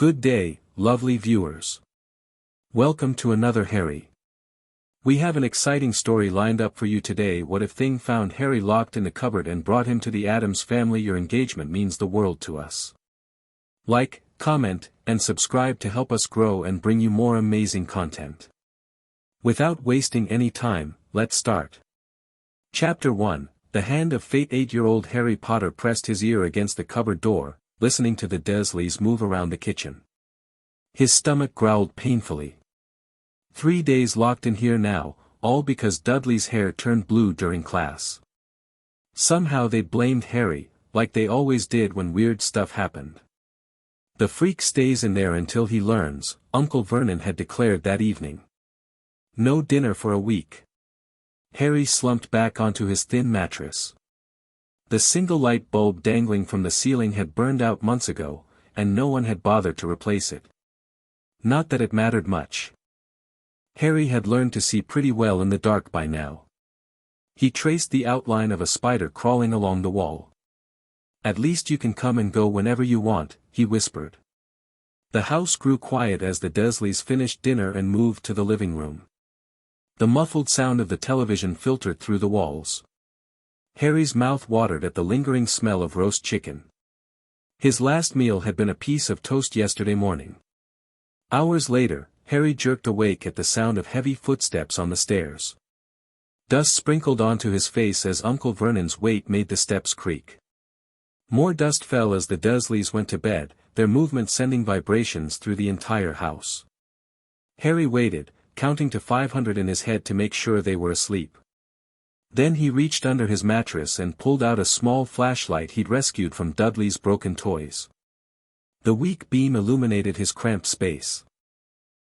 Good day, lovely viewers. Welcome to another Harry. We have an exciting story lined up for you today. What if thing found Harry locked in the cupboard and brought him to the Addams family? Your engagement means the world to us. Like, comment, and subscribe to help us grow and bring you more amazing content. Without wasting any time, let's start. Chapter 1, The Hand of Fate. 8-year-old Harry Potter pressed his ear against the cupboard door, listening to the Dursleys move around the kitchen. His stomach growled painfully. 3 days locked in here now, all because Dudley's hair turned blue during class. Somehow they blamed Harry, like they always did when weird stuff happened. The freak stays in there until he learns, Uncle Vernon had declared that evening. No dinner for a week. Harry slumped back onto his thin mattress. The single light bulb dangling from the ceiling had burned out months ago, and no one had bothered to replace it. Not that it mattered much. Harry had learned to see pretty well in the dark by now. He traced the outline of a spider crawling along the wall. "At least you can come and go whenever you want," he whispered. The house grew quiet as the Dursleys finished dinner and moved to the living room. The muffled sound of the television filtered through the walls. Harry's mouth watered at the lingering smell of roast chicken. His last meal had been a piece of toast yesterday morning. Hours later, Harry jerked awake at the sound of heavy footsteps on the stairs. Dust sprinkled onto his face as Uncle Vernon's weight made the steps creak. More dust fell as the Dursleys went to bed, their movement sending vibrations through the entire house. Harry waited, counting to 500 in his head to make sure they were asleep. Then he reached under his mattress and pulled out a small flashlight he'd rescued from Dudley's broken toys. The weak beam illuminated his cramped space.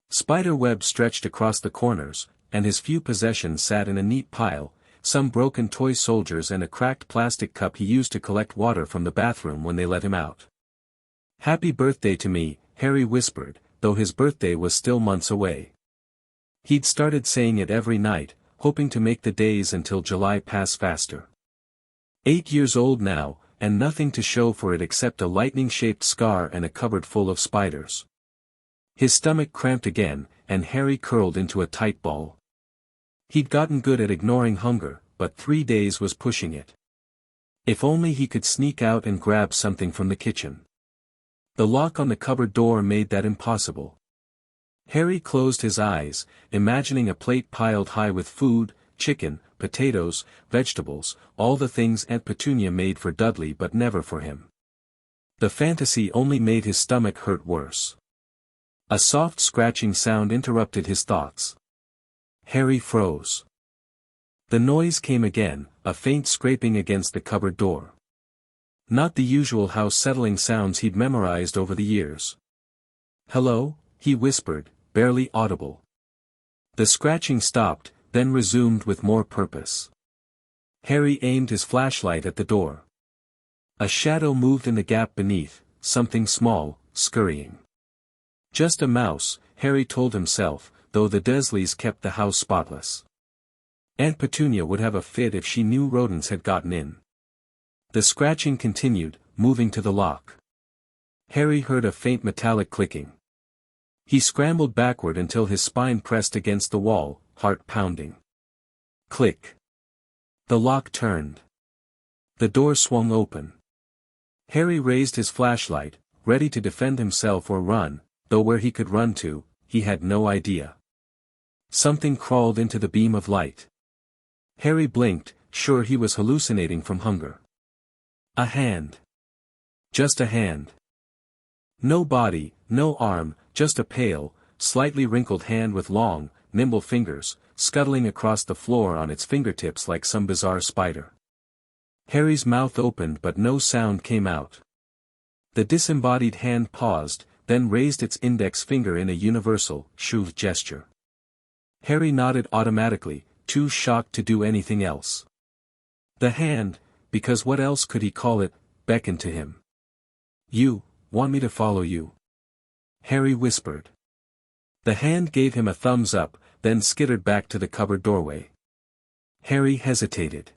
Spider web stretched across the corners, and his few possessions sat in a neat pile, some broken toy soldiers and a cracked plastic cup he used to collect water from the bathroom when they let him out. "Happy birthday to me," Harry whispered, though his birthday was still months away. He'd started saying it every night, hoping to make the days until July pass faster. 8 years old now, and nothing to show for it except a lightning-shaped scar and a cupboard full of spiders. His stomach cramped again, and Harry curled into a tight ball. He'd gotten good at ignoring hunger, but 3 days was pushing it. If only he could sneak out and grab something from the kitchen. The lock on the cupboard door made that impossible. Harry closed his eyes, imagining a plate piled high with food, chicken, potatoes, vegetables, all the things Aunt Petunia made for Dudley but never for him. The fantasy only made his stomach hurt worse. A soft scratching sound interrupted his thoughts. Harry froze. The noise came again, a faint scraping against the cupboard door. Not the usual house-settling sounds he'd memorized over the years. "Hello?" he whispered, barely audible. The scratching stopped, then resumed with more purpose. Harry aimed his flashlight at the door. A shadow moved in the gap beneath, something small, scurrying. Just a mouse, Harry told himself, though the Dursleys kept the house spotless. Aunt Petunia would have a fit if she knew rodents had gotten in. The scratching continued, moving to the lock. Harry heard a faint metallic clicking. He scrambled backward until his spine pressed against the wall, heart pounding. Click. The lock turned. The door swung open. Harry raised his flashlight, ready to defend himself or run, though where he could run to, he had no idea. Something crawled into the beam of light. Harry blinked, sure he was hallucinating from hunger. A hand. Just a hand. No body, no arm, just a pale, slightly wrinkled hand with long, nimble fingers, scuttling across the floor on its fingertips like some bizarre spider. Harry's mouth opened but no sound came out. The disembodied hand paused, then raised its index finger in a universal, shoo gesture. Harry nodded automatically, too shocked to do anything else. The hand, because what else could he call it, beckoned to him. "You, want me to follow you?" Harry whispered. The hand gave him a thumbs up, then skittered back to the cupboard doorway. Harry hesitated.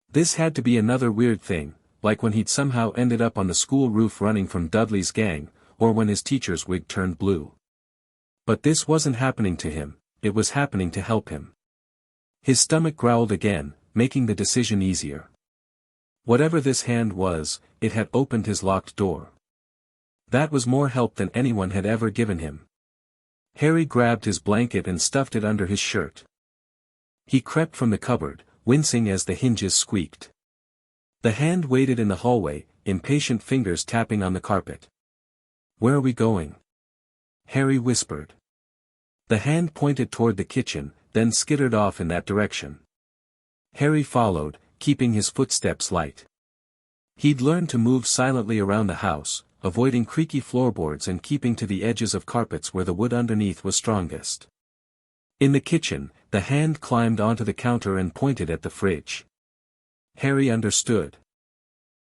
This had to be another weird thing, like when he'd somehow ended up on the school roof running from Dudley's gang, or when his teacher's wig turned blue. But this wasn't happening to him, it was happening to help him. His stomach growled again, making the decision easier. Whatever this hand was, it had opened his locked door. That was more help than anyone had ever given him. Harry grabbed his blanket and stuffed it under his shirt. He crept from the cupboard, wincing as the hinges squeaked. The hand waited in the hallway, impatient fingers tapping on the carpet. "Where are we going?" Harry whispered. The hand pointed toward the kitchen, then skittered off in that direction. Harry followed, keeping his footsteps light. He'd learned to move silently around the house, avoiding creaky floorboards and keeping to the edges of carpets where the wood underneath was strongest. In the kitchen, the hand climbed onto the counter and pointed at the fridge. Harry understood.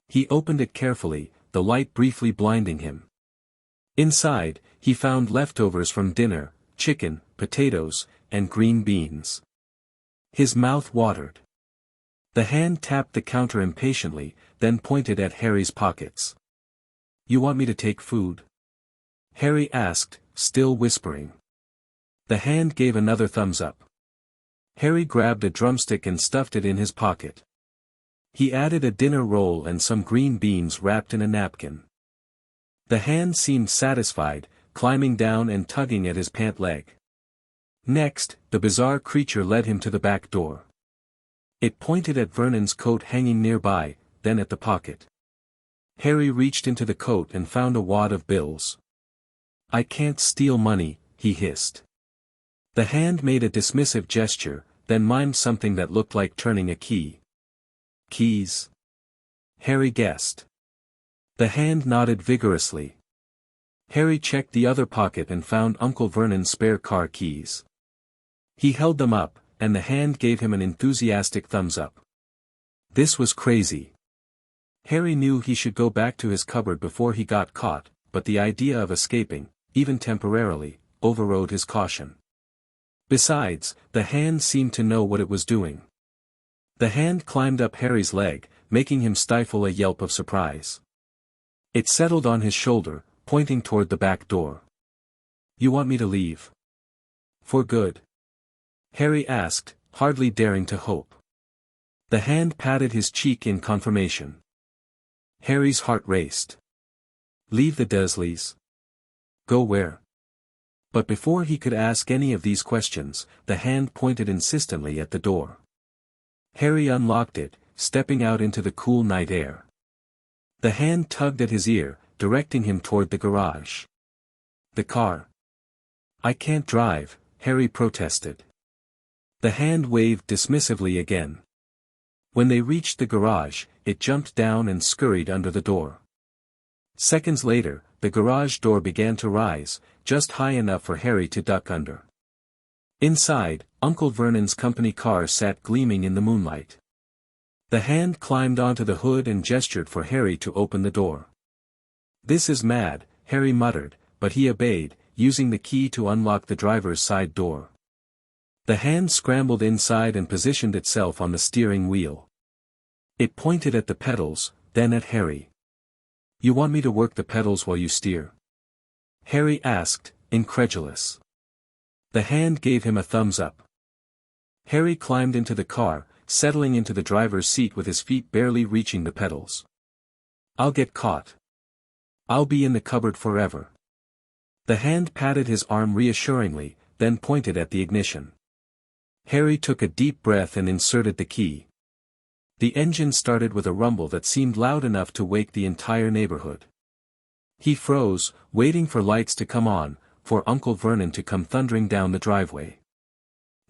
He opened it carefully, the light briefly blinding him. Inside, he found leftovers from dinner, chicken, potatoes, and green beans. His mouth watered. The hand tapped the counter impatiently, then pointed at Harry's pockets. "You want me to take food?" Harry asked, still whispering. The hand gave another thumbs up. Harry grabbed a drumstick and stuffed it in his pocket. He added a dinner roll and some green beans wrapped in a napkin. The hand seemed satisfied, climbing down and tugging at his pant leg. Next, the bizarre creature led him to the back door. It pointed at Vernon's coat hanging nearby, then at the pocket. Harry reached into the coat and found a wad of bills. "I can't steal money," he hissed. The hand made a dismissive gesture, then mimed something that looked like turning a key. "Keys?" Harry guessed. The hand nodded vigorously. Harry checked the other pocket and found Uncle Vernon's spare car keys. He held them up, and the hand gave him an enthusiastic thumbs up. This was crazy. Harry knew he should go back to his cupboard before he got caught, but the idea of escaping, even temporarily, overrode his caution. Besides, the hand seemed to know what it was doing. The hand climbed up Harry's leg, making him stifle a yelp of surprise. It settled on his shoulder, pointing toward the back door. "You want me to leave? For good?" Harry asked, hardly daring to hope. The hand patted his cheek in confirmation. Harry's heart raced. "Leave the Dursleys? Go where?" But before he could ask any of these questions, the hand pointed insistently at the door. Harry unlocked it, stepping out into the cool night air. The hand tugged at his ear, directing him toward the garage. "The car." "I can't drive," Harry protested. The hand waved dismissively again. When they reached the garage, it jumped down and scurried under the door. Seconds later, the garage door began to rise, just high enough for Harry to duck under. Inside, Uncle Vernon's company car sat gleaming in the moonlight. The hand climbed onto the hood and gestured for Harry to open the door. "This is mad," Harry muttered, but he obeyed, using the key to unlock the driver's side door. The hand scrambled inside and positioned itself on the steering wheel. It pointed at the pedals, then at Harry. "You want me to work the pedals while you steer?" Harry asked, incredulous. The hand gave him a thumbs up. Harry climbed into the car, settling into the driver's seat with his feet barely reaching the pedals. "I'll get caught. I'll be in the cupboard forever." The hand patted his arm reassuringly, then pointed at the ignition. Harry took a deep breath and inserted the key. The engine started with a rumble that seemed loud enough to wake the entire neighborhood. He froze, waiting for lights to come on, for Uncle Vernon to come thundering down the driveway.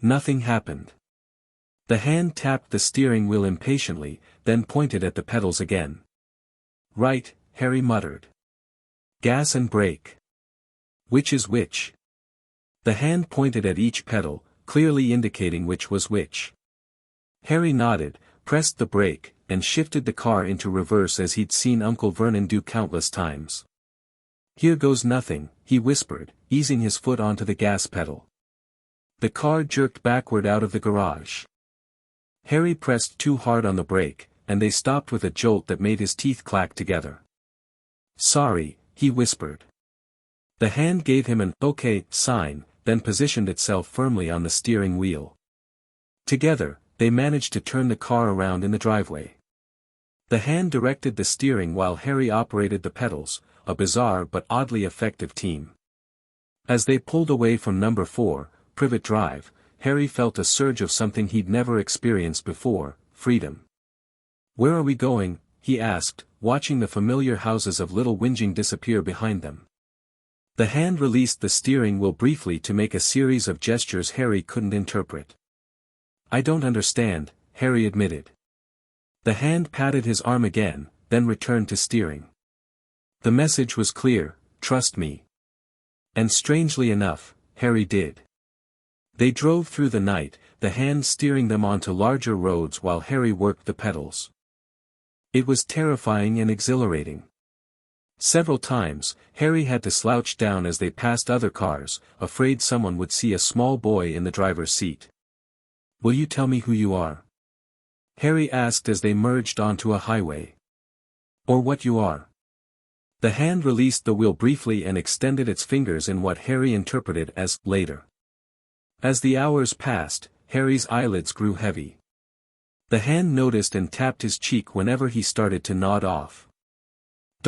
Nothing happened. The hand tapped the steering wheel impatiently, then pointed at the pedals again. "Right," Harry muttered. "Gas and brake. Which is which?" The hand pointed at each pedal, clearly indicating which was which. Harry nodded, pressed the brake, and shifted the car into reverse as he'd seen Uncle Vernon do countless times. "Here goes nothing," he whispered, easing his foot onto the gas pedal. The car jerked backward out of the garage. Harry pressed too hard on the brake, and they stopped with a jolt that made his teeth clack together. "Sorry," he whispered. The hand gave him an "okay" sign, then positioned itself firmly on the steering wheel. Together, they managed to turn the car around in the driveway. The hand directed the steering while Harry operated the pedals, a bizarre but oddly effective team. As they pulled away from number 4, Privet Drive, Harry felt a surge of something he'd never experienced before: freedom. "Where are we going?" he asked, watching the familiar houses of Little Whinging disappear behind them. The hand released the steering wheel briefly to make a series of gestures Harry couldn't interpret. "I don't understand," Harry admitted. The hand patted his arm again, then returned to steering. The message was clear: "Trust me." And strangely enough, Harry did. They drove through the night, the hand steering them onto larger roads while Harry worked the pedals. It was terrifying and exhilarating. Several times, Harry had to slouch down as they passed other cars, afraid someone would see a small boy in the driver's seat. "Will you tell me who you are?" Harry asked as they merged onto a highway. "Or what you are?" The hand released the wheel briefly and extended its fingers in what Harry interpreted as "later." As the hours passed, Harry's eyelids grew heavy. The hand noticed and tapped his cheek whenever he started to nod off.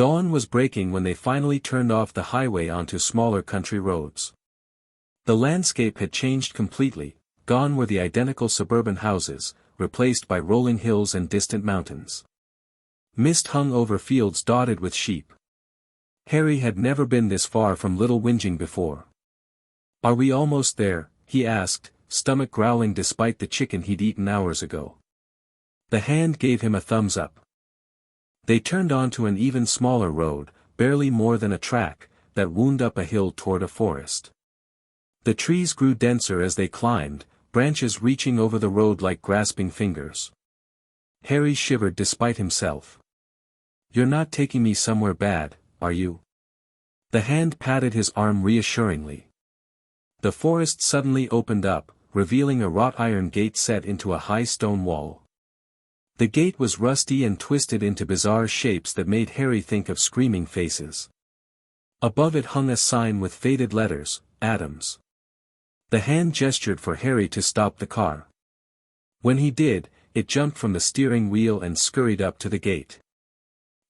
Dawn was breaking when they finally turned off the highway onto smaller country roads. The landscape had changed completely, gone were the identical suburban houses, replaced by rolling hills and distant mountains. Mist hung over fields dotted with sheep. Harry had never been this far from Little Whinging before. "Are we almost there?" he asked, stomach growling despite the chicken he'd eaten hours ago. The hand gave him a thumbs up. They turned onto an even smaller road, barely more than a track, that wound up a hill toward a forest. The trees grew denser as they climbed, branches reaching over the road like grasping fingers. Harry shivered despite himself. "You're not taking me somewhere bad, are you?" The hand patted his arm reassuringly. The forest suddenly opened up, revealing a wrought iron gate set into a high stone wall. The gate was rusty and twisted into bizarre shapes that made Harry think of screaming faces. Above it hung a sign with faded letters: "Addams." The hand gestured for Harry to stop the car. When he did, it jumped from the steering wheel and scurried up to the gate.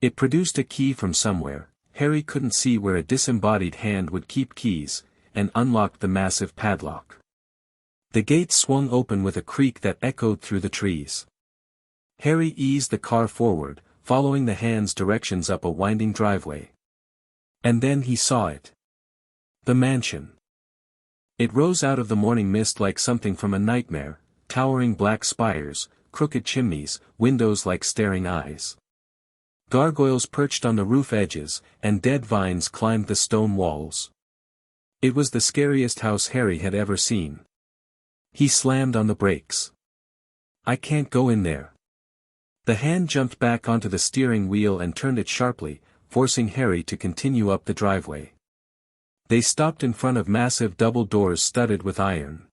It produced a key from somewhere, Harry couldn't see where a disembodied hand would keep keys, and unlocked the massive padlock. The gate swung open with a creak that echoed through the trees. Harry eased the car forward, following the hand's directions up a winding driveway. And then he saw it. The mansion. It rose out of the morning mist like something from a nightmare, towering black spires, crooked chimneys, windows like staring eyes. Gargoyles perched on the roof edges, and dead vines climbed the stone walls. It was the scariest house Harry had ever seen. He slammed on the brakes. "I can't go in there." The hand jumped back onto the steering wheel and turned it sharply, forcing Harry to continue up the driveway. They stopped in front of massive double doors studded with iron.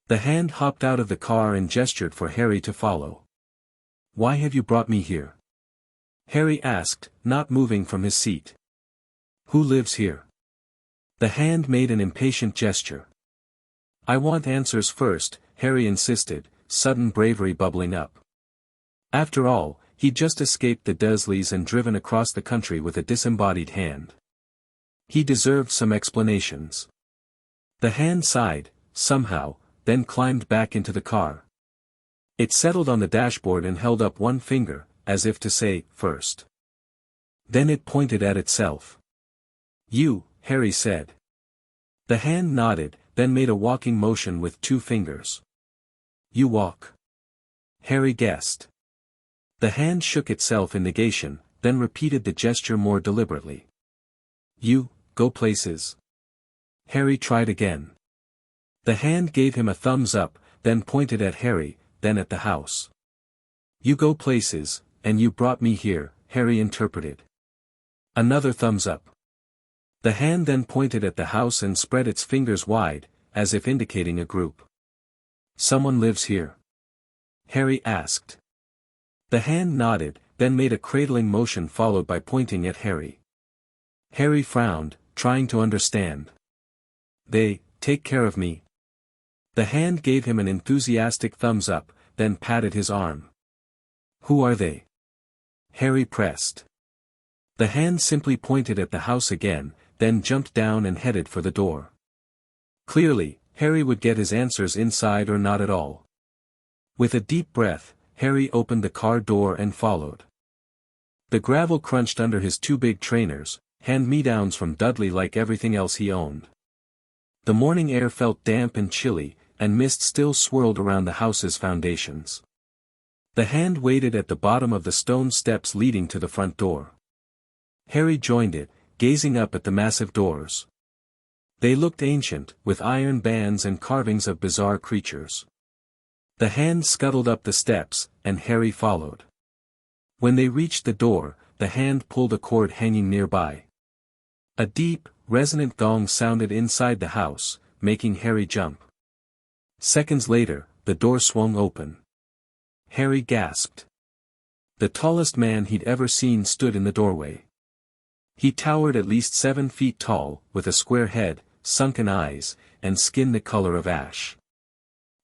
The hand hopped out of the car and gestured for Harry to follow. "Why have you brought me here?" Harry asked, not moving from his seat. "Who lives here?" The hand made an impatient gesture. "I want answers first," Harry insisted, sudden bravery bubbling up. After all, he'd just escaped the Dursleys and driven across the country with a disembodied hand. He deserved some explanations. The hand sighed, somehow, then climbed back into the car. It settled on the dashboard and held up one finger, as if to say, "First." Then it pointed at itself. "You," Harry said. The hand nodded, then made a walking motion with two fingers. "You walk." Harry guessed. The hand shook itself in negation, then repeated the gesture more deliberately. "You go places." Harry tried again. The hand gave him a thumbs up, then pointed at Harry, then at the house. "You go places, and you brought me here," Harry interpreted. Another thumbs up. The hand then pointed at the house and spread its fingers wide, as if indicating a group. "Someone lives here?" Harry asked. The hand nodded, then made a cradling motion followed by pointing at Harry. Harry frowned, trying to understand. They, take care of me. The hand gave him an enthusiastic thumbs up, then patted his arm. Who are they? Harry pressed. The hand simply pointed at the house again, then jumped down and headed for the door. Clearly, Harry would get his answers inside or not at all. With a deep breath, Harry opened the car door and followed. The gravel crunched under his two big trainers, hand-me-downs from Dudley like everything else he owned. The morning air felt damp and chilly, and mist still swirled around the house's foundations. The hand waited at the bottom of the stone steps leading to the front door. Harry joined it, gazing up at the massive doors. They looked ancient, with iron bands and carvings of bizarre creatures. The hand scuttled up the steps, and Harry followed. When they reached the door, the hand pulled a cord hanging nearby. A deep, resonant gong sounded inside the house, making Harry jump. Seconds later, the door swung open. Harry gasped. The tallest man he'd ever seen stood in the doorway. He towered at least 7 feet tall, with a square head, sunken eyes, and skin the color of ash.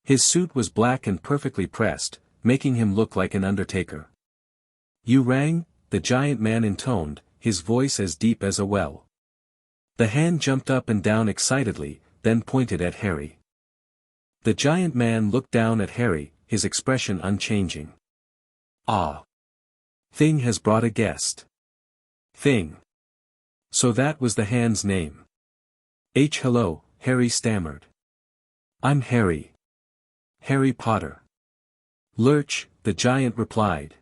His suit was black and perfectly pressed, making him look like an undertaker. "You rang?" the giant man intoned, his voice as deep as a well. The hand jumped up and down excitedly, then pointed at Harry. The giant man looked down at Harry, his expression unchanging. "Ah. Thing has brought a guest." Thing. So that was the hand's name. Hello, Harry stammered. "I'm Harry. Harry Potter." "Lurch," the giant replied.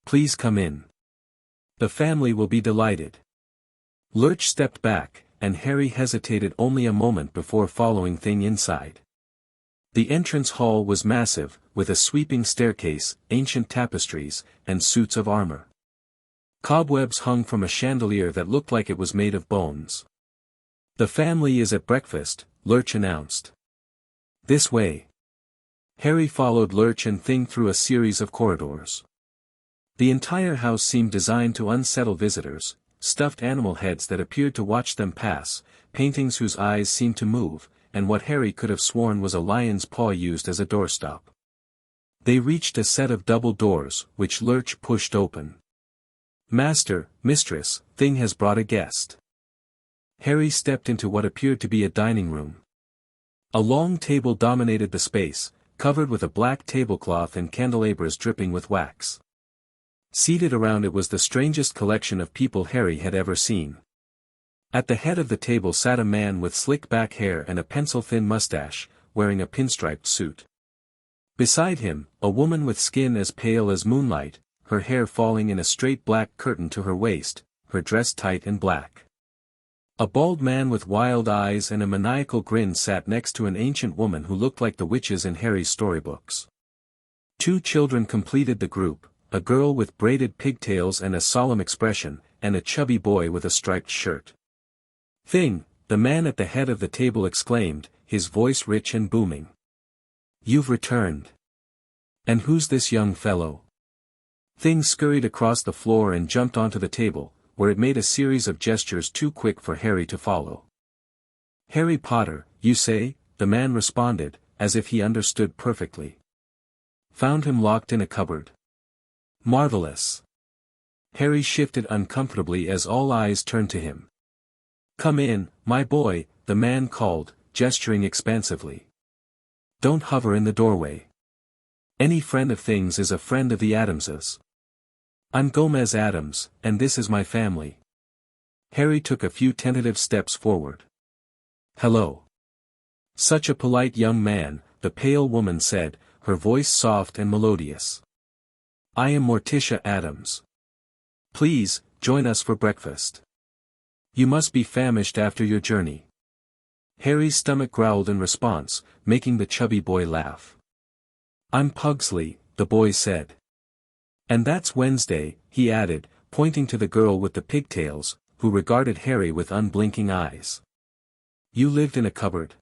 "Please come in. The family will be delighted." Lurch stepped back, and Harry hesitated only a moment before following Thing inside. The entrance hall was massive, with a sweeping staircase, ancient tapestries, and suits of armor. Cobwebs hung from a chandelier that looked like it was made of bones. "The family is at breakfast," Lurch announced. "This way." Harry followed Lurch and Thing through a series of corridors. The entire house seemed designed to unsettle visitors, stuffed animal heads that appeared to watch them pass, paintings whose eyes seemed to move, and what Harry could have sworn was a lion's paw used as a doorstop. They reached a set of double doors, which Lurch pushed open. "Master, Mistress, Thing has brought a guest." Harry stepped into what appeared to be a dining room. A long table dominated the space, covered with a black tablecloth and candelabras dripping with wax. Seated around it was the strangest collection of people Harry had ever seen. At the head of the table sat a man with slick back hair and a pencil-thin mustache, wearing a pinstriped suit. Beside him, a woman with skin as pale as moonlight, her hair falling in a straight black curtain to her waist, her dress tight and black. A bald man with wild eyes and a maniacal grin sat next to an ancient woman who looked like the witches in Harry's storybooks. 2 children completed the group, a girl with braided pigtails and a solemn expression, and a chubby boy with a striped shirt. "Thing," the man at the head of the table exclaimed, his voice rich and booming. "You've returned. And who's this young fellow?" Thing scurried across the floor and jumped onto the table, where it made a series of gestures too quick for Harry to follow. "Harry Potter, you say?" the man responded, as if he understood perfectly. "Found him locked in a cupboard." "Marvelous." Harry shifted uncomfortably as all eyes turned to him. "Come in, my boy," the man called, gesturing expansively. "Don't hover in the doorway. Any friend of Thing's is a friend of the Addamses. I'm Gomez Addams, and this is my family." Harry took a few tentative steps forward. "Hello." "Such a polite young man," the pale woman said, her voice soft and melodious. "I am Morticia Addams. Please, join us for breakfast. You must be famished after your journey." Harry's stomach growled in response, making the chubby boy laugh. "I'm Pugsley," the boy said. "And that's Wednesday," he added, pointing to the girl with the pigtails, who regarded Harry with unblinking eyes. "You lived in a cupboard?"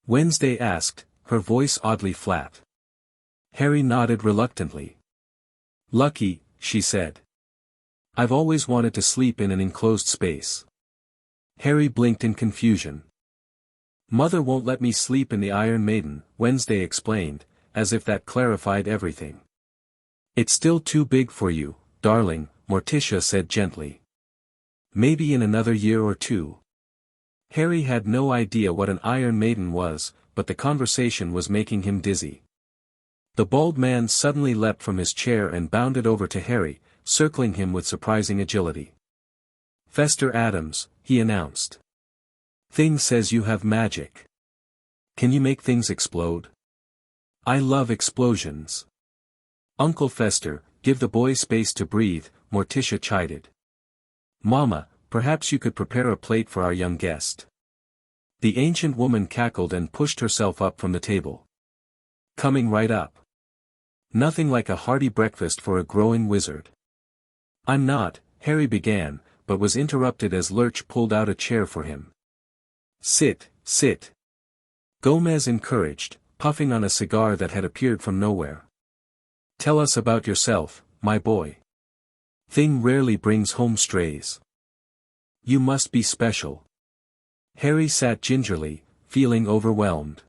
Wednesday asked, her voice oddly flat. Harry nodded reluctantly. "Lucky," she said. "I've always wanted to sleep in an enclosed space." Harry blinked in confusion. Mother won't let me sleep in the Iron Maiden, Wednesday explained, as if that clarified everything. It's still too big for you, darling, Morticia said gently. Maybe in another year or two. Harry had no idea what an Iron Maiden was, but the conversation was making him dizzy. The bald man suddenly leapt from his chair and bounded over to Harry, circling him with surprising agility. Fester Addams, he announced. Thing says you have magic. Can you make things explode? I love explosions. Uncle Fester, give the boy space to breathe, Morticia chided. Mama, perhaps you could prepare a plate for our young guest. The ancient woman cackled and pushed herself up from the table. Coming right up. Nothing like a hearty breakfast for a growing wizard. I'm not, Harry began, but was interrupted as Lurch pulled out a chair for him. Sit, sit. Gomez encouraged, puffing on a cigar that had appeared from nowhere. Tell us about yourself, my boy. Thing rarely brings home strays. You must be special. Harry sat gingerly, feeling overwhelmed.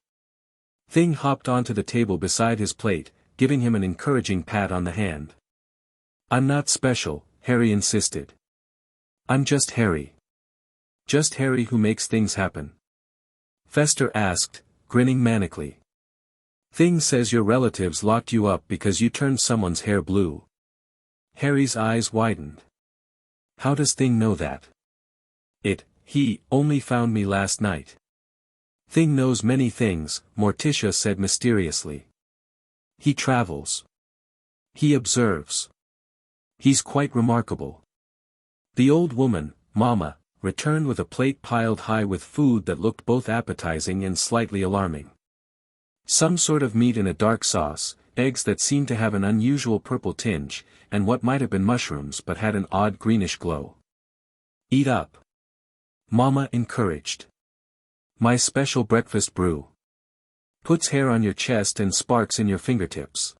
Thing hopped onto the table beside his plate, giving him an encouraging pat on the hand. I'm not special, Harry insisted. I'm just Harry. Just Harry who makes things happen. Fester asked, grinning manically. Thing says your relatives locked you up because you turned someone's hair blue. Harry's eyes widened. How does Thing know that? He only found me last night. Thing knows many things, Morticia said mysteriously. He travels. He observes. He's quite remarkable. The old woman, Mama, returned with a plate piled high with food that looked both appetizing and slightly alarming. Some sort of meat in a dark sauce, eggs that seemed to have an unusual purple tinge, and what might have been mushrooms but had an odd greenish glow. Eat up. Mama encouraged. My special breakfast brew. Puts hair on your chest and sparks in your fingertips.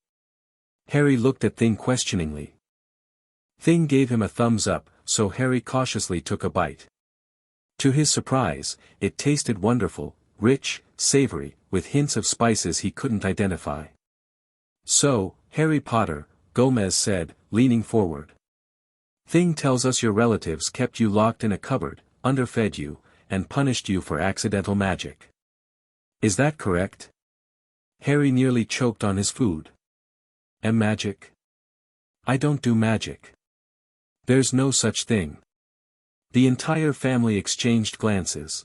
Harry looked at Thing questioningly. Thing gave him a thumbs up, so Harry cautiously took a bite. To his surprise, it tasted wonderful, rich, savory, with hints of spices he couldn't identify. So, Harry Potter, Gomez said, leaning forward. Thing tells us your relatives kept you locked in a cupboard, underfed you, and punished you for accidental magic. Is that correct? Harry nearly choked on his food. Magic? I don't do magic. There's no such thing. The entire family exchanged glances.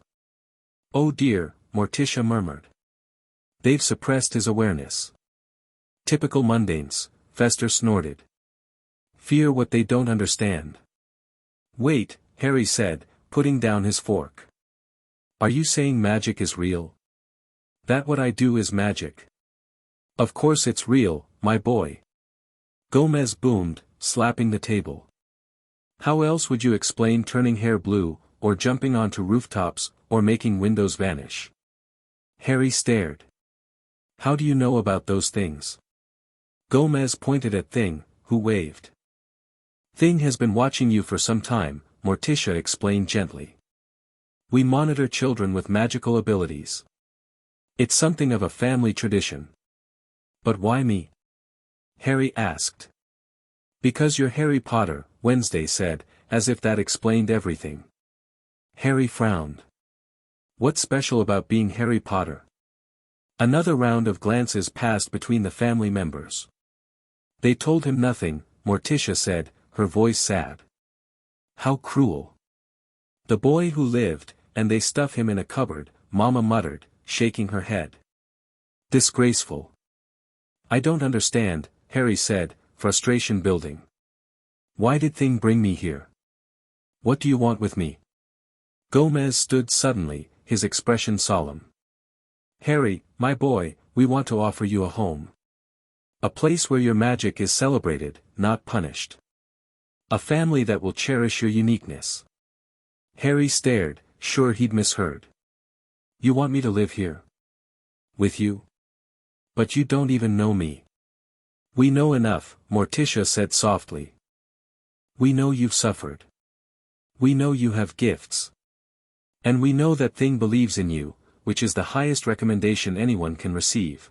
Oh dear, Morticia murmured. They've suppressed his awareness. Typical mundanes, Fester snorted. Fear what they don't understand. Wait, Harry said, putting down his fork. Are you saying magic is real? That what I do is magic. Of course it's real, my boy. Gomez boomed, slapping the table. How else would you explain turning hair blue, or jumping onto rooftops, or making windows vanish? Harry stared. How do you know about those things? Gomez pointed at Thing, who waved. Thing has been watching you for some time, Morticia explained gently. We monitor children with magical abilities. It's something of a family tradition. But why me? Harry asked. Because you're Harry Potter, Wednesday said, as if that explained everything. Harry frowned. What's special about being Harry Potter? Another round of glances passed between the family members. They told him nothing, Morticia said, her voice sad. How cruel. The boy who lived, and they stuff him in a cupboard, Mama muttered, shaking her head. Disgraceful. I don't understand, Harry said, frustration building. Why did Thing bring me here? What do you want with me? Gomez stood suddenly, his expression solemn. Harry, my boy, we want to offer you a home. A place where your magic is celebrated, not punished. A family that will cherish your uniqueness. Harry stared, sure he'd misheard. You want me to live here? With you? But you don't even know me. We know enough, Morticia said softly. We know you've suffered. We know you have gifts. And we know that Thing believes in you, which is the highest recommendation anyone can receive.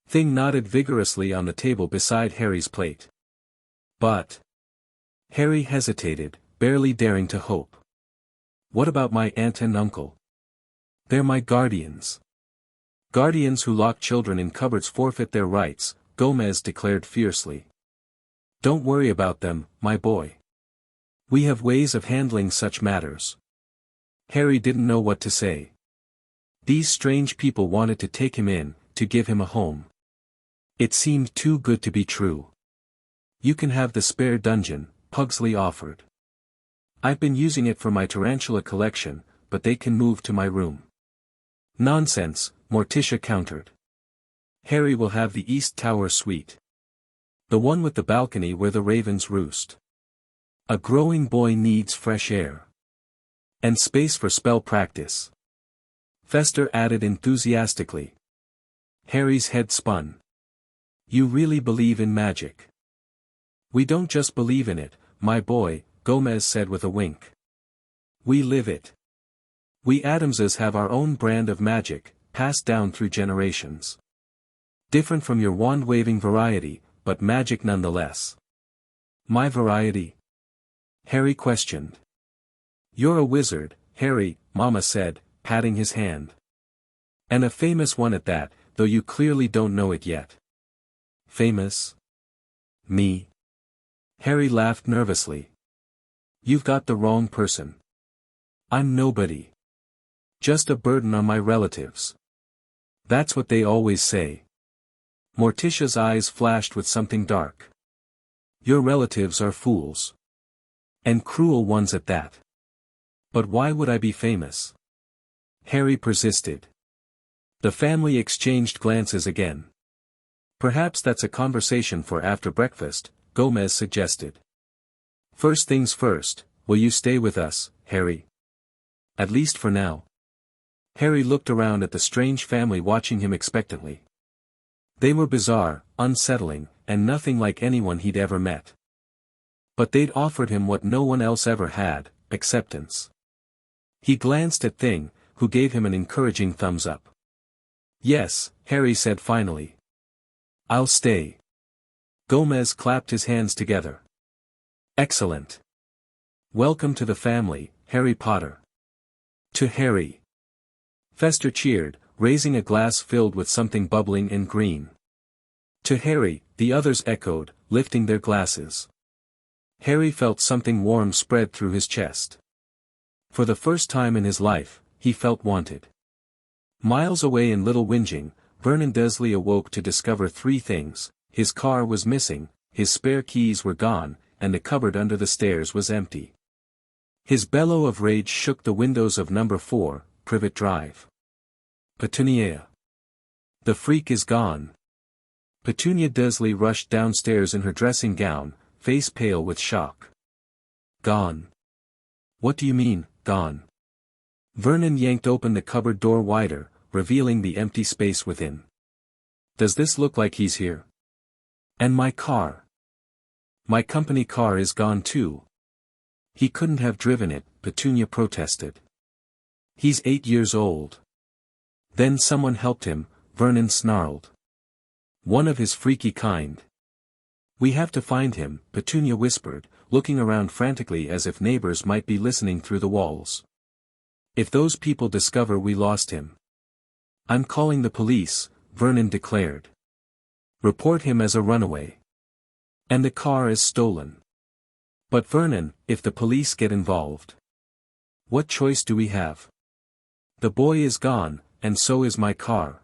Thing nodded vigorously on the table beside Harry's plate. But Harry hesitated, barely daring to hope. What about my aunt and uncle? They're my guardians. Guardians who lock children in cupboards forfeit their rights, Gomez declared fiercely. Don't worry about them, my boy. We have ways of handling such matters. Harry didn't know what to say. These strange people wanted to take him in, to give him a home. It seemed too good to be true. You can have the spare dungeon, Pugsley offered. I've been using it for my tarantula collection, but they can move to my room. Nonsense, Morticia countered. Harry will have the East Tower suite. The one with the balcony where the ravens roost. A growing boy needs fresh air. And space for spell practice. Fester added enthusiastically. Harry's head spun. You really believe in magic? We don't just believe in it, my boy, Gomez said with a wink. We live it. We Addamses have our own brand of magic, passed down through generations. Different from your wand-waving variety, but magic nonetheless. My variety? Harry questioned. You're a wizard, Harry, Mama said, patting his hand. And a famous one at that, though you clearly don't know it yet. Famous? Me? Harry laughed nervously. You've got the wrong person. I'm nobody. Just a burden on my relatives. That's what they always say. Morticia's eyes flashed with something dark. Your relatives are fools. And cruel ones at that. But why would I be famous? Harry persisted. The family exchanged glances again. Perhaps that's a conversation for after breakfast, Gomez suggested. First things first, will you stay with us, Harry? At least for now. Harry looked around at the strange family watching him expectantly. They were bizarre, unsettling, and nothing like anyone he'd ever met. But they'd offered him what no one else ever had, acceptance. He glanced at Thing, who gave him an encouraging thumbs up. Yes, Harry said finally. I'll stay. Gomez clapped his hands together. Excellent. Welcome to the family, Harry Potter. To Harry. Fester cheered, raising a glass filled with something bubbling and green. To Harry, the others echoed, lifting their glasses. Harry felt something warm spread through his chest. For the first time in his life, he felt wanted. Miles away in Little Whinging, Vernon Dursley awoke to discover three things: his car was missing, his spare keys were gone, and the cupboard under the stairs was empty. His bellow of rage shook the windows of number 4, Privet Drive. Petunia. The freak is gone. Petunia Dursley rushed downstairs in her dressing gown, face pale with shock. Gone. What do you mean, gone? Vernon yanked open the cupboard door wider, revealing the empty space within. Does this look like he's here? And my car? My company car is gone too. He couldn't have driven it, Petunia protested. He's 8 years old. Then someone helped him, Vernon snarled. One of his freaky kind. We have to find him, Petunia whispered, looking around frantically as if neighbors might be listening through the walls. If those people discover we lost him. I'm calling the police, Vernon declared. Report him as a runaway. And the car is stolen. But Vernon, if the police get involved. What choice do we have? The boy is gone, and so is my car.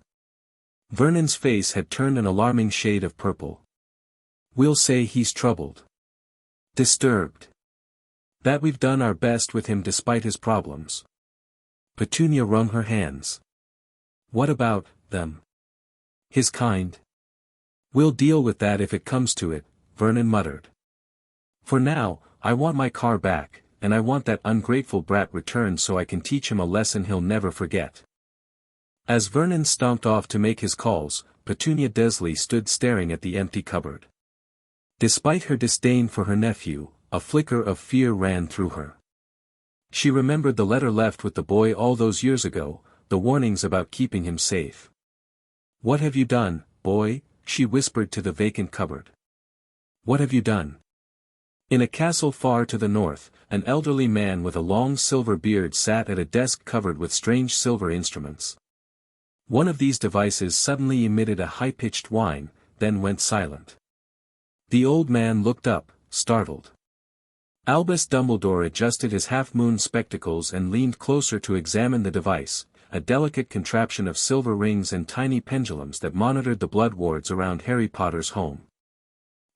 Vernon's face had turned an alarming shade of purple. We'll say he's troubled. Disturbed. That we've done our best with him despite his problems. Petunia wrung her hands. What about them? His kind? We'll deal with that if it comes to it, Vernon muttered. For now, I want my car back, and I want that ungrateful brat returned so I can teach him a lesson he'll never forget. As Vernon stomped off to make his calls, Petunia Dursley stood staring at the empty cupboard. Despite her disdain for her nephew, a flicker of fear ran through her. She remembered the letter left with the boy all those years ago, the warnings about keeping him safe. "What have you done, boy?" she whispered to the vacant cupboard. "What have you done?" In a castle far to the north, an elderly man with a long silver beard sat at a desk covered with strange silver instruments. One of these devices suddenly emitted a high-pitched whine, then went silent. The old man looked up, startled. Albus Dumbledore adjusted his half-moon spectacles and leaned closer to examine the device, a delicate contraption of silver rings and tiny pendulums that monitored the blood wards around Harry Potter's home.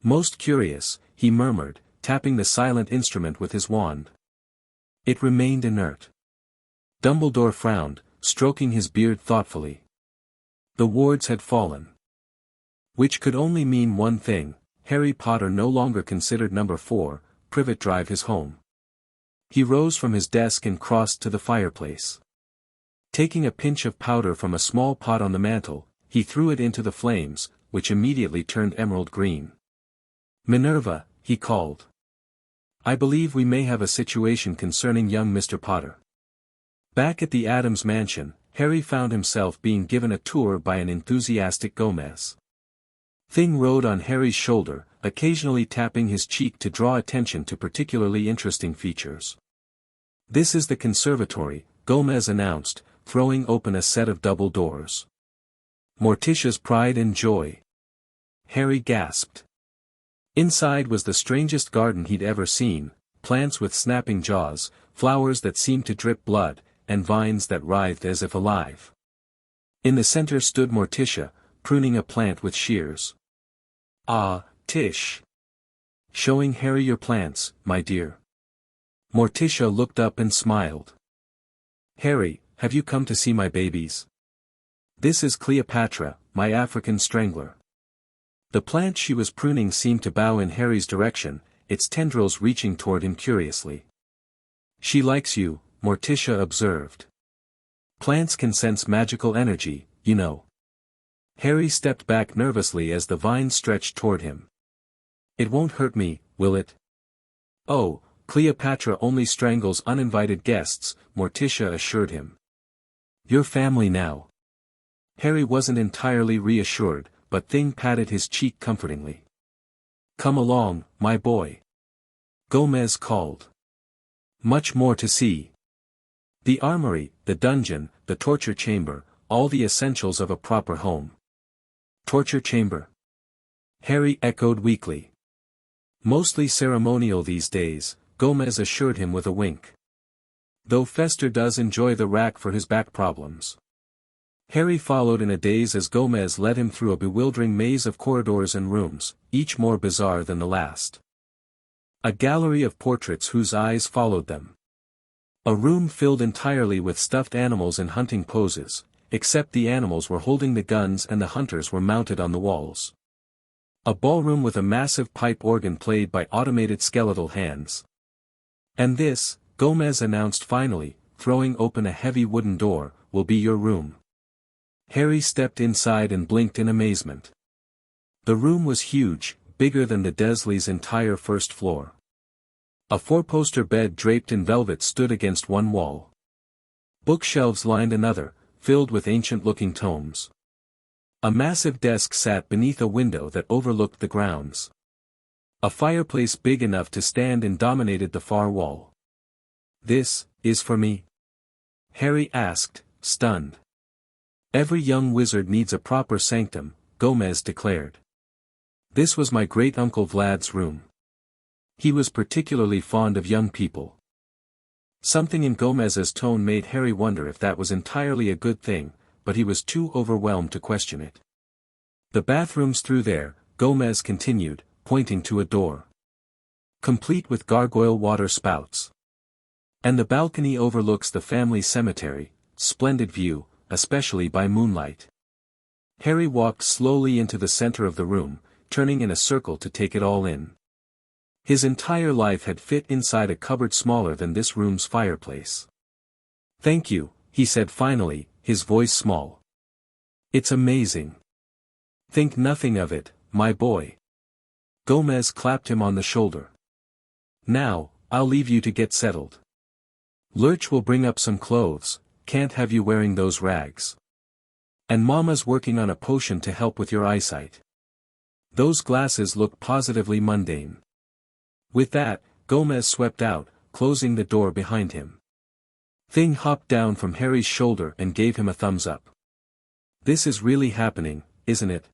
"Most curious," he murmured, tapping the silent instrument with his wand. It remained inert. Dumbledore frowned, stroking his beard thoughtfully. The wards had fallen. Which could only mean one thing: Harry Potter no longer considered number 4, Privet Drive his home. He rose from his desk and crossed to the fireplace. Taking a pinch of powder from a small pot on the mantel, he threw it into the flames, which immediately turned emerald green. "Minerva," he called. "I believe we may have a situation concerning young Mr. Potter." Back at the Addams mansion, Harry found himself being given a tour by an enthusiastic Gomez. Thing rode on Harry's shoulder, occasionally tapping his cheek to draw attention to particularly interesting features. "This is the conservatory," Gomez announced, throwing open a set of double doors. "Morticia's pride and joy." Harry gasped. Inside was the strangest garden he'd ever seen: plants with snapping jaws, flowers that seemed to drip blood, and vines that writhed as if alive. In the center stood Morticia, pruning a plant with shears. "Ah, Tish. Showing Harry your plants, my dear." Morticia looked up and smiled. "Harry, have you come to see my babies? This is Cleopatra, my African strangler." The plant she was pruning seemed to bow in Harry's direction, its tendrils reaching toward him curiously. "She likes you," Morticia observed. "Plants can sense magical energy, you know." Harry stepped back nervously as the vine stretched toward him. "It won't hurt me, will it?" "Oh, Cleopatra only strangles uninvited guests," Morticia assured him. "Your family now." Harry wasn't entirely reassured, but Thing patted his cheek comfortingly. "Come along, my boy," Gomez called. "Much more to see. The armory, the dungeon, the torture chamber, all the essentials of a proper home." "Torture chamber?" Harry echoed weakly. "Mostly ceremonial these days," Gomez assured him with a wink. "Though Fester does enjoy the rack for his back problems." Harry followed in a daze as Gomez led him through a bewildering maze of corridors and rooms, each more bizarre than the last. A gallery of portraits whose eyes followed them. A room filled entirely with stuffed animals in hunting poses, except the animals were holding the guns and the hunters were mounted on the walls. A ballroom with a massive pipe organ played by automated skeletal hands. "And this," Gomez announced finally, throwing open a heavy wooden door, "will be your room." Harry stepped inside and blinked in amazement. The room was huge, bigger than the Dursleys' entire first floor. A four-poster bed draped in velvet stood against one wall. Bookshelves lined another, filled with ancient-looking tomes. A massive desk sat beneath a window that overlooked the grounds. A fireplace big enough to stand in dominated the far wall. "This is for me?" Harry asked, stunned. "Every young wizard needs a proper sanctum," Gomez declared. "This was my great-uncle Vlad's room. He was particularly fond of young people." Something in Gomez's tone made Harry wonder if that was entirely a good thing, but he was too overwhelmed to question it. "The bathroom's through there," Gomez continued, pointing to a door. "Complete with gargoyle water spouts. And the balcony overlooks the family cemetery, splendid view, especially by moonlight." Harry walked slowly into the center of the room, turning in a circle to take it all in. His entire life had fit inside a cupboard smaller than this room's fireplace. "Thank you," he said finally, his voice small. "It's amazing." "Think nothing of it, my boy." Gomez clapped him on the shoulder. "Now, I'll leave you to get settled." Lurch will bring up some clothes, can't have you wearing those rags. And Mama's working on a potion to help with your eyesight. Those glasses look positively mundane. With that, Gomez swept out, closing the door behind him. Thing hopped down from Harry's shoulder and gave him a thumbs up. This is really happening, isn't it?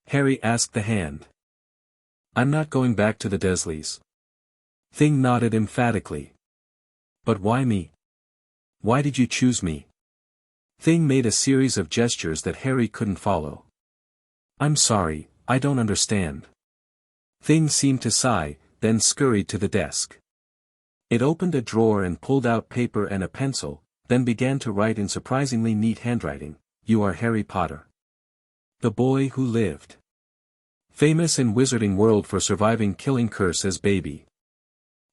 Harry asked the hand. I'm not going back to the Dursleys. Thing nodded emphatically. But why me? Why did you choose me? Thing made a series of gestures that Harry couldn't follow. I'm sorry, I don't understand. Thing seemed to sigh, then scurried to the desk. It opened a drawer and pulled out paper and a pencil, then began to write in surprisingly neat handwriting, "You are Harry Potter. The boy who lived. Famous in Wizarding World for surviving killing curse as baby.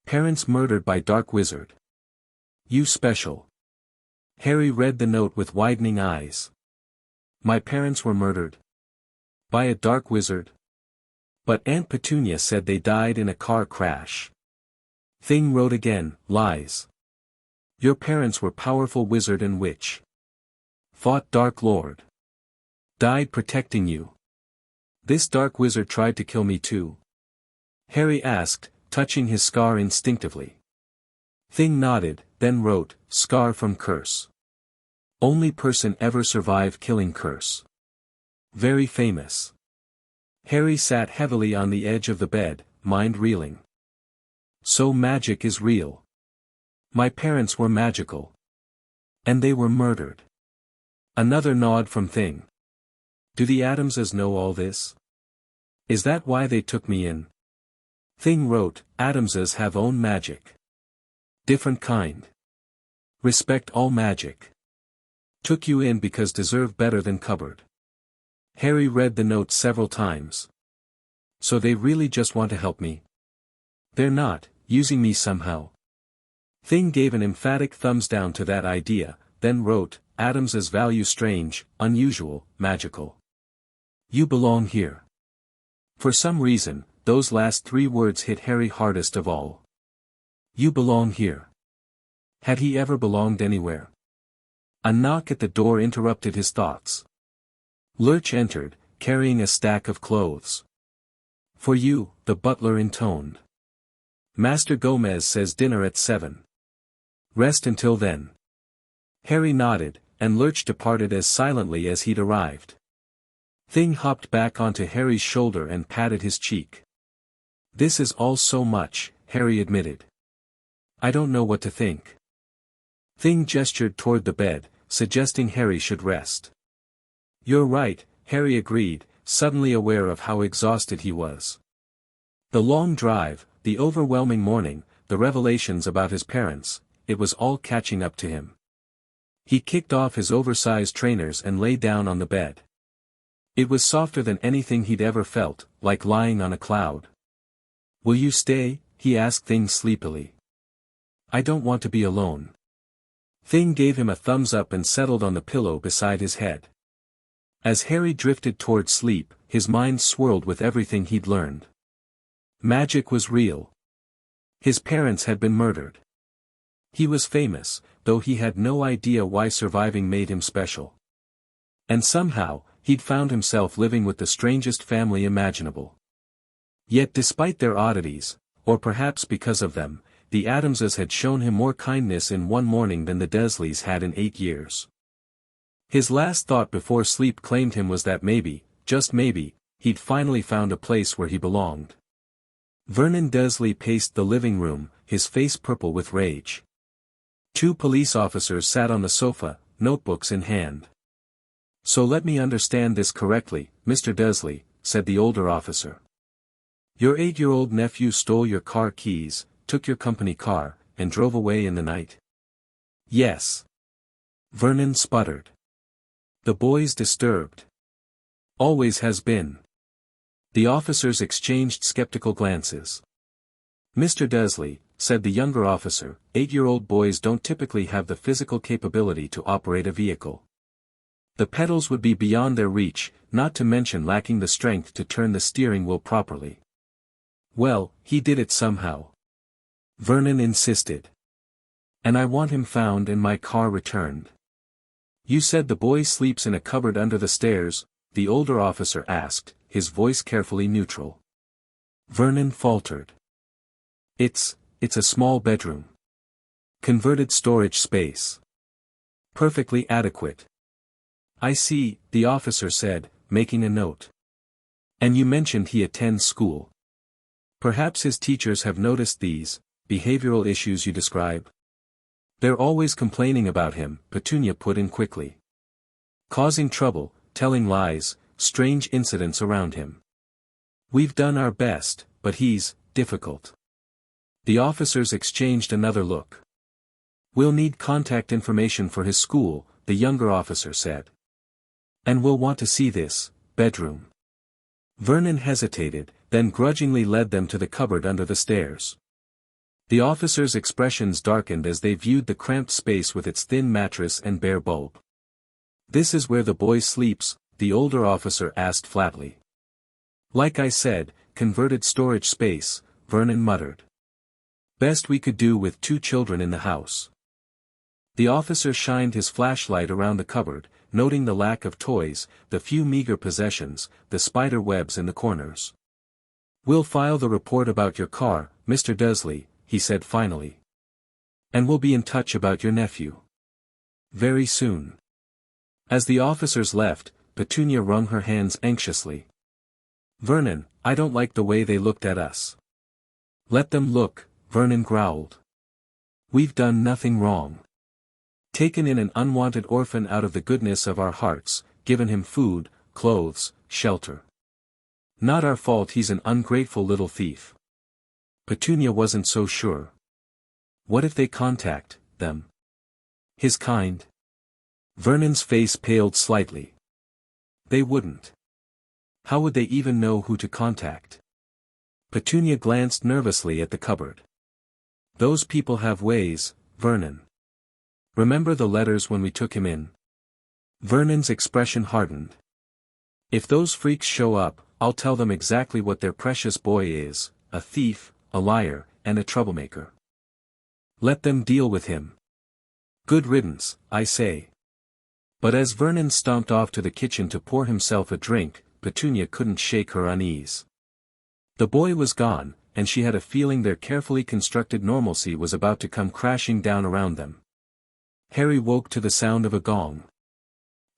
Parents murdered by dark wizard. You special." Harry read the note with widening eyes. My parents were murdered. By a dark wizard? But Aunt Petunia said they died in a car crash. Thing wrote again, lies. Your parents were powerful wizard and witch. Fought Dark Lord. Died protecting you. This dark wizard tried to kill me too? Harry asked, touching his scar instinctively. Thing nodded, then wrote, scar from curse. Only person ever survive killing curse. Very famous. Harry sat heavily on the edge of the bed, mind reeling. So magic is real. My parents were magical. And they were murdered. Another nod from Thing. Do the Addamses know all this? Is that why they took me in? Thing wrote, Addamses have own magic. Different kind. Respect all magic. Took you in because deserve better than cupboard. Harry read the note several times. So they really just want to help me? They're not, using me somehow. Thing gave an emphatic thumbs down to that idea, then wrote, Addamses value strange, unusual, magical. You belong here. For some reason, those last 3 words hit Harry hardest of all. You belong here. Had he ever belonged anywhere? A knock at the door interrupted his thoughts. Lurch entered, carrying a stack of clothes. For you, the butler intoned. Master Gomez says dinner at 7. Rest until then. Harry nodded, and Lurch departed as silently as he'd arrived. Thing hopped back onto Harry's shoulder and patted his cheek. This is all so much, Harry admitted. I don't know what to think. Thing gestured toward the bed, suggesting Harry should rest. You're right, Harry agreed, suddenly aware of how exhausted he was. The long drive, the overwhelming morning, the revelations about his parents, it was all catching up to him. He kicked off his oversized trainers and lay down on the bed. It was softer than anything he'd ever felt, like lying on a cloud. Will you stay? He asked Thing sleepily. I don't want to be alone. Thing gave him a thumbs up and settled on the pillow beside his head. As Harry drifted toward sleep, his mind swirled with everything he'd learned. Magic was real. His parents had been murdered. He was famous, though he had no idea why surviving made him special. And somehow, he'd found himself living with the strangest family imaginable. Yet despite their oddities, or perhaps because of them, the Addamses had shown him more kindness in one morning than the Dursleys had in 8 years. His last thought before sleep claimed him was that maybe, just maybe, he'd finally found a place where he belonged. Vernon Dursley paced the living room, his face purple with rage. 2 police officers sat on the sofa, notebooks in hand. So let me understand this correctly, Mr. Dursley, said the older officer. Your 8-year-old nephew stole your car keys, took your company car, and drove away in the night? Yes. Vernon sputtered. The boy's disturbed. Always has been. The officers exchanged skeptical glances. Mr. Dursley, said the younger officer, 8-year-old boys don't typically have the physical capability to operate a vehicle. The pedals would be beyond their reach, not to mention lacking the strength to turn the steering wheel properly. Well, he did it somehow. Vernon insisted. And I want him found and my car returned. You said the boy sleeps in a cupboard under the stairs, the older officer asked, his voice carefully neutral. Vernon faltered. It's a small bedroom. Converted storage space. Perfectly adequate. I see, the officer said, making a note. And you mentioned he attends school. Perhaps his teachers have noticed these behavioral issues you describe. They're always complaining about him, Petunia put in quickly. Causing trouble, telling lies, strange incidents around him. We've done our best, but he's difficult. The officers exchanged another look. We'll need contact information for his school, the younger officer said. And we'll want to see this bedroom. Vernon hesitated, then grudgingly led them to the cupboard under the stairs. The officers' expressions darkened as they viewed the cramped space with its thin mattress and bare bulb. This is where the boy sleeps, the older officer asked flatly. Like I said, converted storage space, Vernon muttered. Best we could do with 2 children in the house. The officer shined his flashlight around the cupboard, noting the lack of toys, the few meager possessions, the spider webs in the corners. We'll file the report about your car, Mr. Dursley, he said finally. And we'll be in touch about your nephew. Very soon. As the officers left, Petunia wrung her hands anxiously. Vernon, I don't like the way they looked at us. Let them look, Vernon growled. We've done nothing wrong. Taken in an unwanted orphan out of the goodness of our hearts, given him food, clothes, shelter. Not our fault he's an ungrateful little thief. Petunia wasn't so sure. What if they contact them? His kind? Vernon's face paled slightly. They wouldn't. How would they even know who to contact? Petunia glanced nervously at the cupboard. Those people have ways, Vernon. Remember the letters when we took him in? Vernon's expression hardened. If those freaks show up, I'll tell them exactly what their precious boy is, a thief, a liar, and a troublemaker. Let them deal with him. Good riddance, I say. But as Vernon stomped off to the kitchen to pour himself a drink, Petunia couldn't shake her unease. The boy was gone, and she had a feeling their carefully constructed normalcy was about to come crashing down around them. Harry woke to the sound of a gong.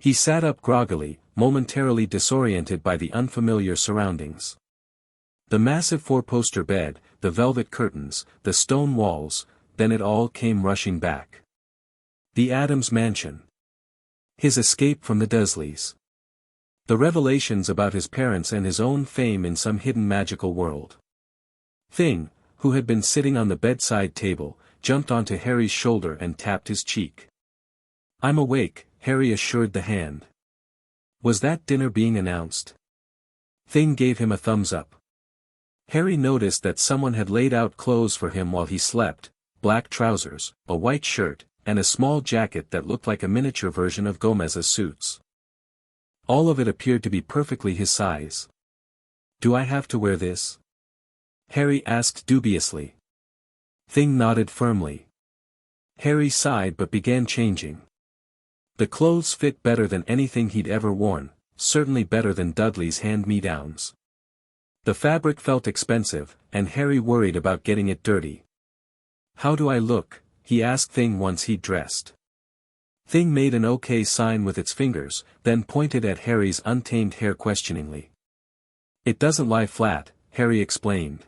He sat up groggily, momentarily disoriented by the unfamiliar surroundings. The massive 4-poster bed, the velvet curtains, the stone walls, then it all came rushing back. The Addams mansion. His escape from the Dursleys. The revelations about his parents and his own fame in some hidden magical world. Thing, who had been sitting on the bedside table, jumped onto Harry's shoulder and tapped his cheek. I'm awake, Harry assured the hand. Was that dinner being announced? Thing gave him a thumbs up. Harry noticed that someone had laid out clothes for him while he slept, black trousers, a white shirt, and a small jacket that looked like a miniature version of Gomez's suits. All of it appeared to be perfectly his size. Do I have to wear this? Harry asked dubiously. Thing nodded firmly. Harry sighed but began changing. The clothes fit better than anything he'd ever worn, certainly better than Dudley's hand-me-downs. The fabric felt expensive, and Harry worried about getting it dirty. How do I look? He asked Thing once he'd dressed. Thing made an OK sign with its fingers, then pointed at Harry's untamed hair questioningly. It doesn't lie flat, Harry explained.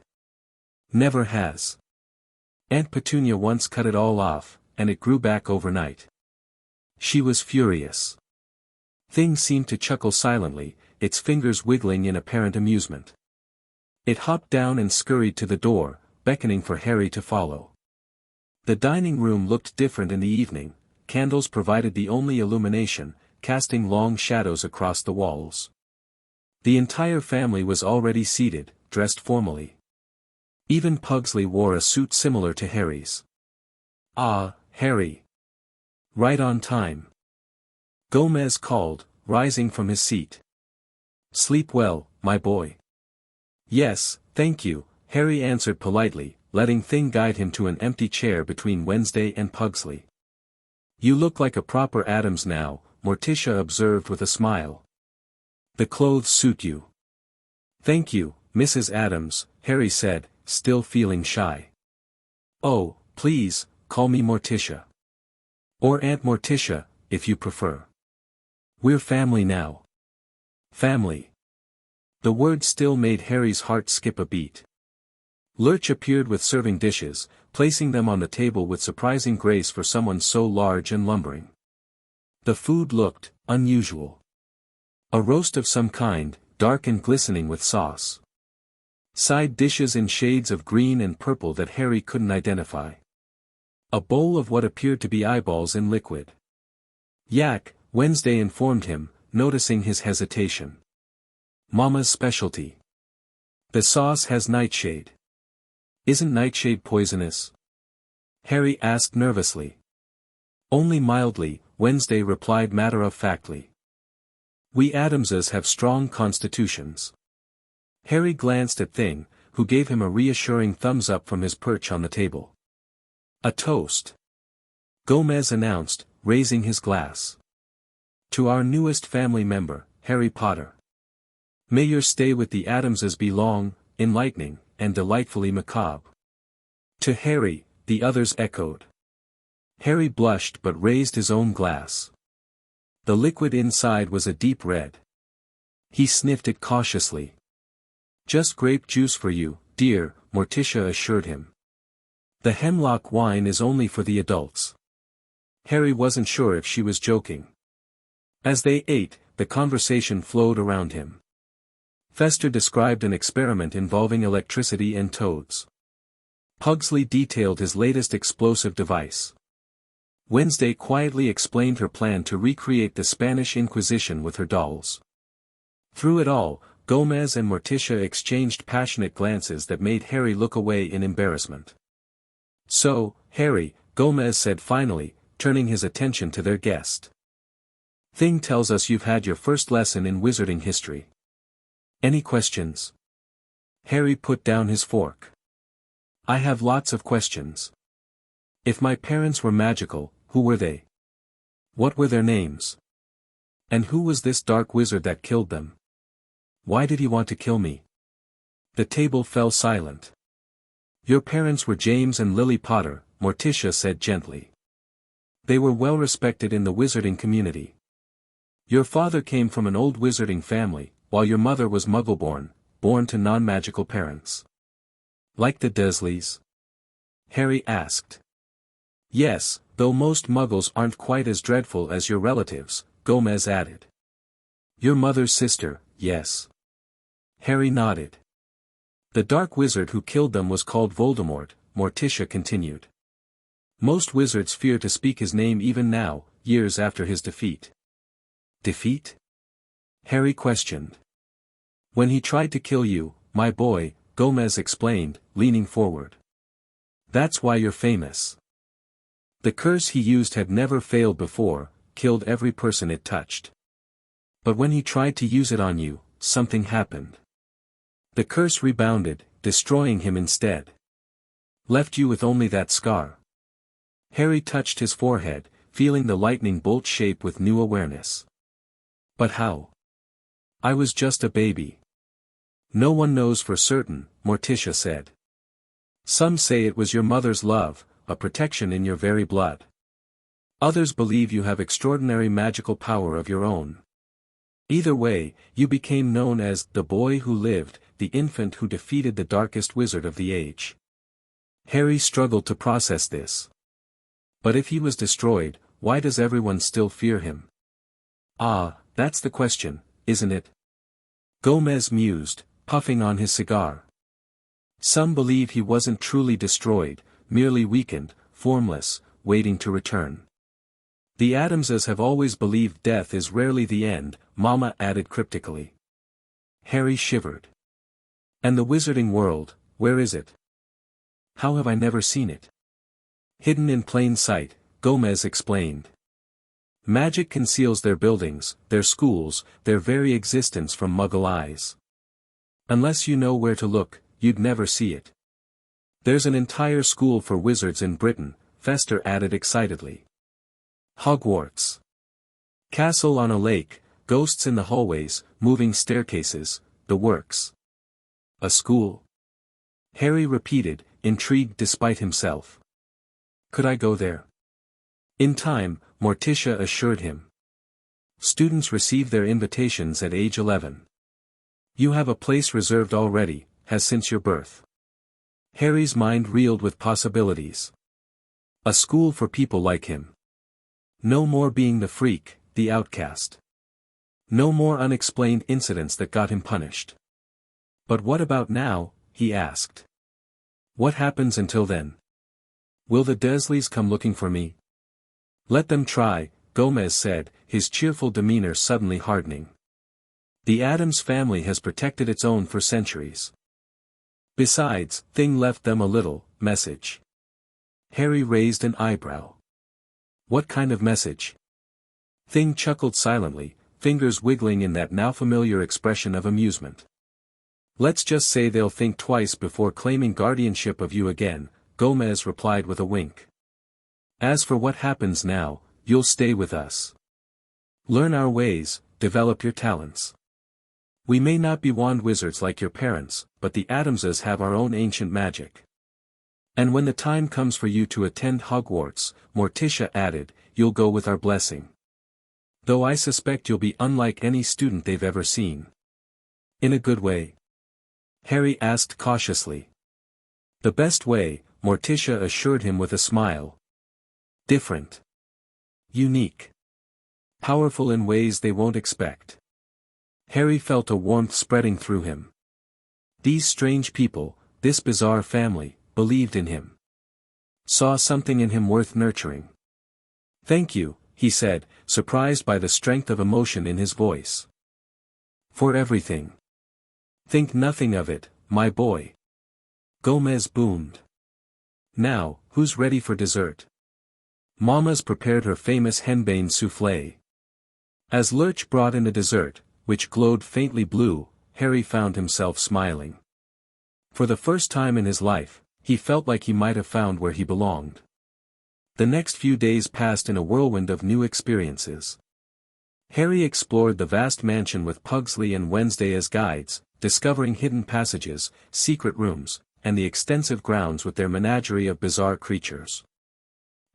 Never has. Aunt Petunia once cut it all off, and it grew back overnight. She was furious. Thing seemed to chuckle silently, its fingers wiggling in apparent amusement. It hopped down and scurried to the door, beckoning for Harry to follow. The dining room looked different in the evening, candles provided the only illumination, casting long shadows across the walls. The entire family was already seated, dressed formally. Even Pugsley wore a suit similar to Harry's. Ah, Harry. Right on time. Gomez called, rising from his seat. Sleep well, my boy. Yes, thank you, Harry answered politely, letting Thing guide him to an empty chair between Wednesday and Pugsley. "You look like a proper Addams now," Morticia observed with a smile. "The clothes suit you." "Thank you, Mrs. Addams," Harry said, still feeling shy. "Oh, please, call me Morticia. Or Aunt Morticia, if you prefer. We're family now." Family. The word still made Harry's heart skip a beat. Lurch appeared with serving dishes, placing them on the table with surprising grace for someone so large and lumbering. The food looked unusual. A roast of some kind, dark and glistening with sauce. Side dishes in shades of green and purple that Harry couldn't identify. A bowl of what appeared to be eyeballs in liquid. "Yak," Wednesday informed him, noticing his hesitation. "Mama's specialty. The sauce has nightshade." "Isn't nightshade poisonous?" Harry asked nervously. "Only mildly," Wednesday replied matter-of-factly. "We Addamses have strong constitutions." Harry glanced at Thing, who gave him a reassuring thumbs-up from his perch on the table. "A toast," Gomez announced, raising his glass. "To our newest family member, Harry Potter. May your stay with the Addamses be long, enlightening, and delightfully macabre." "To Harry," the others echoed. Harry blushed but raised his own glass. The liquid inside was a deep red. He sniffed it cautiously. "Just grape juice for you, dear," Morticia assured him. "The hemlock wine is only for the adults." Harry wasn't sure if she was joking. As they ate, the conversation flowed around him. Fester described an experiment involving electricity and toads. Pugsley detailed his latest explosive device. Wednesday quietly explained her plan to recreate the Spanish Inquisition with her dolls. Through it all, Gomez and Morticia exchanged passionate glances that made Harry look away in embarrassment. "So, Harry," Gomez said finally, turning his attention to their guest. "Thing tells us you've had your first lesson in wizarding history. Any questions?" Harry put down his fork. "I have lots of questions. If my parents were magical, who were they? What were their names? And who was this dark wizard that killed them? Why did he want to kill me?" The table fell silent. "Your parents were James and Lily Potter," Morticia said gently. "They were well respected in the wizarding community. Your father came from an old wizarding family, while your mother was Muggle-born, born to non-magical parents." "Like the Dursleys?" Harry asked. "Yes, though most Muggles aren't quite as dreadful as your relatives," Gomez added. "Your mother's sister, yes." Harry nodded. "The dark wizard who killed them was called Voldemort," Morticia continued. "Most wizards fear to speak his name even now, years after his defeat." "Defeat?" Harry questioned. "When he tried to kill you, my boy," Gomez explained, leaning forward. "That's why you're famous. The curse he used had never failed before, killed every person it touched. But when he tried to use it on you, something happened. The curse rebounded, destroying him instead. Left you with only that scar." Harry touched his forehead, feeling the lightning bolt shape with new awareness. "But how? I was just a baby." "No one knows for certain," Morticia said. "Some say it was your mother's love, a protection in your very blood. Others believe you have extraordinary magical power of your own. Either way, you became known as the boy who lived, the infant who defeated the darkest wizard of the age." Harry struggled to process this. But if he was destroyed, why does everyone still fear him? "Ah, that's the question, isn't it?" Gomez mused, puffing on his cigar. "Some believe he wasn't truly destroyed, merely weakened, formless, waiting to return. The Addamses have always believed death is rarely the end," Mama added cryptically. Harry shivered. "And the wizarding world, where is it? How have I never seen it?" "Hidden in plain sight," Gomez explained. "Magic conceals their buildings, their schools, their very existence from Muggle eyes. Unless you know where to look, you'd never see it. There's an entire school for wizards in Britain, Fester added excitedly. Hogwarts. Castle on a lake, ghosts in the hallways, moving staircases, the works. A school? Harry repeated, intrigued despite himself. Could I go there? In time, Morticia assured him. Students receive their invitations at age 11. You have a place reserved already, has since your birth. Harry's mind reeled with possibilities. A school for people like him. No more being the freak, the outcast. No more unexplained incidents that got him punished. But what about now, he asked. What happens until then? Will the Dursleys come looking for me? Let them try, Gomez said, his cheerful demeanor suddenly hardening. The Addams family has protected its own for centuries. Besides, Thing left them a little message. Harry raised an eyebrow. What kind of message? Thing chuckled silently, fingers wiggling in that now familiar expression of amusement. Let's just say they'll think twice before claiming guardianship of you again, Gomez replied with a wink. As for what happens now, you'll stay with us. Learn our ways, develop your talents. We may not be wand wizards like your parents, but the Addamses have our own ancient magic. And when the time comes for you to attend Hogwarts, Morticia added, you'll go with our blessing. Though I suspect you'll be unlike any student they've ever seen. In a good way? Harry asked cautiously. The best way, Morticia assured him with a smile. Different. Unique. Powerful in ways they won't expect. Harry felt a warmth spreading through him. These strange people, this bizarre family, believed in him. Saw something in him worth nurturing. Thank you, he said, surprised by the strength of emotion in his voice. For everything. Think nothing of it, my boy. Gomez boomed. Now, who's ready for dessert? Mama's prepared her famous henbane soufflé. As Lurch brought in the dessert, which glowed faintly blue, Harry found himself smiling. For the first time in his life, he felt like he might have found where he belonged. The next few days passed in a whirlwind of new experiences. Harry explored the vast mansion with Pugsley and Wednesday as guides, discovering hidden passages, secret rooms, and the extensive grounds with their menagerie of bizarre creatures.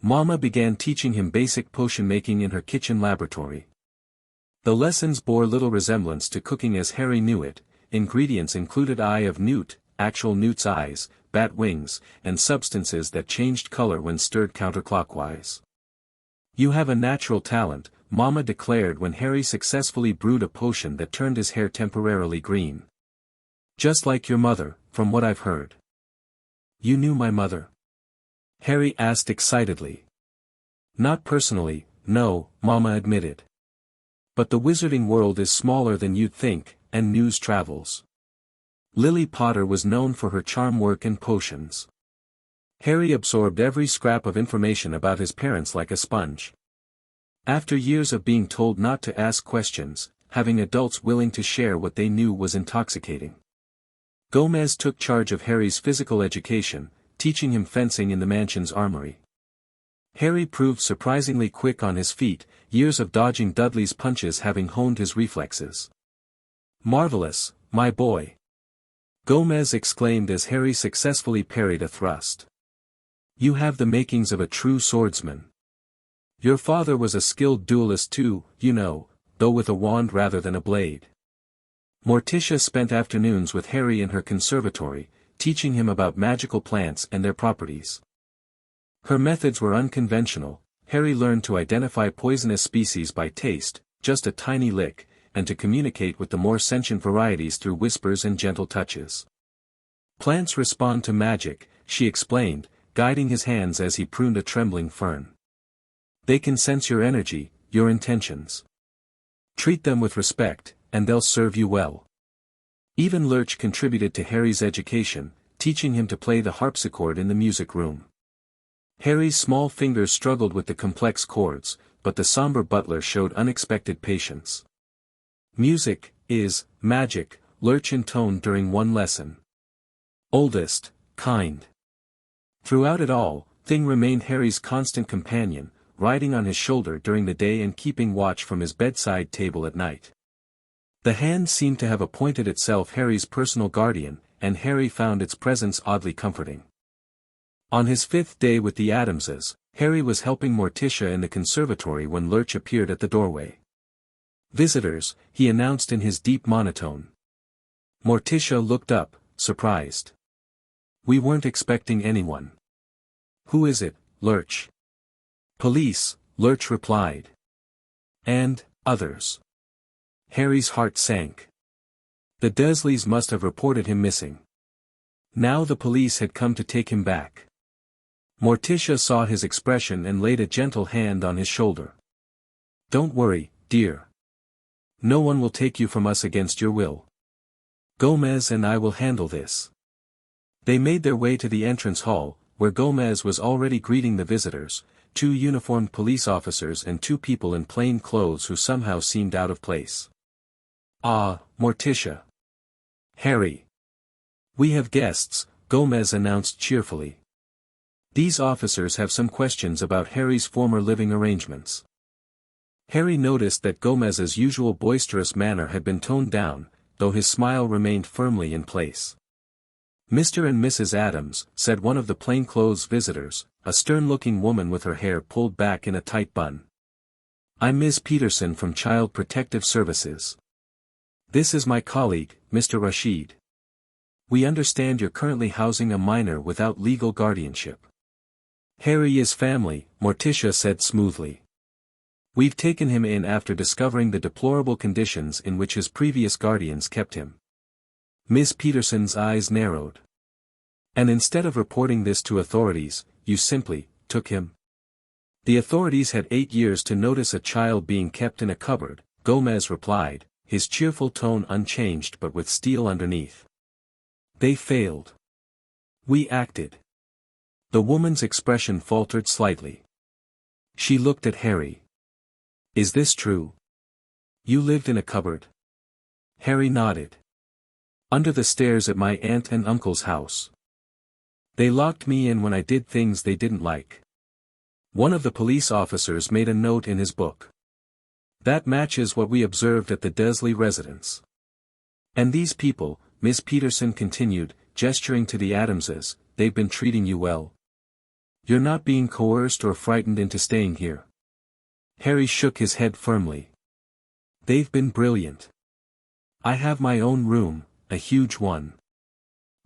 Mama began teaching him basic potion making in her kitchen laboratory. The lessons bore little resemblance to cooking as Harry knew it. Ingredients included eye of newt, actual newt's eyes, bat wings, and substances that changed color when stirred counterclockwise. You have a natural talent, Mama declared when Harry successfully brewed a potion that turned his hair temporarily green. Just like your mother, from what I've heard. You knew my mother? Harry asked excitedly. Not personally, no, Mama admitted. But the wizarding world is smaller than you'd think, and news travels. Lily Potter was known for her charm work and potions. Harry absorbed every scrap of information about his parents like a sponge. After years of being told not to ask questions, having adults willing to share what they knew was intoxicating. Gomez took charge of Harry's physical education, teaching him fencing in the mansion's armory. Harry proved surprisingly quick on his feet, years of dodging Dudley's punches having honed his reflexes. Marvelous, my boy! Gomez exclaimed as Harry successfully parried a thrust. You have the makings of a true swordsman. Your father was a skilled duelist too, you know, though with a wand rather than a blade. Morticia spent afternoons with Harry in her conservatory, teaching him about magical plants and their properties. Her methods were unconventional. Harry learned to identify poisonous species by taste, just a tiny lick, and to communicate with the more sentient varieties through whispers and gentle touches. Plants respond to magic, she explained, guiding his hands as he pruned a trembling fern. They can sense your energy, your intentions. Treat them with respect, and they'll serve you well. Even Lurch contributed to Harry's education, teaching him to play the harpsichord in the music room. Harry's small fingers struggled with the complex chords, but the somber butler showed unexpected patience. Music is magic, Lurch intoned during one lesson. Oldest, kind. Throughout it all, Thing remained Harry's constant companion, riding on his shoulder during the day and keeping watch from his bedside table at night. The hand seemed to have appointed itself Harry's personal guardian, and Harry found its presence oddly comforting. On his 5th day with the Addamses, Harry was helping Morticia in the conservatory when Lurch appeared at the doorway. "Visitors," he announced in his deep monotone. Morticia looked up, surprised. "We weren't expecting anyone." "Who is it, Lurch?" "Police," Lurch replied. "And others." Harry's heart sank. The Dursleys must have reported him missing. Now the police had come to take him back. Morticia saw his expression and laid a gentle hand on his shoulder. "Don't worry, dear. No one will take you from us against your will. Gomez and I will handle this." They made their way to the entrance hall, where Gomez was already greeting the visitors, 2 uniformed police officers and 2 people in plain clothes who somehow seemed out of place. "Ah, Morticia. Harry. We have guests," Gomez announced cheerfully. "These officers have some questions about Harry's former living arrangements." Harry noticed that Gomez's usual boisterous manner had been toned down, though his smile remained firmly in place. "Mr. and Mrs. Addams," said one of the plainclothes visitors, a stern-looking woman with her hair pulled back in a tight bun. "I'm Ms. Peterson from Child Protective Services. This is my colleague, Mr. Rashid. We understand you're currently housing a minor without legal guardianship." "Harry is family," Morticia said smoothly. "We've taken him in after discovering the deplorable conditions in which his previous guardians kept him." Miss Peterson's eyes narrowed. "And instead of reporting this to authorities, you simply took him?" "The authorities had 8 years to notice a child being kept in a cupboard," Gomez replied, his cheerful tone unchanged but with steel underneath. "They failed. We acted." The woman's expression faltered slightly. She looked at Harry. "Is this true? You lived in a cupboard?" Harry nodded. "Under the stairs at my aunt and uncle's house. They locked me in when I did things they didn't like." One of the police officers made a note in his book. "That matches what we observed at the Dursley residence." "And these people," Miss Peterson continued, gesturing to the Addamses, "they've been treating you well? You're not being coerced or frightened into staying here?" Harry shook his head firmly. "They've been brilliant. I have my own room, a huge one.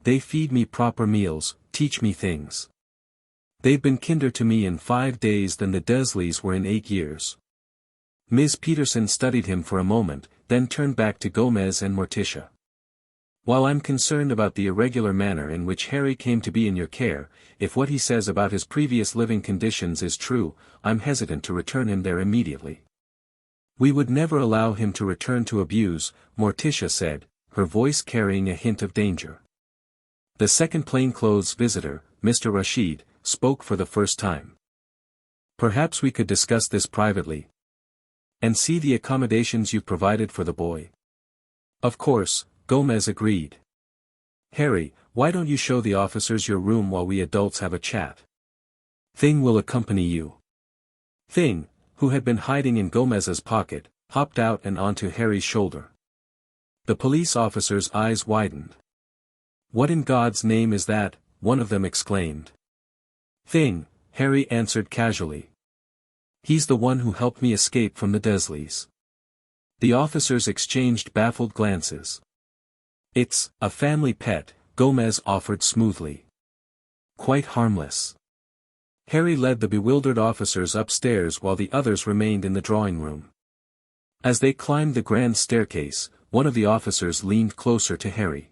They feed me proper meals, teach me things. They've been kinder to me in 5 days than the Dursleys were in 8 years." Ms. Peterson studied him for a moment, then turned back to Gomez and Morticia. "While I'm concerned about the irregular manner in which Harry came to be in your care, if what he says about his previous living conditions is true, I'm hesitant to return him there immediately." "We would never allow him to return to abuse," Morticia said, her voice carrying a hint of danger. The second plainclothes visitor, Mr. Rashid, spoke for the first time. "Perhaps we could discuss this privately. And see the accommodations you've provided for the boy." "Of course," Gomez agreed. "Harry, why don't you show the officers your room while we adults have a chat? Thing will accompany you." Thing, who had been hiding in Gomez's pocket, hopped out and onto Harry's shoulder. The police officer's eyes widened. "What in God's name is that?" one of them exclaimed. "Thing," Harry answered casually. "He's the one who helped me escape from the Dursleys." The officers exchanged baffled glances. "It's a family pet," Gomez offered smoothly. "Quite harmless." Harry led the bewildered officers upstairs while the others remained in the drawing room. As they climbed the grand staircase, one of the officers leaned closer to Harry.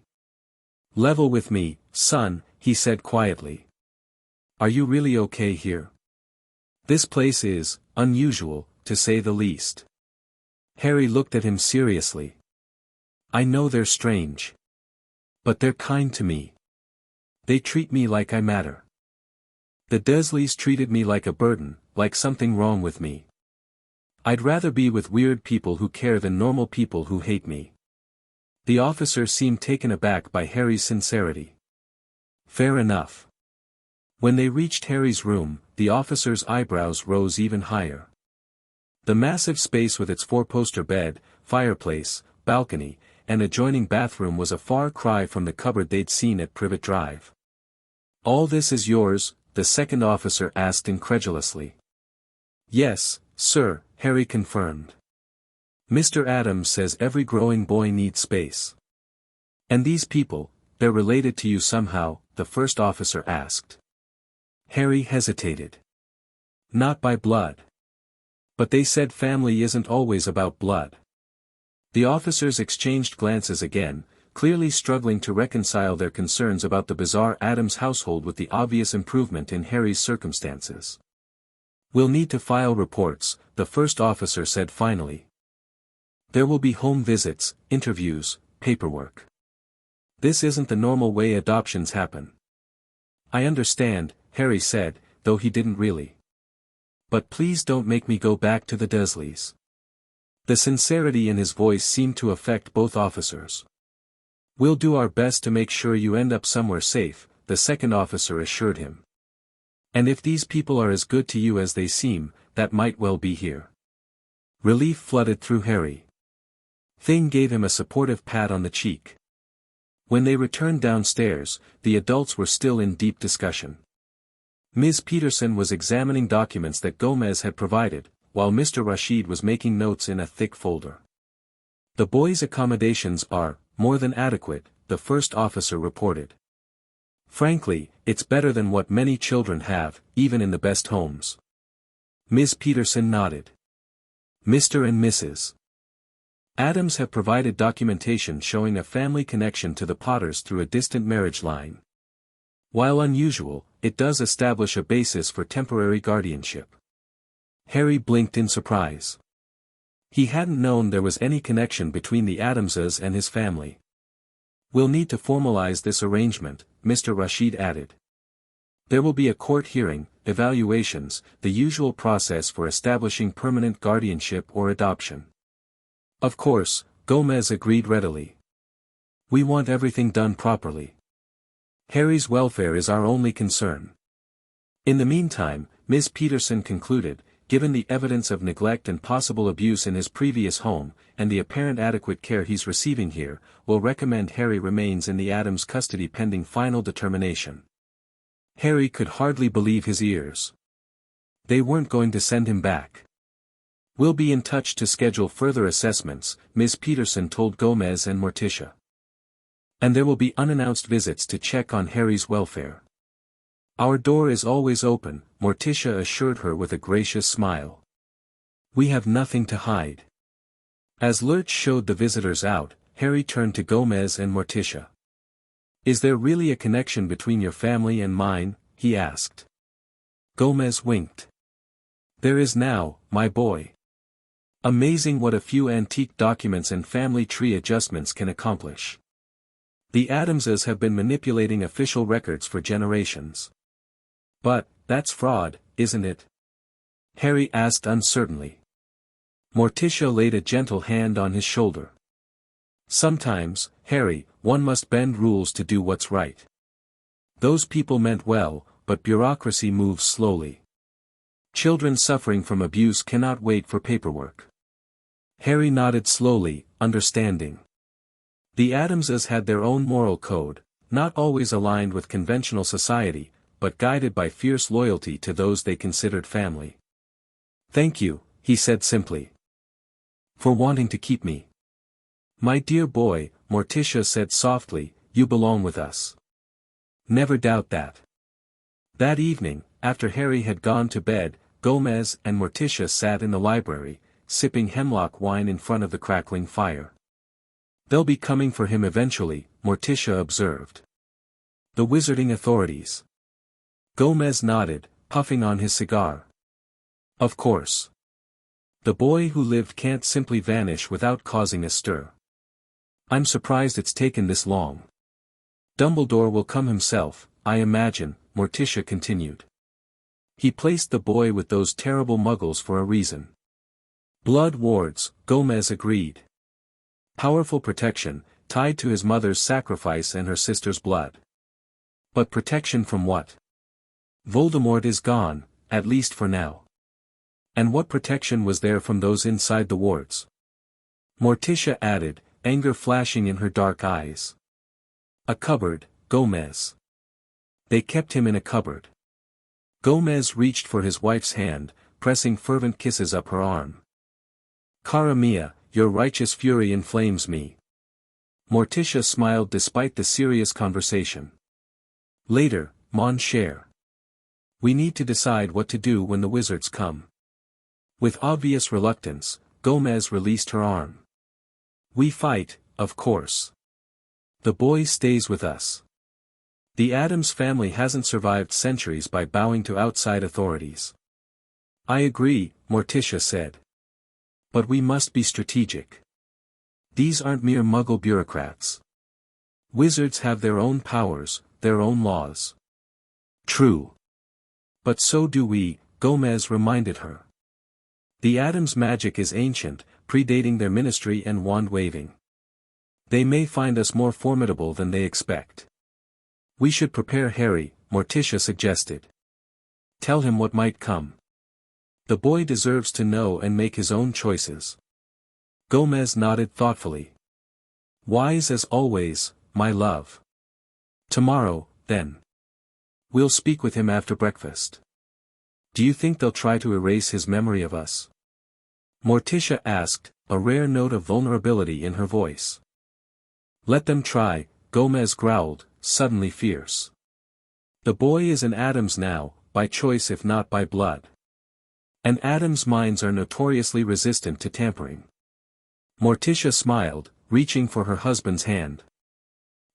"Level with me, son," he said quietly. "Are you really okay here? This place is unusual, to say the least." Harry looked at him seriously. "I know they're strange. But they're kind to me. They treat me like I matter. The Dursleys treated me like a burden, like something wrong with me. I'd rather be with weird people who care than normal people who hate me." The officer seemed taken aback by Harry's sincerity. "Fair enough. When they reached Harry's room, the officer's eyebrows rose even higher. The massive space with its four-poster bed, fireplace, balcony, and adjoining bathroom was a far cry from the cupboard they'd seen at Privet Drive. "All this is yours?" the second officer asked incredulously. "Yes, sir," Harry confirmed. "Mr. Addams says every growing boy needs space." "And these people, they're related to you somehow?" the first officer asked. Harry hesitated. "Not by blood. But they said family isn't always about blood." The officers exchanged glances again, clearly struggling to reconcile their concerns about the bizarre Addams household with the obvious improvement in Harry's circumstances. "We'll need to file reports," the first officer said finally. "There will be home visits, interviews, paperwork. This isn't the normal way adoptions happen." "I understand," Harry said, though he didn't really. "But please don't make me go back to the Dursleys." The sincerity in his voice seemed to affect both officers. "We'll do our best to make sure you end up somewhere safe," the second officer assured him. "And if these people are as good to you as they seem, that might well be here." Relief flooded through Harry. Thing gave him a supportive pat on the cheek. When they returned downstairs, the adults were still in deep discussion. Ms. Peterson was examining documents that Gomez had provided, while Mr. Rashid was making notes in a thick folder. "The boys' accommodations are more than adequate," the first officer reported. "Frankly, it's better than what many children have, even in the best homes." Ms. Peterson nodded. "Mr. and Mrs. Addams have provided documentation showing a family connection to the Potters through a distant marriage line. While unusual, it does establish a basis for temporary guardianship." Harry blinked in surprise. He hadn't known there was any connection between the Addamses and his family. "We'll need to formalize this arrangement," Mr. Rashid added. "There will be a court hearing, evaluations, the usual process for establishing permanent guardianship or adoption." "Of course," Gomez agreed readily. "We want everything done properly. Harry's welfare is our only concern." In the meantime, Ms. Peterson concluded, given the evidence of neglect and possible abuse in his previous home, and the apparent adequate care he's receiving here, we'll recommend Harry remains in the Addams custody pending final determination. Harry could hardly believe his ears. They weren't going to send him back. "We'll be in touch to schedule further assessments," Ms. Peterson told Gomez and Morticia. "And there will be unannounced visits to check on Harry's welfare." "Our door is always open," Morticia assured her with a gracious smile. "We have nothing to hide." As Lurch showed the visitors out, Harry turned to Gomez and Morticia. "Is there really a connection between your family and mine?" he asked. Gomez winked. "There is now, my boy. Amazing what a few antique documents and family tree adjustments can accomplish. The Addamses have been manipulating official records for generations." "But, that's fraud, isn't it?" Harry asked uncertainly. Morticia laid a gentle hand on his shoulder. "Sometimes, Harry, one must bend rules to do what's right. Those people meant well, but bureaucracy moves slowly. Children suffering from abuse cannot wait for paperwork." Harry nodded slowly, understanding. The Addamses had their own moral code, not always aligned with conventional society, but guided by fierce loyalty to those they considered family. "Thank you," he said simply. "For wanting to keep me." "My dear boy," Morticia said softly, "you belong with us. Never doubt that." That evening, after Harry had gone to bed, Gomez and Morticia sat in the library, sipping hemlock wine in front of the crackling fire. "They'll be coming for him eventually," Morticia observed. "The wizarding authorities." Gomez nodded, puffing on his cigar. "Of course. The boy who lived can't simply vanish without causing a stir. I'm surprised it's taken this long. Dumbledore will come himself, I imagine," Morticia continued. "He placed the boy with those terrible muggles for a reason." "Blood wards," Gomez agreed. "Powerful protection, tied to his mother's sacrifice and her sister's blood." "But protection from what?" Voldemort is gone, at least for now. And what protection was there from those inside the wards? Morticia added, anger flashing in her dark eyes. A cupboard, Gomez. They kept him in a cupboard. Gomez reached for his wife's hand, pressing fervent kisses up her arm. Cara mia, your righteous fury inflames me. Morticia smiled despite the serious conversation. Later, mon cher. We need to decide what to do when the wizards come. With obvious reluctance, Gomez released her arm. We fight, of course. The boy stays with us. The Addams family hasn't survived centuries by bowing to outside authorities. I agree, Morticia said. But we must be strategic. These aren't mere muggle bureaucrats. Wizards have their own powers, their own laws. True. But so do we, Gomez reminded her. The Addams' magic is ancient, predating their ministry and wand-waving. They may find us more formidable than they expect. We should prepare Harry, Morticia suggested. Tell him what might come. The boy deserves to know and make his own choices. Gomez nodded thoughtfully. Wise as always, my love. Tomorrow, then. We'll speak with him after breakfast. Do you think they'll try to erase his memory of us? Morticia asked, a rare note of vulnerability in her voice. Let them try, Gomez growled, suddenly fierce. The boy is an Addams now, by choice if not by blood. And Addams' minds are notoriously resistant to tampering. Morticia smiled, reaching for her husband's hand.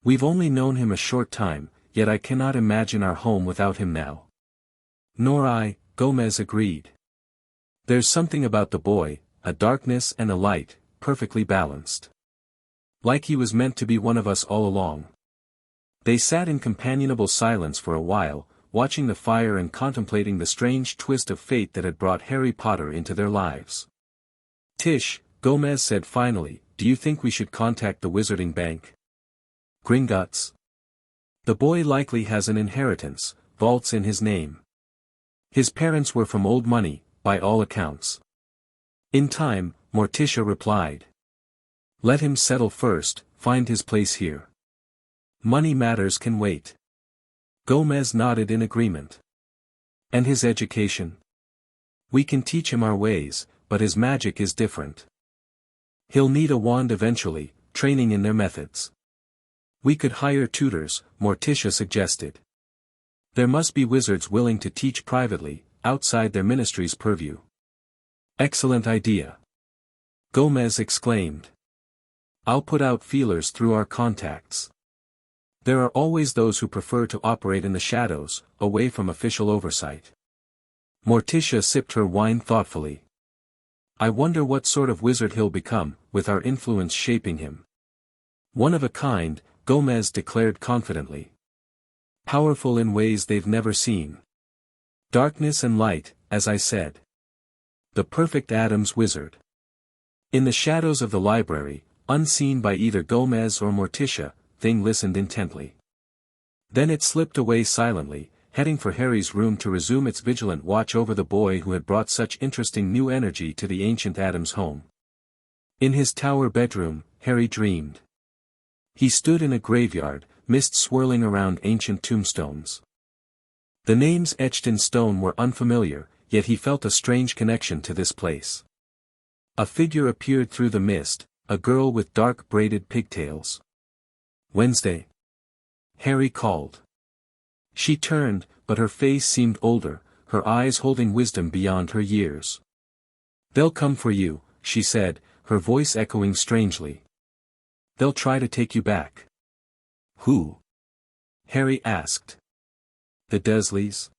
We've only known him a short time, yet I cannot imagine our home without him now. Nor I, Gomez agreed. There's something about the boy, a darkness and a light, perfectly balanced. Like he was meant to be one of us all along. They sat in companionable silence for a while, watching the fire and contemplating the strange twist of fate that had brought Harry Potter into their lives. Tish, Gomez said finally, do you think we should contact the Wizarding Bank? Gringotts. The boy likely has an inheritance, vaults in his name. His parents were from old money, by all accounts. In time, Morticia replied. Let him settle first, find his place here. Money matters can wait. Gomez nodded in agreement. And his education? We can teach him our ways, but his magic is different. He'll need a wand eventually, training in their methods. We could hire tutors, Morticia suggested. There must be wizards willing to teach privately, outside their ministry's purview. Excellent idea. Gomez exclaimed. I'll put out feelers through our contacts. There are always those who prefer to operate in the shadows, away from official oversight. Morticia sipped her wine thoughtfully. I wonder what sort of wizard he'll become, with our influence shaping him. One of a kind, Gomez declared confidently. Powerful in ways they've never seen. Darkness and light, as I said. The perfect Addams wizard. In the shadows of the library, unseen by either Gomez or Morticia, Thing listened intently. Then it slipped away silently, heading for Harry's room to resume its vigilant watch over the boy who had brought such interesting new energy to the ancient Addams home. In his tower bedroom, Harry dreamed. He stood in a graveyard, mist swirling around ancient tombstones. The names etched in stone were unfamiliar, yet he felt a strange connection to this place. A figure appeared through the mist, a girl with dark braided pigtails. Wednesday. Harry called. She turned, but her face seemed older, her eyes holding wisdom beyond her years. They'll come for you, she said, her voice echoing strangely. They'll try to take you back. Who? Harry asked. The Dursleys?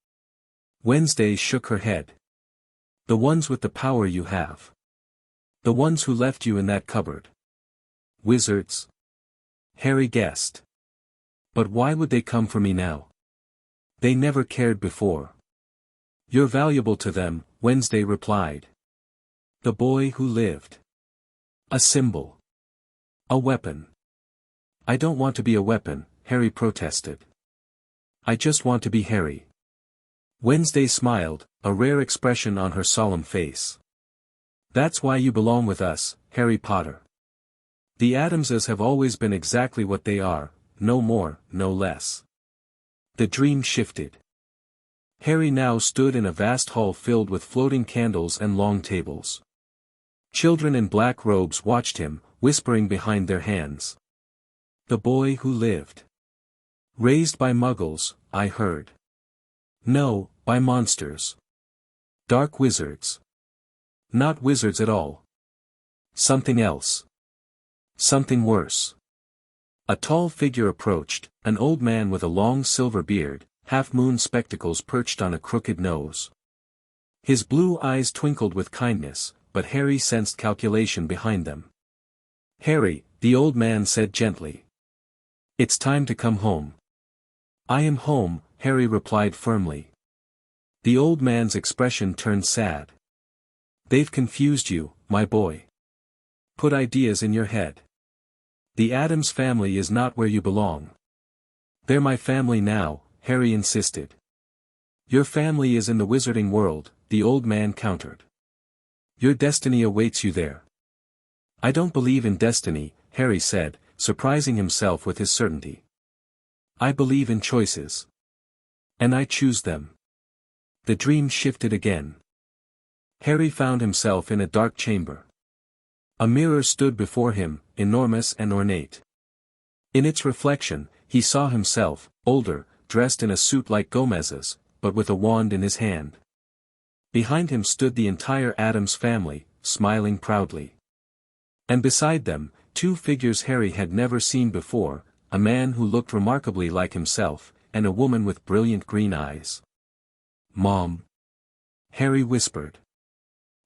Wednesday shook her head. The ones with the power you have. The ones who left you in that cupboard. Wizards? Harry guessed. But why would they come for me now? They never cared before. You're valuable to them, Wednesday replied. The boy who lived. A symbol. A weapon. I don't want to be a weapon, Harry protested. I just want to be Harry. Wednesday smiled, a rare expression on her solemn face. That's why you belong with us, Harry Potter. The Addamses have always been exactly what they are, no more, no less. The dream shifted. Harry now stood in a vast hall filled with floating candles and long tables. Children in black robes watched him, whispering behind their hands. The boy who lived. Raised by muggles, I heard. No, by monsters. Dark wizards. Not wizards at all. Something else. Something worse. A tall figure approached, an old man with a long silver beard, half-moon spectacles perched on a crooked nose. His blue eyes twinkled with kindness, but Harry sensed calculation behind them. Harry, the old man said gently. It's time to come home. I am home, Harry replied firmly. The old man's expression turned sad. They've confused you, my boy. Put ideas in your head. The Addams family is not where you belong. They're my family now, Harry insisted. Your family is in the wizarding world, the old man countered. Your destiny awaits you there. I don't believe in destiny, Harry said, surprising himself with his certainty. I believe in choices. And I choose them. The dream shifted again. Harry found himself in a dark chamber. A mirror stood before him, enormous and ornate. In its reflection, he saw himself, older, dressed in a suit like Gomez's, but with a wand in his hand. Behind him stood the entire Addams family, smiling proudly. And beside them, two figures Harry had never seen before, a man who looked remarkably like himself, and a woman with brilliant green eyes. Mom. Harry whispered.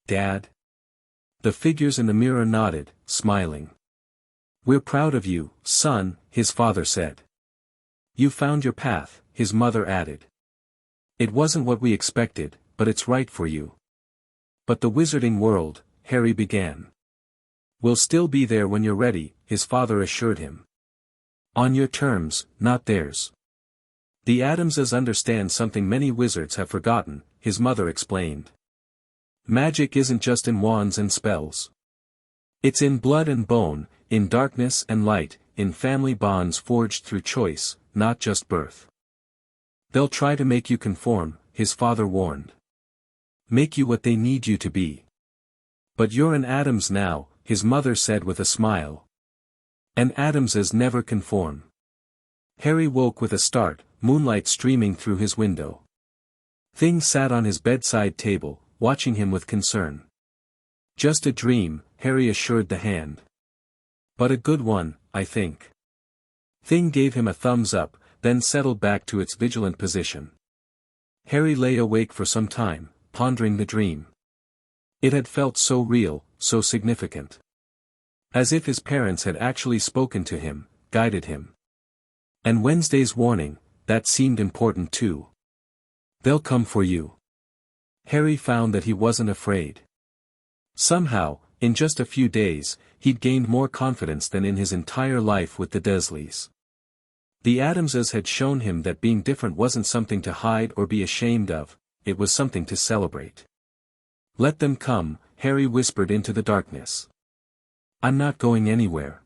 Dad. The figures in the mirror nodded, smiling. We're proud of you, son, his father said. You found your path, his mother added. It wasn't what we expected, but it's right for you. But the wizarding world, Harry began. We'll still be there when you're ready, his father assured him. On your terms, not theirs. The Addamses understand something many wizards have forgotten, his mother explained. Magic isn't just in wands and spells. It's in blood and bone, in darkness and light, in family bonds forged through choice, not just birth. They'll try to make you conform, his father warned. Make you what they need you to be. But you're an Addams now, his mother said with a smile. And Addamses never conform. Harry woke with a start, moonlight streaming through his window. Thing sat on his bedside table, watching him with concern. Just a dream, Harry assured the hand. But a good one, I think. Thing gave him a thumbs up, then settled back to its vigilant position. Harry lay awake for some time, pondering the dream. It had felt so real, so significant. As if his parents had actually spoken to him, guided him. And Wednesday's warning, that seemed important too. They'll come for you. Harry found that he wasn't afraid. Somehow, in just a few days, he'd gained more confidence than in his entire life with the Dursleys. The Addamses had shown him that being different wasn't something to hide or be ashamed of, it was something to celebrate. Let them come, Harry whispered into the darkness. I'm not going anywhere.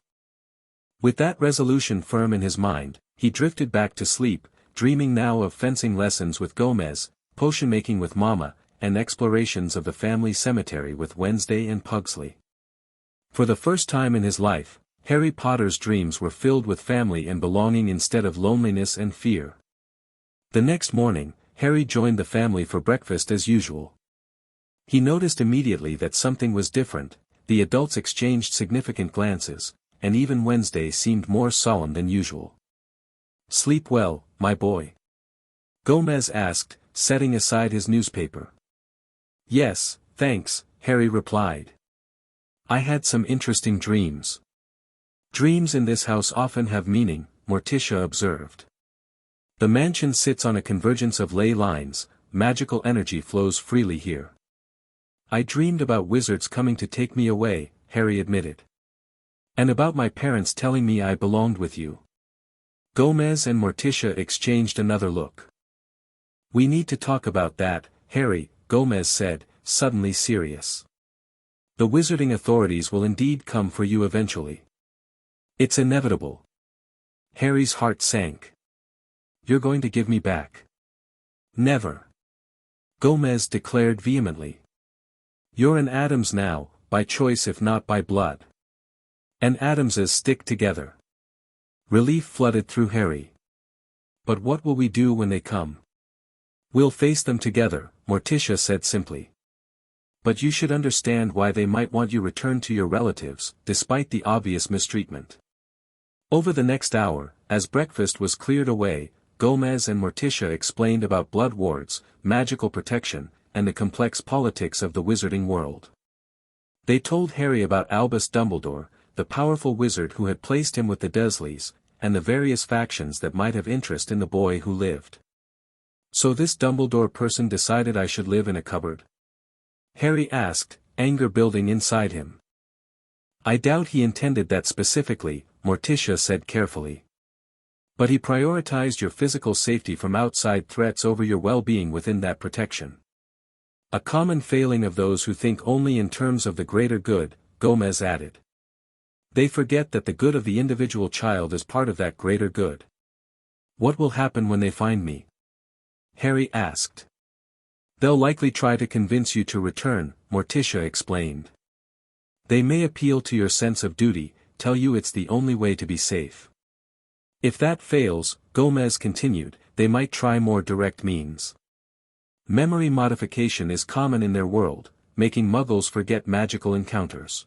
With that resolution firm in his mind, he drifted back to sleep, dreaming now of fencing lessons with Gomez, potion-making with Mama, and explorations of the family cemetery with Wednesday and Pugsley. For the first time in his life, Harry Potter's dreams were filled with family and belonging instead of loneliness and fear. The next morning, Harry joined the family for breakfast as usual. He noticed immediately that something was different, the adults exchanged significant glances, and even Wednesday seemed more solemn than usual. Sleep well, my boy? Gomez asked, setting aside his newspaper. Yes, thanks, Harry replied. I had some interesting dreams. Dreams in this house often have meaning, Morticia observed. The mansion sits on a convergence of ley lines, magical energy flows freely here. I dreamed about wizards coming to take me away, Harry admitted. And about my parents telling me I belonged with you. Gomez and Morticia exchanged another look. We need to talk about that, Harry, Gomez said, suddenly serious. The wizarding authorities will indeed come for you eventually. It's inevitable. Harry's heart sank. You're going to give me back? Never. Gomez declared vehemently. You're an Addams now, by choice if not by blood. And Addamses stick together. Relief flooded through Harry. But what will we do when they come? We'll face them together, Morticia said simply. But you should understand why they might want you returned to your relatives, despite the obvious mistreatment. Over the next hour, as breakfast was cleared away, Gomez and Morticia explained about blood wards, magical protection, and the complex politics of the wizarding world. They told Harry about Albus Dumbledore, the powerful wizard who had placed him with the Dursleys, and the various factions that might have interest in the boy who lived. So this Dumbledore person decided I should live in a cupboard? Harry asked, anger building inside him. I doubt he intended that specifically, Morticia said carefully. But he prioritized your physical safety from outside threats over your well-being within that protection. A common failing of those who think only in terms of the greater good, Gomez added. They forget that the good of the individual child is part of that greater good. What will happen when they find me? Harry asked. They'll likely try to convince you to return, Morticia explained. They may appeal to your sense of duty, tell you it's the only way to be safe. If that fails, Gomez continued, they might try more direct means. Memory modification is common in their world, making muggles forget magical encounters.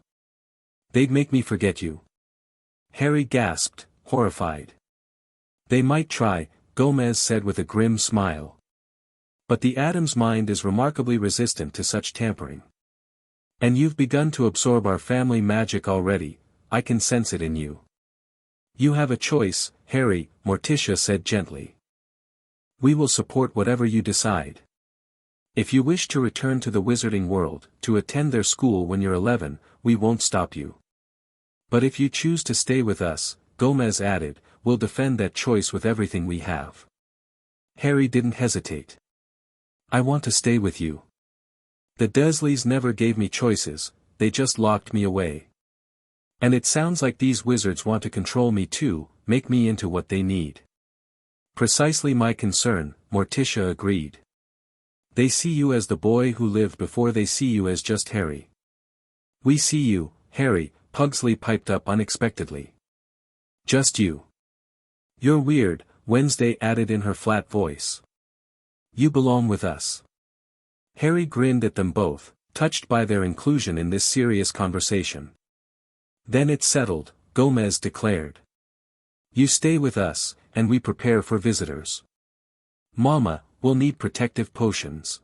They'd make me forget you. Harry gasped, horrified. They might try, Gomez said with a grim smile. But the Addams mind is remarkably resistant to such tampering. And you've begun to absorb our family magic already, I can sense it in you. You have a choice, Harry, Morticia said gently. We will support whatever you decide. If you wish to return to the wizarding world, to attend their school when you're 11, we won't stop you. But if you choose to stay with us, Gomez added, we'll defend that choice with everything we have. Harry didn't hesitate. I want to stay with you. The Dursleys never gave me choices, they just locked me away. And it sounds like these wizards want to control me too, make me into what they need. Precisely my concern, Morticia agreed. They see you as the boy who lived before they see you as just Harry. We see you, Harry, Pugsley piped up unexpectedly. Just you. You're weird, Wednesday added in her flat voice. You belong with us. Harry grinned at them both, touched by their inclusion in this serious conversation. Then it's settled, Gomez declared. You stay with us, and we prepare for visitors. Mama, we'll need protective potions.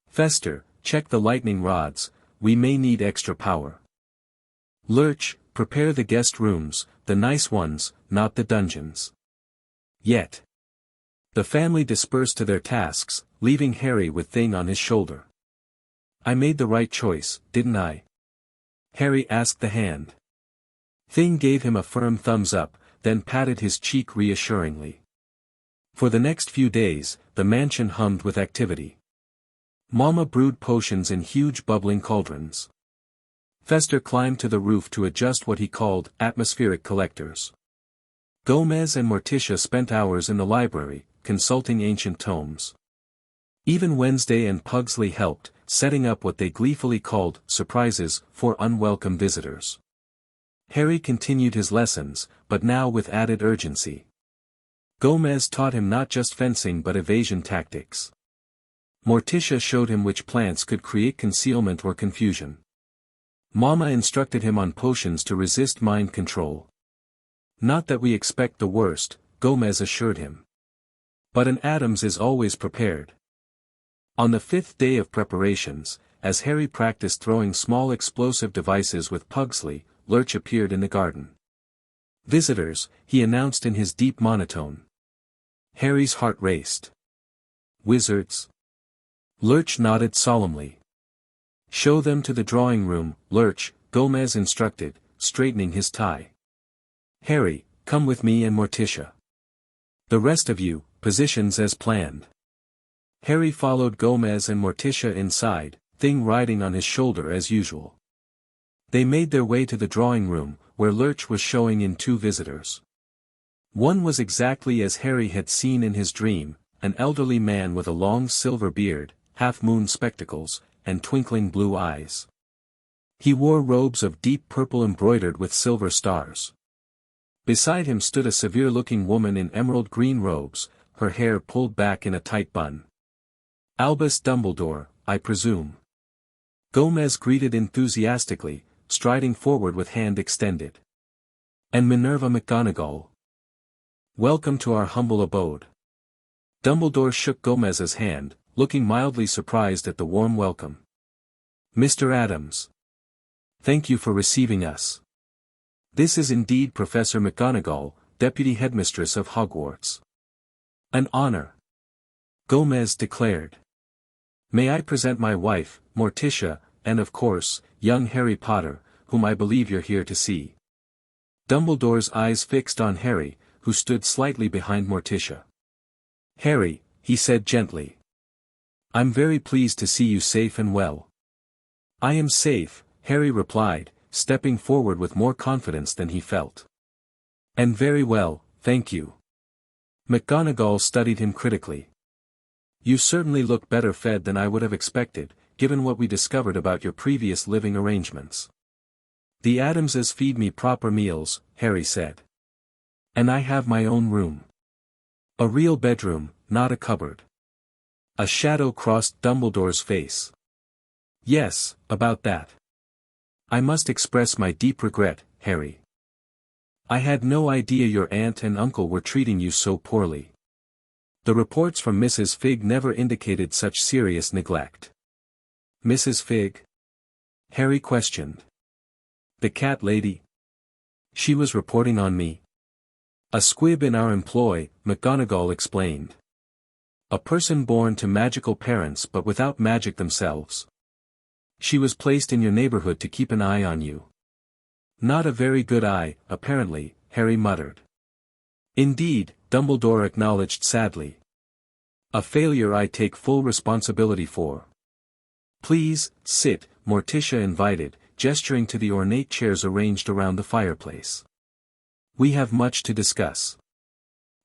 Fester, check the lightning rods, we may need extra power. Lurch, prepare the guest rooms, the nice ones, not the dungeons. Yet. The family dispersed to their tasks, leaving Harry with Thing on his shoulder. I made the right choice, didn't I? Harry asked the hand. Thing gave him a firm thumbs up, then patted his cheek reassuringly. For the next few days, the mansion hummed with activity. Mama brewed potions in huge bubbling cauldrons. Fester climbed to the roof to adjust what he called atmospheric collectors. Gomez and Morticia spent hours in the library, consulting ancient tomes. Even Wednesday and Pugsley helped, setting up what they gleefully called surprises for unwelcome visitors. Harry continued his lessons, but now with added urgency. Gomez taught him not just fencing but evasion tactics. Morticia showed him which plants could create concealment or confusion. Mama instructed him on potions to resist mind control. Not that we expect the worst, Gomez assured him. But an Addams is always prepared. On the 5th day of preparations, as Harry practiced throwing small explosive devices with Pugsley, Lurch appeared in the garden. Visitors, he announced in his deep monotone. Harry's heart raced. Wizards? Lurch nodded solemnly. Show them to the drawing room, Lurch, Gomez instructed, straightening his tie. Harry, come with me and Morticia. The rest of you, positions as planned. Harry followed Gomez and Morticia inside, Thing riding on his shoulder as usual. They made their way to the drawing room, where Lurch was showing in two visitors. One was exactly as Harry had seen in his dream, an elderly man with a long silver beard, half-moon spectacles, and twinkling blue eyes. He wore robes of deep purple embroidered with silver stars. Beside him stood a severe-looking woman in emerald green robes, her hair pulled back in a tight bun. "Albus Dumbledore, I presume." Gomez greeted enthusiastically, striding forward with hand extended. "And Minerva McGonagall. Welcome to our humble abode." Dumbledore shook Gomez's hand, looking mildly surprised at the warm welcome. "Mr. Addams. Thank you for receiving us. This is indeed Professor McGonagall, Deputy Headmistress of Hogwarts." "An honor," Gomez declared. "May I present my wife, Morticia, and of course, young Harry Potter, whom I believe you're here to see." Dumbledore's eyes fixed on Harry, who stood slightly behind Morticia. "Harry," he said gently. "I'm very pleased to see you safe and well." "I am safe," Harry replied, stepping forward with more confidence than he felt. "And very well, thank you." McGonagall studied him critically. "You certainly look better fed than I would have expected, given what we discovered about your previous living arrangements." "The Addamses feed me proper meals," Harry said. "And I have my own room. A real bedroom, not a cupboard." A shadow crossed Dumbledore's face. "Yes, about that. I must express my deep regret, Harry. I had no idea your aunt and uncle were treating you so poorly. The reports from Mrs. Figg never indicated such serious neglect." "Mrs. Figg?" Harry questioned. "The cat lady. She was reporting on me." "A squib in our employ," McGonagall explained. "A person born to magical parents but without magic themselves. She was placed in your neighborhood to keep an eye on you." "Not a very good eye, apparently," Harry muttered. "Indeed," Dumbledore acknowledged sadly. "A failure I take full responsibility for." "Please, sit," Morticia invited, gesturing to the ornate chairs arranged around the fireplace. "We have much to discuss."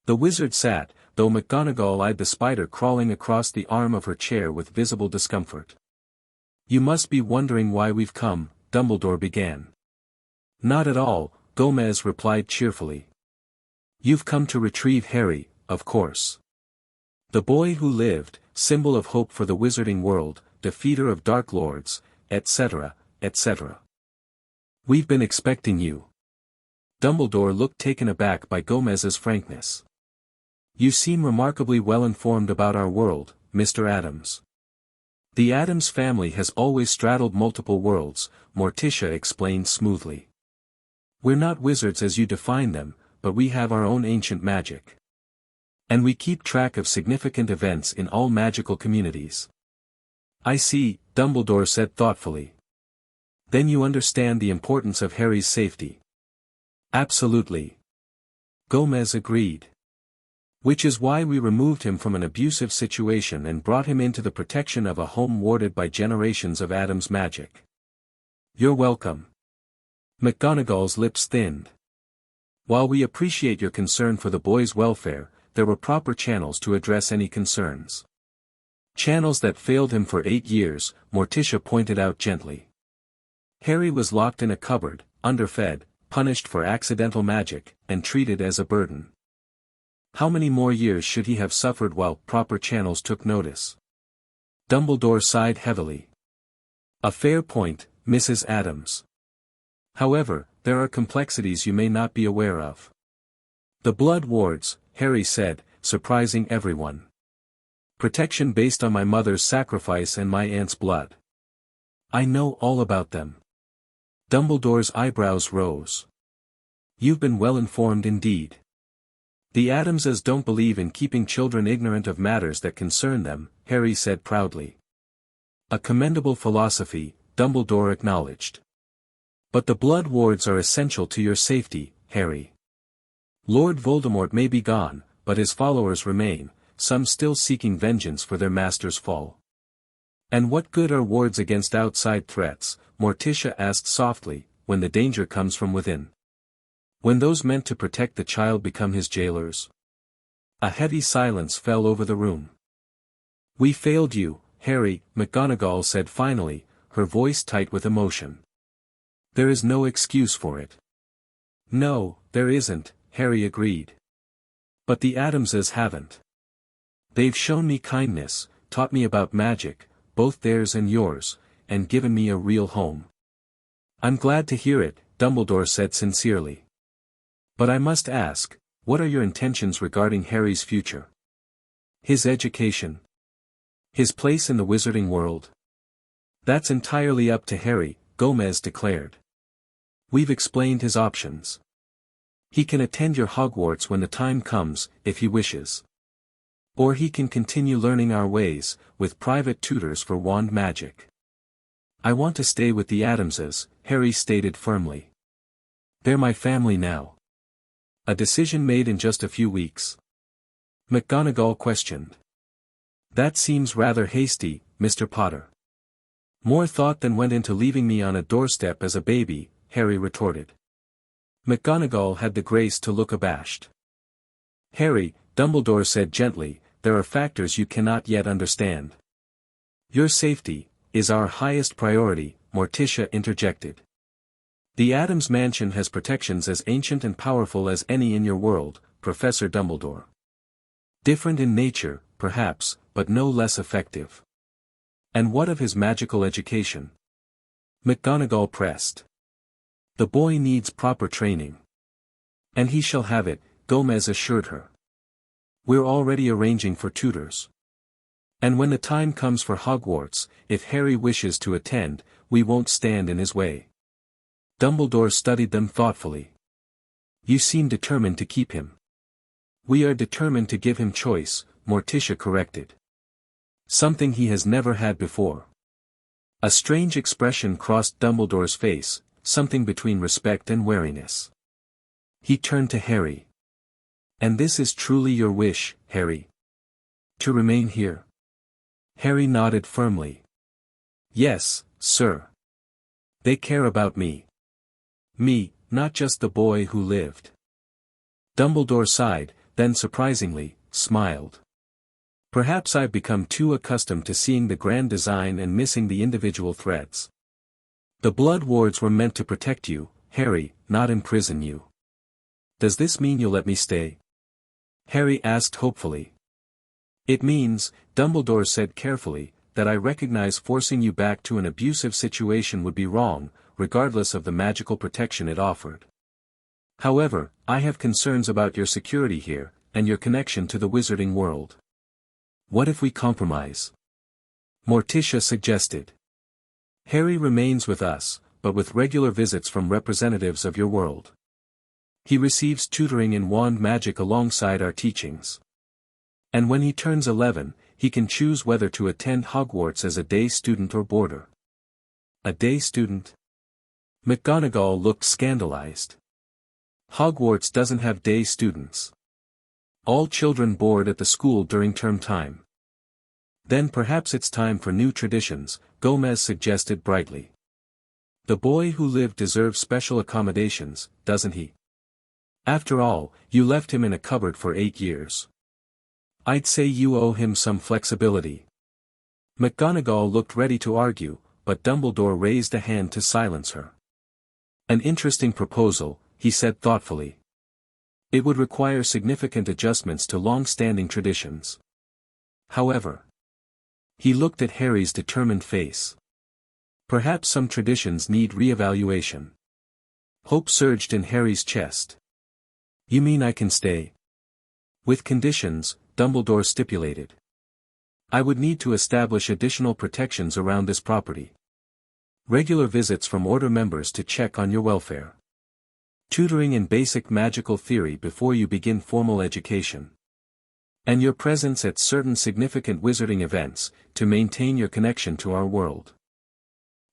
The wizard sat, though McGonagall eyed the spider crawling across the arm of her chair with visible discomfort. "You must be wondering why we've come," Dumbledore began. "Not at all," Gomez replied cheerfully. "You've come to retrieve Harry, of course. The boy who lived, symbol of hope for the wizarding world, defeater of dark lords, etc., etc. We've been expecting you." Dumbledore looked taken aback by Gomez's frankness. "You seem remarkably well informed about our world, Mr. Addams." "The Addams family has always straddled multiple worlds," Morticia explained smoothly. "We're not wizards as you define them, but we have our own ancient magic. And we keep track of significant events in all magical communities." "I see," Dumbledore said thoughtfully. "Then you understand the importance of Harry's safety." "Absolutely." Gomez agreed. "Which is why we removed him from an abusive situation and brought him into the protection of a home warded by generations of Addams magic." "You're welcome." McGonagall's lips thinned. "While we appreciate your concern for the boy's welfare, there were proper channels to address any concerns." "Channels that failed him for 8 years," Morticia pointed out gently. "Harry was locked in a cupboard, underfed, punished for accidental magic, and treated as a burden. How many more years should he have suffered while proper channels took notice?" Dumbledore sighed heavily. "A fair point, Mrs. Addams. However, there are complexities you may not be aware of." "The blood wards," Harry said, surprising everyone. "Protection based on my mother's sacrifice and my aunt's blood. I know all about them." Dumbledore's eyebrows rose. "You've been well informed indeed. The Addamses don't believe in keeping children ignorant of matters that concern them," Harry said proudly. "A commendable philosophy," Dumbledore acknowledged. "But the blood wards are essential to your safety, Harry. Lord Voldemort may be gone, but his followers remain, some still seeking vengeance for their master's fall. And what good are wards against outside threats, Morticia asked softly, when the danger comes from within? When those meant to protect the child become his jailers? A heavy silence fell over the room. We failed you, Harry, McGonagall said finally, her voice tight with emotion. There is no excuse for it. No, there isn't, Harry agreed. But the Addamses haven't. They've shown me kindness, taught me about magic, both theirs and yours, and given me a real home. I'm glad to hear it, Dumbledore said sincerely. But I must ask, what are your intentions regarding Harry's future? His education? His place in the wizarding world? That's entirely up to Harry, Gomez declared. We've explained his options. He can attend your Hogwarts when the time comes, if he wishes. Or he can continue learning our ways, with private tutors for wand magic. I want to stay with the Addamses, Harry stated firmly. They're my family now. A decision made in just a few weeks. McGonagall questioned. That seems rather hasty, Mr. Potter. More thought than went into leaving me on a doorstep as a baby, Harry retorted. McGonagall had the grace to look abashed. Harry, Dumbledore said gently, there are factors you cannot yet understand. Your safety is our highest priority, Morticia interjected. The Addams mansion has protections as ancient and powerful as any in your world, Professor Dumbledore. Different in nature, perhaps, but no less effective. And what of his magical education? McGonagall pressed. The boy needs proper training. And he shall have it, Gomez assured her. We're already arranging for tutors. And when the time comes for Hogwarts, if Harry wishes to attend, we won't stand in his way. Dumbledore studied them thoughtfully. You seem determined to keep him. We are determined to give him choice, Morticia corrected. Something he has never had before. A strange expression crossed Dumbledore's face, something between respect and wariness. He turned to Harry. And this is truly your wish, Harry? To remain here? Harry nodded firmly. Yes, sir. They care about me. Me, not just the boy who lived. Dumbledore sighed, then surprisingly, smiled. Perhaps I've become too accustomed to seeing the grand design and missing the individual threads. The blood wards were meant to protect you, Harry, not imprison you. Does this mean you'll let me stay? Harry asked hopefully. It means, Dumbledore said carefully, that I recognize forcing you back to an abusive situation would be wrong, regardless of the magical protection it offered. However, I have concerns about your security here, and your connection to the wizarding world. What if we compromise? Morticia suggested. Harry remains with us, but with regular visits from representatives of your world. He receives tutoring in wand magic alongside our teachings. And when he turns 11, he can choose whether to attend Hogwarts as a day student or boarder. A day student? McGonagall looked scandalized. Hogwarts doesn't have day students. All children board at the school during term time. Then perhaps it's time for new traditions, Gomez suggested brightly. The boy who lived deserves special accommodations, doesn't he? After all, you left him in a cupboard for 8 years. I'd say you owe him some flexibility. McGonagall looked ready to argue, but Dumbledore raised a hand to silence her. An interesting proposal, he said thoughtfully. It would require significant adjustments to long-standing traditions. However, he looked at Harry's determined face. Perhaps some traditions need re-evaluation. Hope surged in Harry's chest. You mean I can stay? With conditions, Dumbledore stipulated. I would need to establish additional protections around this property. Regular visits from Order members to check on your welfare. Tutoring in basic magical theory before you begin formal education. And your presence at certain significant wizarding events, to maintain your connection to our world.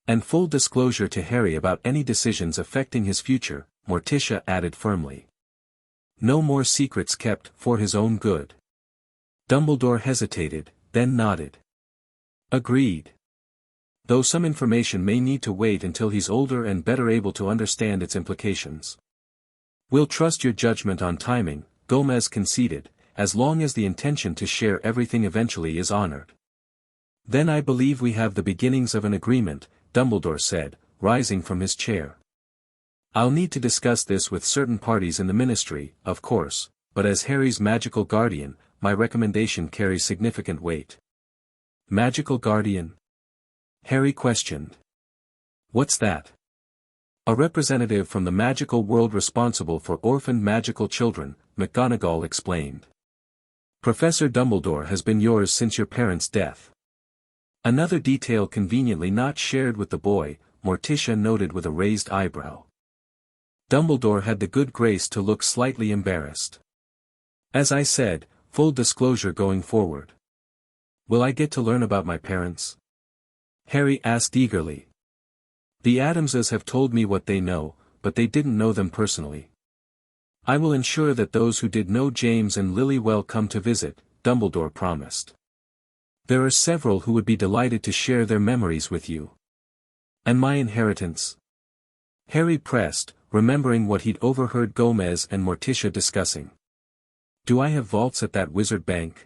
And full disclosure to Harry about any decisions affecting his future, Morticia added firmly. No more secrets kept for his own good. Dumbledore hesitated, then nodded. Agreed. Though some information may need to wait until he's older and better able to understand its implications. We'll trust your judgment on timing, Gomez conceded, as long as the intention to share everything eventually is honored. Then I believe we have the beginnings of an agreement, Dumbledore said, rising from his chair. I'll need to discuss this with certain parties in the Ministry, of course, but as Harry's magical guardian, my recommendation carries significant weight. Magical guardian? Harry questioned. What's that? A representative from the magical world responsible for orphaned magical children, McGonagall explained. Professor Dumbledore has been yours since your parents' death. Another detail conveniently not shared with the boy, Morticia noted with a raised eyebrow. Dumbledore had the good grace to look slightly embarrassed. As I said, full disclosure going forward. Will I get to learn about my parents? Harry asked eagerly. The Addamses have told me what they know, but they didn't know them personally. I will ensure that those who did know James and Lily well come to visit, Dumbledore promised. There are several who would be delighted to share their memories with you. And my inheritance? Harry pressed, remembering what he'd overheard Gomez and Morticia discussing. Do I have vaults at that wizard bank?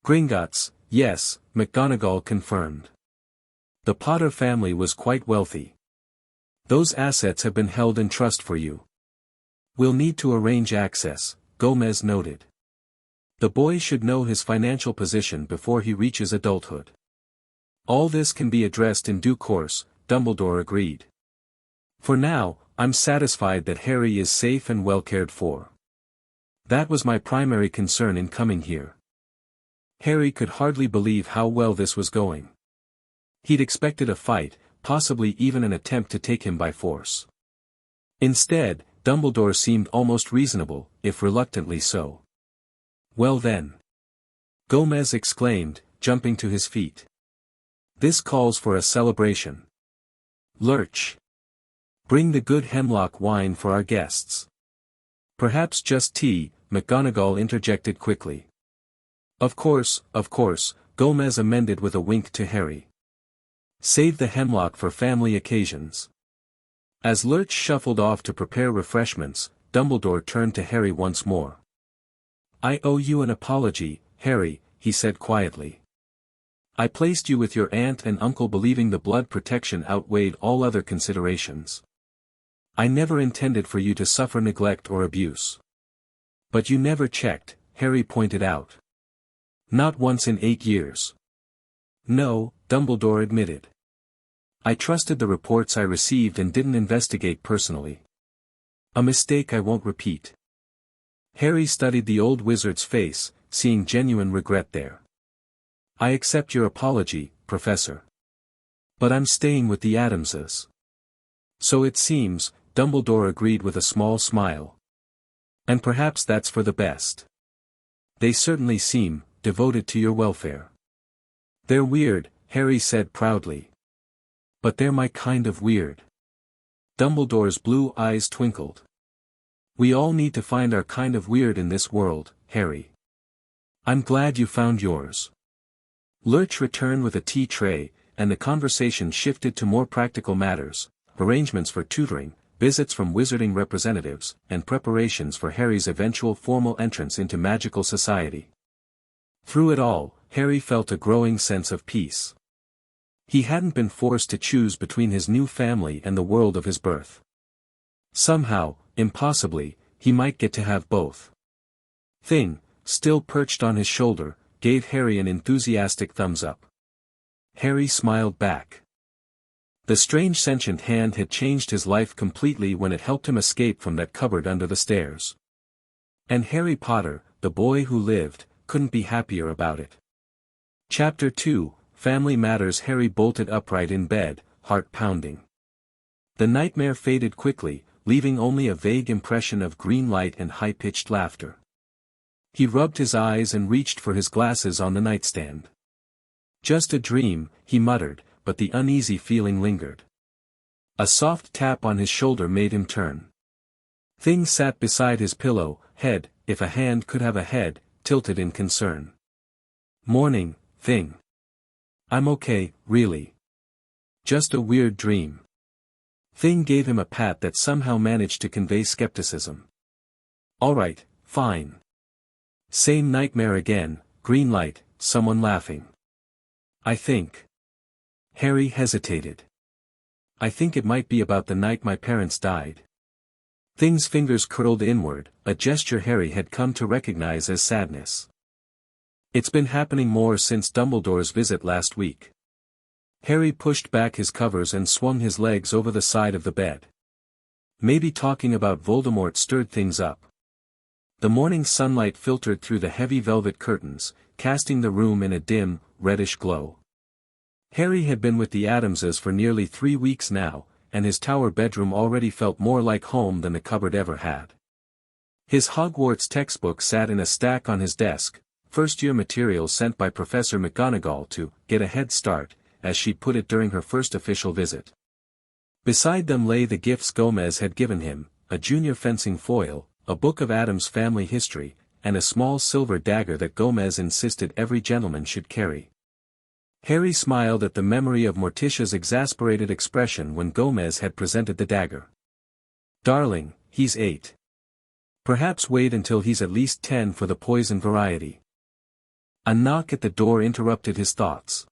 Gringotts, yes, McGonagall confirmed. The Potter family was quite wealthy. Those assets have been held in trust for you. We'll need to arrange access, Gomez noted. The boy should know his financial position before he reaches adulthood. All this can be addressed in due course, Dumbledore agreed. For now, I'm satisfied that Harry is safe and well cared for. That was my primary concern in coming here. Harry could hardly believe how well this was going. He'd expected a fight, possibly even an attempt to take him by force. Instead, Dumbledore seemed almost reasonable, if reluctantly so. Well then. Gomez exclaimed, jumping to his feet. This calls for a celebration. Lurch. Bring the good hemlock wine for our guests. Perhaps just tea, McGonagall interjected quickly. Of course, Gomez amended with a wink to Harry. Save the hemlock for family occasions. As Lurch shuffled off to prepare refreshments, Dumbledore turned to Harry once more. I owe you an apology, Harry, he said quietly. I placed you with your aunt and uncle believing the blood protection outweighed all other considerations. I never intended for you to suffer neglect or abuse. But you never checked, Harry pointed out. Not once in 8 years. No, Dumbledore admitted. I trusted the reports I received and didn't investigate personally. A mistake I won't repeat. Harry studied the old wizard's face, seeing genuine regret there. I accept your apology, Professor. But I'm staying with the Addamses. So it seems, Dumbledore agreed with a small smile. And perhaps that's for the best. They certainly seem devoted to your welfare. They're weird, Harry said proudly. But they're my kind of weird. Dumbledore's blue eyes twinkled. We all need to find our kind of weird in this world, Harry. I'm glad you found yours. Lurch returned with a tea tray, and the conversation shifted to more practical matters, arrangements for tutoring, visits from wizarding representatives, and preparations for Harry's eventual formal entrance into magical society. Through it all, Harry felt a growing sense of peace. He hadn't been forced to choose between his new family and the world of his birth. Somehow, impossibly, he might get to have both. Thing, still perched on his shoulder, gave Harry an enthusiastic thumbs up. Harry smiled back. The strange sentient hand had changed his life completely when it helped him escape from that cupboard under the stairs. And Harry Potter, the boy who lived, couldn't be happier about it. Chapter 2, Family Matters. Harry bolted upright in bed, heart pounding. The nightmare faded quickly, leaving only a vague impression of green light and high-pitched laughter. He rubbed his eyes and reached for his glasses on the nightstand. Just a dream, he muttered, but the uneasy feeling lingered. A soft tap on his shoulder made him turn. Thing sat beside his pillow, head, if a hand could have a head, tilted in concern. Morning, thing. I'm okay, really. Just a weird dream. Thing gave him a pat that somehow managed to convey skepticism. Alright, fine. Same nightmare again, green light, someone laughing. I think. Harry hesitated. I think it might be about the night my parents died. Thing's fingers curled inward, a gesture Harry had come to recognize as sadness. It's been happening more since Dumbledore's visit last week. Harry pushed back his covers and swung his legs over the side of the bed. Maybe talking about Voldemort stirred things up. The morning sunlight filtered through the heavy velvet curtains, casting the room in a dim, reddish glow. Harry had been with the Addamses for nearly 3 weeks now, and his tower bedroom already felt more like home than the cupboard ever had. His Hogwarts textbook sat in a stack on his desk, first-year material sent by Professor McGonagall to get a head start, as she put it during her first official visit. Beside them lay the gifts Gomez had given him, a junior fencing foil, a book of Addams family history, and a small silver dagger that Gomez insisted every gentleman should carry. Harry smiled at the memory of Morticia's exasperated expression when Gomez had presented the dagger. Darling, he's 8. Perhaps wait until he's at least 10 for the poison variety. A knock at the door interrupted his thoughts.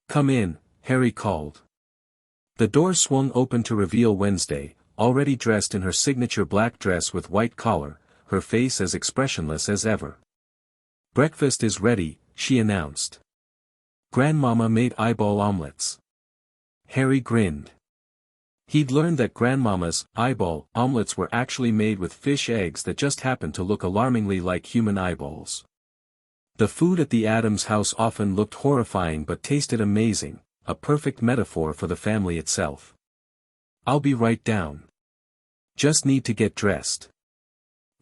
Come in, Harry called. The door swung open to reveal Wednesday, already dressed in her signature black dress with white collar, her face as expressionless as ever. Breakfast is ready, she announced. Grandmama made eyeball omelets. Harry grinned. He'd learned that Grandmama's eyeball omelets were actually made with fish eggs that just happened to look alarmingly like human eyeballs. The food at the Addams house often looked horrifying but tasted amazing, a perfect metaphor for the family itself. I'll be right down. Just need to get dressed.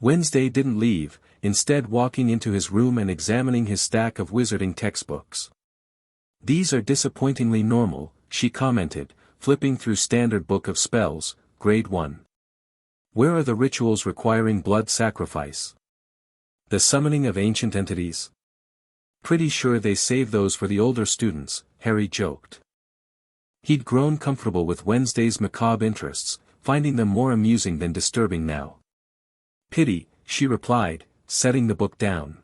Wednesday didn't leave, instead walking into his room and examining his stack of wizarding textbooks. These are disappointingly normal, she commented, flipping through Standard Book of Spells, Grade 1. Where are the rituals requiring blood sacrifice? The summoning of ancient entities? Pretty sure they save those for the older students, Harry joked. He'd grown comfortable with Wednesday's macabre interests, finding them more amusing than disturbing now. Pity, she replied, setting the book down.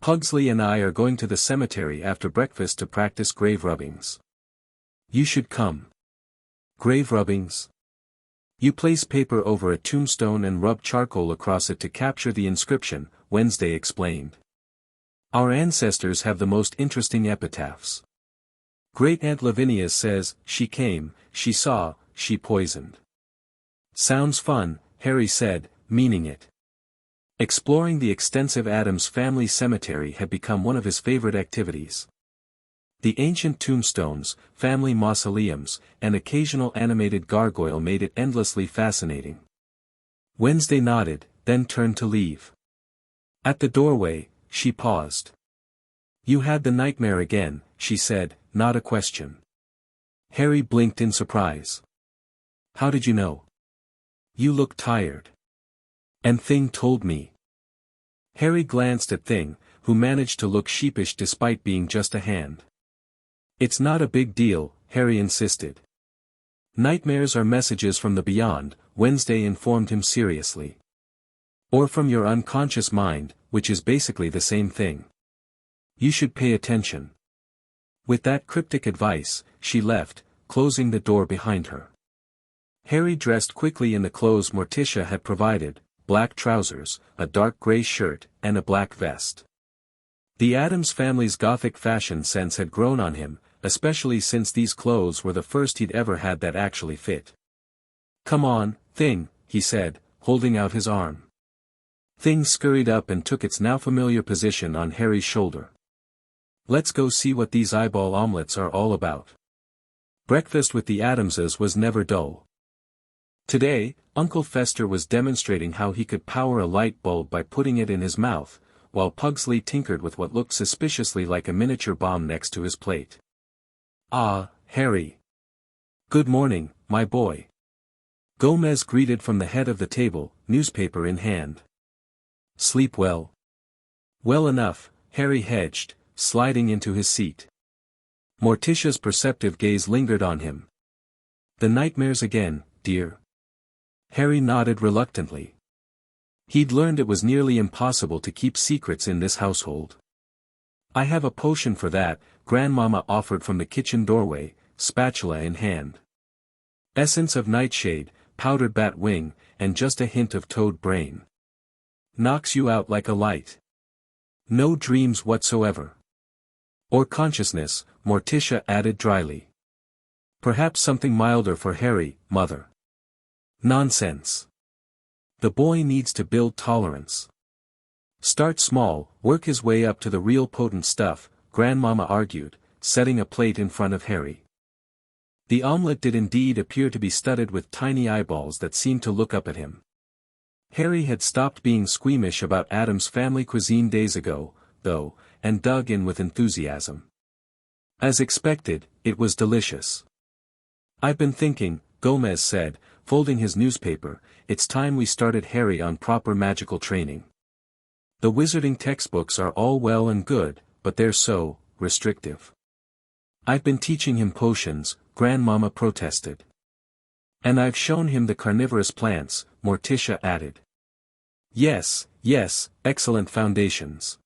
Pugsley and I are going to the cemetery after breakfast to practice grave rubbings. You should come. Grave rubbings? You place paper over a tombstone and rub charcoal across it to capture the inscription, Wednesday explained. Our ancestors have the most interesting epitaphs. Great-Aunt Lavinia says, she came, she saw, she poisoned. Sounds fun, Harry said, meaning it. Exploring the extensive Addams family cemetery had become one of his favorite activities. The ancient tombstones, family mausoleums, and occasional animated gargoyle made it endlessly fascinating. Wednesday nodded, then turned to leave. At the doorway, she paused. You had the nightmare again, she said, not a question. Harry blinked in surprise. How did you know? You look tired. And Thing told me. Harry glanced at Thing, who managed to look sheepish despite being just a hand. It's not a big deal, Harry insisted. Nightmares are messages from the beyond, Wednesday informed him seriously. Or from your unconscious mind, which is basically the same thing. You should pay attention. With that cryptic advice, she left, closing the door behind her. Harry dressed quickly in the clothes Morticia had provided, black trousers, a dark gray shirt, and a black vest. The Addams family's Gothic fashion sense had grown on him, especially since these clothes were the first he'd ever had that actually fit. Come on, Thing, he said, holding out his arm. Thing scurried up and took its now familiar position on Harry's shoulder. Let's go see what these eyeball omelets are all about. Breakfast with the Addamses was never dull. Today, Uncle Fester was demonstrating how he could power a light bulb by putting it in his mouth, while Pugsley tinkered with what looked suspiciously like a miniature bomb next to his plate. Ah, Harry. Good morning, my boy. Gomez greeted from the head of the table, newspaper in hand. Sleep well? Well enough, Harry hedged, sliding into his seat. Morticia's perceptive gaze lingered on him. "The nightmares again, dear?" Harry nodded reluctantly. He'd learned it was nearly impossible to keep secrets in this household. "I have a potion for that," Grandmama offered from the kitchen doorway, spatula in hand. "Essence of nightshade, powdered bat wing, and just a hint of toad brain. Knocks you out like a light. No dreams whatsoever. Or consciousness," Morticia added dryly. "Perhaps something milder for Harry, Mother." "Nonsense. The boy needs to build tolerance. Start small, work his way up to the real potent stuff," Grandmama argued, setting a plate in front of Harry. The omelette did indeed appear to be studded with tiny eyeballs that seemed to look up at him. Harry had stopped being squeamish about Addams' family cuisine days ago, though, and dug in with enthusiasm. As expected, it was delicious. "I've been thinking," Gomez said, folding his newspaper, "it's time we started Harry on proper magical training. The wizarding textbooks are all well and good, but they're so restrictive." "I've been teaching him potions," Grandmama protested. "And I've shown him the carnivorous plants," Morticia added. Yes, excellent foundations."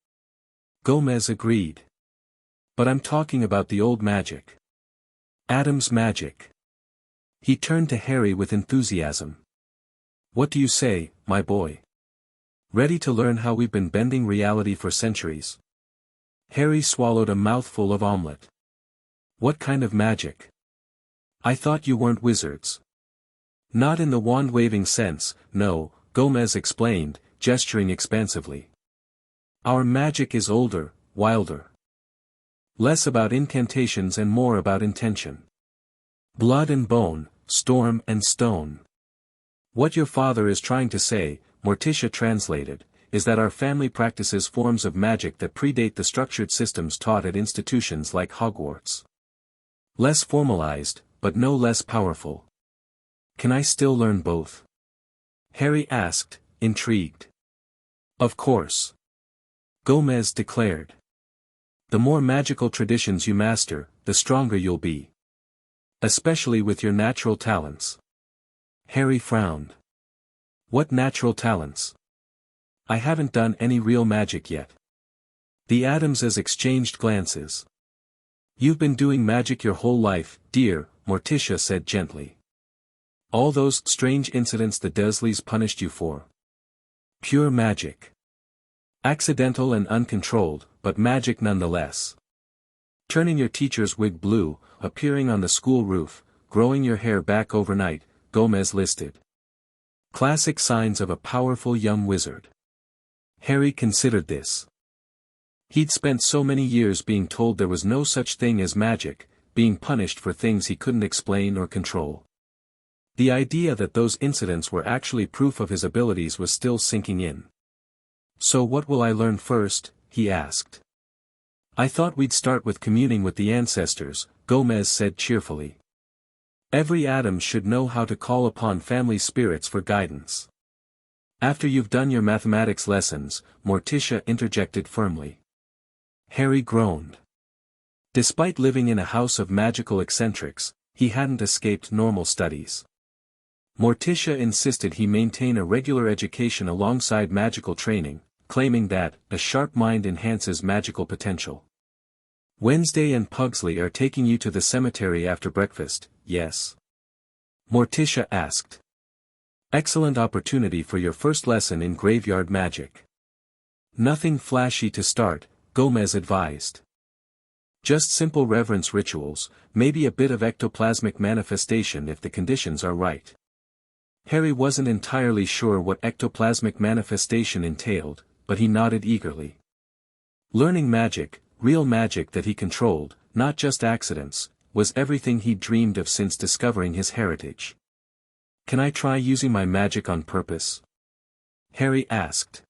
Gomez agreed. "But I'm talking about the old magic. Addams' magic." He turned to Harry with enthusiasm. "What do you say, my boy? Ready to learn how we've been bending reality for centuries?" Harry swallowed a mouthful of omelette. "What kind of magic? I thought you weren't wizards." "Not in the wand-waving sense, no," Gomez explained, gesturing expansively. "Our magic is older, wilder. Less about incantations and more about intention. Blood and bone, storm and stone. What your father is trying to say," Morticia translated, "is that our family practices forms of magic that predate the structured systems taught at institutions like Hogwarts. Less formalized, but no less powerful." "Can I still learn both?" Harry asked, intrigued. "Of course," Gomez declared. "The more magical traditions you master, the stronger you'll be. Especially with your natural talents." Harry frowned. "What natural talents? I haven't done any real magic yet." The Addamses exchanged glances. "You've been doing magic your whole life, dear," Morticia said gently. "All those strange incidents the Dursleys punished you for. Pure magic. Accidental and uncontrolled, but magic nonetheless. Turning your teacher's wig blue, appearing on the school roof, growing your hair back overnight," Gomez listed. Classic signs of a powerful young wizard. Harry considered this. He'd spent so many years being told there was no such thing as magic, being punished for things he couldn't explain or control. The idea that those incidents were actually proof of his abilities was still sinking in. "So what will I learn first?" he asked. "I thought we'd start with communing with the ancestors," Gomez said cheerfully. "Every Addams should know how to call upon family spirits for guidance." "After you've done your mathematics lessons," Morticia interjected firmly. Harry groaned. Despite living in a house of magical eccentrics, he hadn't escaped normal studies. Morticia insisted he maintain a regular education alongside magical training, claiming that a sharp mind enhances magical potential. "Wednesday and Pugsley are taking you to the cemetery after breakfast, yes?" Morticia asked. "Excellent opportunity for your first lesson in graveyard magic." "Nothing flashy to start," Gomez advised. "Just simple reverence rituals, maybe a bit of ectoplasmic manifestation if the conditions are right." Harry wasn't entirely sure what ectoplasmic manifestation entailed, but he nodded eagerly. Learning magic, real magic that he controlled, not just accidents, was everything he'd dreamed of since discovering his heritage. "Can I try using my magic on purpose?" Harry asked.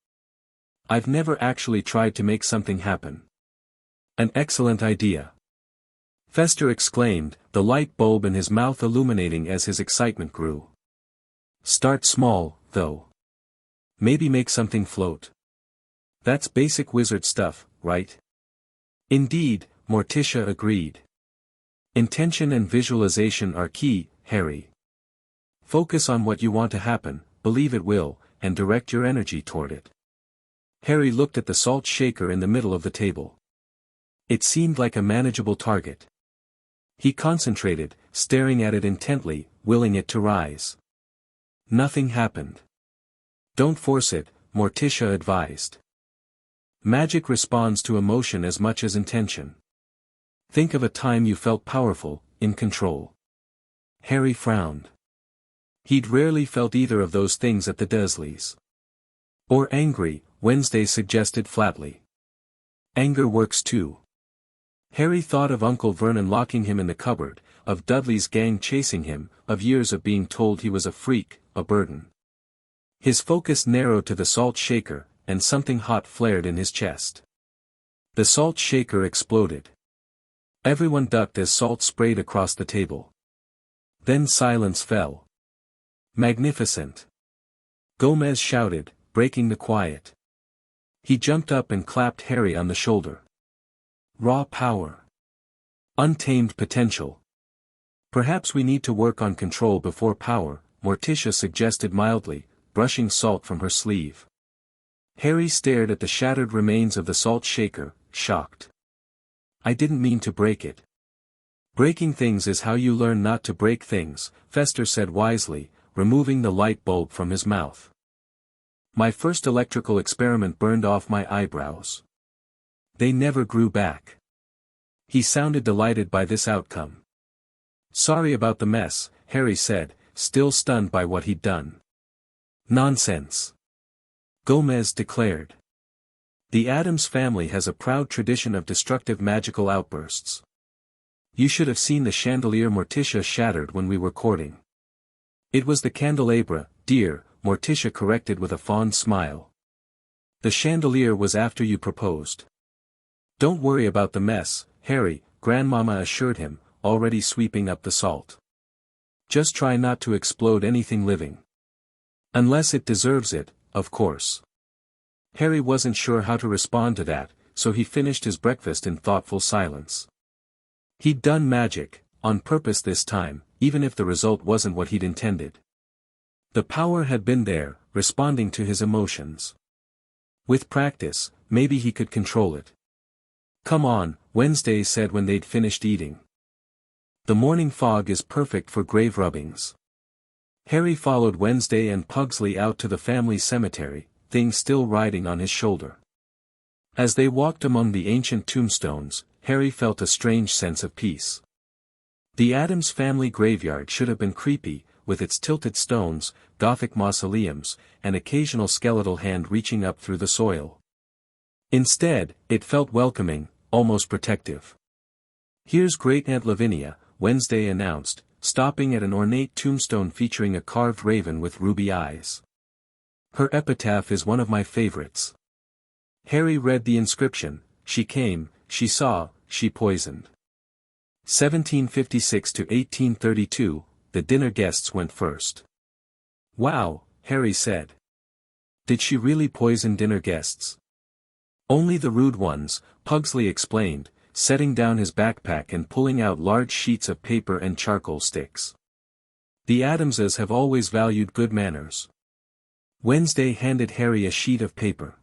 "I've never actually tried to make something happen." "An excellent idea," Fester exclaimed, the light bulb in his mouth illuminating as his excitement grew. "Start small, though. Maybe make something float. That's basic wizard stuff, right?" Indeed, Morticia agreed. Intention and visualization are key, Harry. Focus on what you want to happen, believe it will, and direct your energy toward it. Harry looked at the salt shaker in the middle of the table. It seemed like a manageable target. He concentrated, staring at it intently, willing it to rise. Nothing happened. Don't force it, Morticia advised. Magic responds to emotion as much as intention. Think of a time you felt powerful, in control. Harry frowned. He'd rarely felt either of those things at the Dursleys. Or angry, Wednesday suggested flatly. Anger works too. Harry thought of Uncle Vernon locking him in the cupboard, of Dudley's gang chasing him, of years of being told he was a freak, a burden. His focus narrowed to the salt shaker, and something hot flared in his chest. The salt shaker exploded. Everyone ducked as salt sprayed across the table. Then silence fell. Magnificent! Gomez shouted, breaking the quiet. He jumped up and clapped Harry on the shoulder. Raw power. Untamed potential. Perhaps we need to work on control before power, Morticia suggested mildly, brushing salt from her sleeve. Harry stared at the shattered remains of the salt shaker, shocked. I didn't mean to break it. Breaking things is how you learn not to break things, Fester said wisely, removing the light bulb from his mouth. My first electrical experiment burned off my eyebrows. They never grew back. He sounded delighted by this outcome. Sorry about the mess, Harry said, still stunned by what he'd done. Nonsense. Gomez declared. The Addams family has a proud tradition of destructive magical outbursts. You should have seen the chandelier Morticia shattered when we were courting. It was the candelabra, dear, Morticia corrected with a fond smile. The chandelier was after you proposed. Don't worry about the mess, Harry, Grandmama assured him, already sweeping up the salt. Just try not to explode anything living. Unless it deserves it, of course. Harry wasn't sure how to respond to that, so he finished his breakfast in thoughtful silence. He'd done magic, on purpose this time, even if the result wasn't what he'd intended. The power had been there, responding to his emotions. With practice, maybe he could control it. Come on, Wednesday said when they'd finished eating. The morning fog is perfect for grave rubbings. Harry followed Wednesday and Pugsley out to the family cemetery, Thing still riding on his shoulder. As they walked among the ancient tombstones, Harry felt a strange sense of peace. The Addams family graveyard should have been creepy, with its tilted stones, Gothic mausoleums, and occasional skeletal hand reaching up through the soil. Instead, it felt welcoming, almost protective. Here's Great Aunt Lavinia, Wednesday announced, stopping at an ornate tombstone featuring a carved raven with ruby eyes. Her epitaph is one of my favorites. Harry read the inscription, she came, she saw, she poisoned. 1756 to 1832, the dinner guests went first. Wow, Harry said. Did she really poison dinner guests? Only the rude ones, Pugsley explained, setting down his backpack and pulling out large sheets of paper and charcoal sticks. The Addamses have always valued good manners. Wednesday handed Harry a sheet of paper.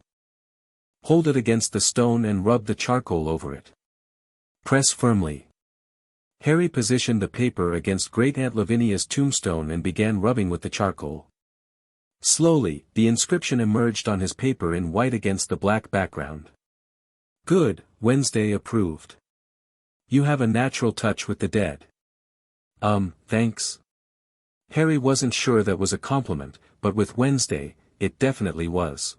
Hold it against the stone and rub the charcoal over it. Press firmly. Harry positioned the paper against Great Aunt Lavinia's tombstone and began rubbing with the charcoal. Slowly, the inscription emerged on his paper in white against the black background. Good, Wednesday approved. You have a natural touch with the dead. Thanks. Harry wasn't sure that was a compliment, but with Wednesday, it definitely was.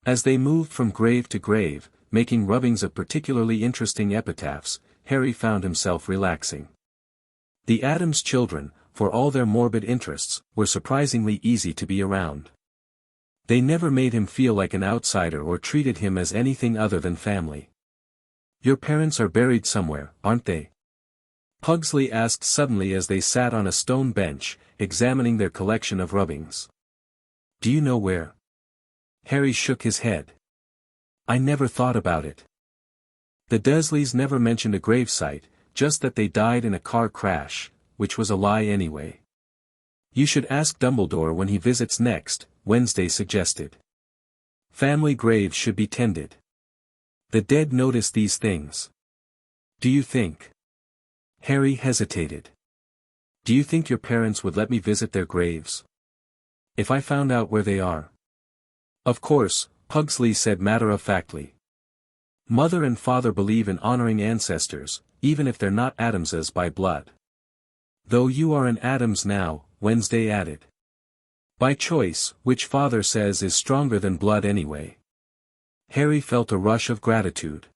As they moved from grave to grave, making rubbings of particularly interesting epitaphs, Harry found himself relaxing. The Addams children, for all their morbid interests, were surprisingly easy to be around. They never made him feel like an outsider or treated him as anything other than family. Your parents are buried somewhere, aren't they? Pugsley asked suddenly as they sat on a stone bench, examining their collection of rubbings. Do you know where? Harry shook his head. I never thought about it. The Dursleys never mentioned a gravesite, just that they died in a car crash, which was a lie anyway. You should ask Dumbledore when he visits next, Wednesday suggested. Family graves should be tended. The dead notice these things. Do you think? Harry hesitated. Do you think your parents would let me visit their graves? If I found out where they are? Of course, Pugsley said matter-of-factly. Mother and father believe in honoring ancestors, even if they're not Addamses by blood. Though you are an Addams now, Wednesday added. By choice, which father says is stronger than blood anyway. Harry felt a rush of gratitude.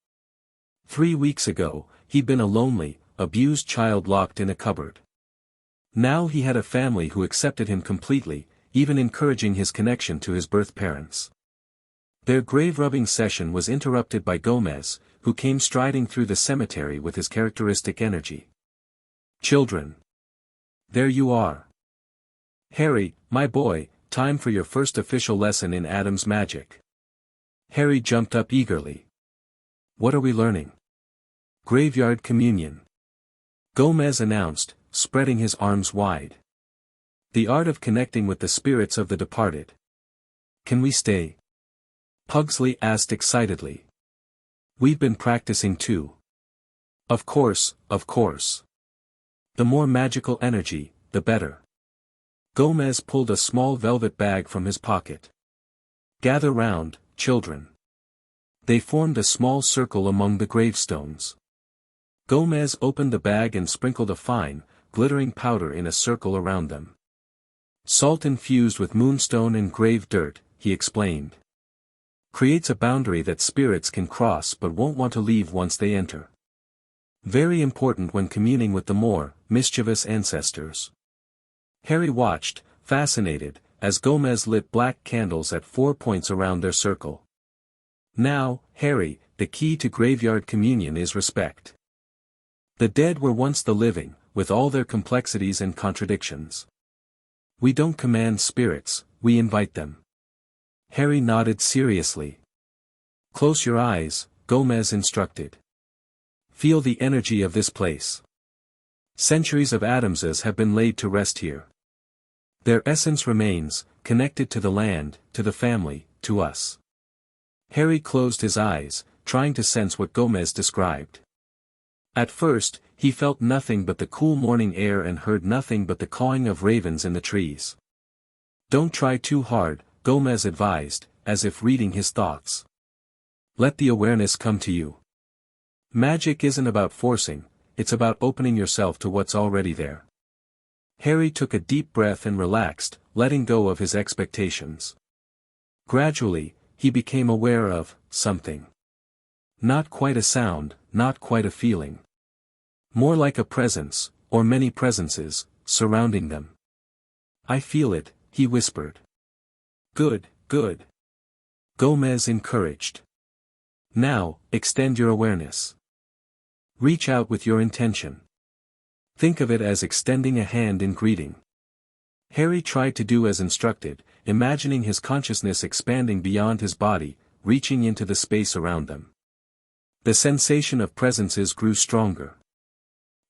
3 weeks ago, he'd been a lonely, abused child locked in a cupboard. Now he had a family who accepted him completely, even encouraging his connection to his birth parents. Their grave-rubbing session was interrupted by Gomez, who came striding through the cemetery with his characteristic energy. Children. There you are. Harry, my boy, time for your first official lesson in Addams magic. Harry jumped up eagerly. What are we learning? Graveyard communion. Gomez announced, spreading his arms wide. The art of connecting with the spirits of the departed. Can we stay? Pugsley asked excitedly. We've been practicing too. Of course, of course. The more magical energy, the better. Gomez pulled a small velvet bag from his pocket. Gather round, children. They formed a small circle among the gravestones. Gomez opened the bag and sprinkled a fine, glittering powder in a circle around them. Salt infused with moonstone and grave dirt, he explained. Creates a boundary that spirits can cross but won't want to leave once they enter. Very important when communing with the more mischievous ancestors. Harry watched, fascinated, as Gomez lit black candles at 4 points around their circle. Now, Harry, the key to graveyard communion is respect. The dead were once the living, with all their complexities and contradictions. We don't command spirits, we invite them. Harry nodded seriously. Close your eyes, Gomez instructed. Feel the energy of this place. Centuries of Addamses have been laid to rest here. Their essence remains, connected to the land, to the family, to us. Harry closed his eyes, trying to sense what Gomez described. At first, he felt nothing but the cool morning air and heard nothing but the cawing of ravens in the trees. Don't try too hard, Gomez advised, as if reading his thoughts. Let the awareness come to you. Magic isn't about forcing, it's about opening yourself to what's already there. Harry took a deep breath and relaxed, letting go of his expectations. Gradually, he became aware of something. Not quite a sound, not quite a feeling. More like a presence, or many presences, surrounding them. I feel it, he whispered. Good, good. Gomez encouraged. Now, extend your awareness. Reach out with your intention. Think of it as extending a hand in greeting. Harry tried to do as instructed, imagining his consciousness expanding beyond his body, reaching into the space around them. The sensation of presences grew stronger.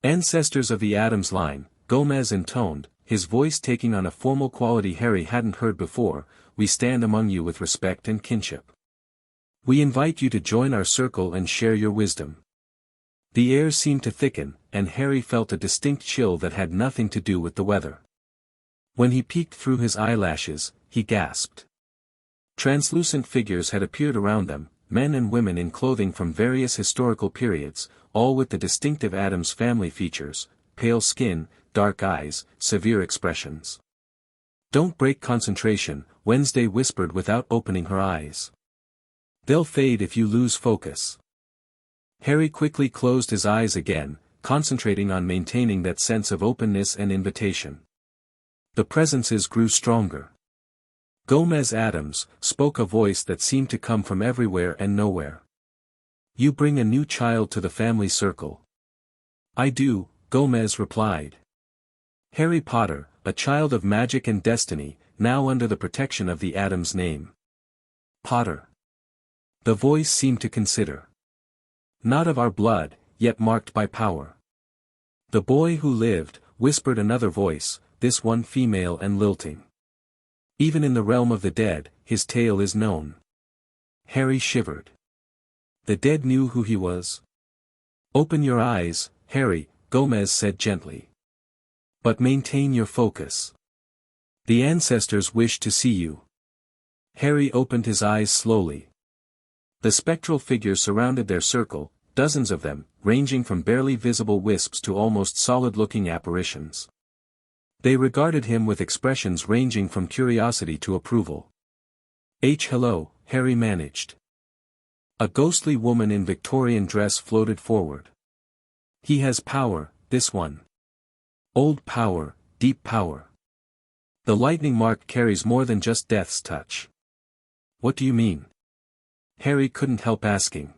Ancestors of the Addams line, Gomez intoned, his voice taking on a formal quality Harry hadn't heard before, we stand among you with respect and kinship. We invite you to join our circle and share your wisdom. The air seemed to thicken, and Harry felt a distinct chill that had nothing to do with the weather. When he peeked through his eyelashes, he gasped. Translucent figures had appeared around them, men and women in clothing from various historical periods, all with the distinctive Addams family features, pale skin, dark eyes, severe expressions. Don't break concentration, Wednesday whispered without opening her eyes. They'll fade if you lose focus. Harry quickly closed his eyes again, concentrating on maintaining that sense of openness and invitation. The presences grew stronger. Gomez Addams spoke a voice that seemed to come from everywhere and nowhere. You bring a new child to the family circle. I do, Gomez replied. Harry Potter, a child of magic and destiny, now under the protection of the Addams name. Potter. The voice seemed to consider. Not of our blood, yet marked by power. The boy who lived, whispered another voice, this one female and lilting. Even in the realm of the dead, his tale is known. Harry shivered. The dead knew who he was. Open your eyes, Harry, Gomez said gently. But maintain your focus. The ancestors wish to see you. Harry opened his eyes slowly. The spectral figures surrounded their circle, dozens of them, ranging from barely visible wisps to almost solid-looking apparitions. They regarded him with expressions ranging from curiosity to approval. Hello, Harry managed. A ghostly woman in Victorian dress floated forward. He has power, this one. Old power, deep power. The lightning mark carries more than just death's touch. What do you mean? Harry couldn't help asking.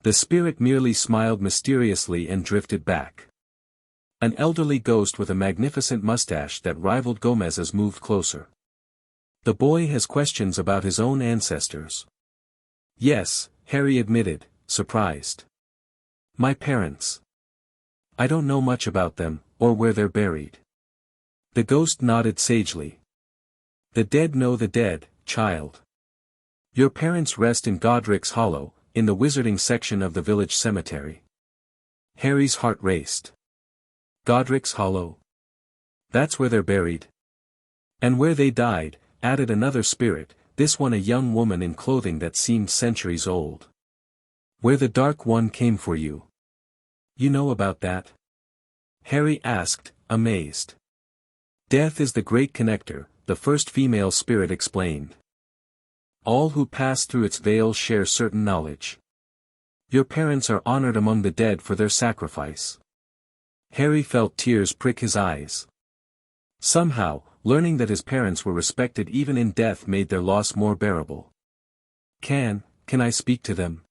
The spirit merely smiled mysteriously and drifted back. An elderly ghost with a magnificent mustache that rivaled Gomez's moved closer. The boy has questions about his own ancestors. Yes, Harry admitted, surprised. My parents. I don't know much about them, or where they're buried. The ghost nodded sagely. The dead know the dead, child. Your parents rest in Godric's Hollow, in the wizarding section of the village cemetery. Harry's heart raced. Godric's Hollow. That's where they're buried. And where they died, added another spirit, this one a young woman in clothing that seemed centuries old. Where the Dark One came for you. You know about that? Harry asked, amazed. Death is the great connector, the first female spirit explained. All who pass through its veil share certain knowledge. Your parents are honored among the dead for their sacrifice. Harry felt tears prick his eyes. Somehow, learning that his parents were respected even in death made their loss more bearable. Can I speak to them?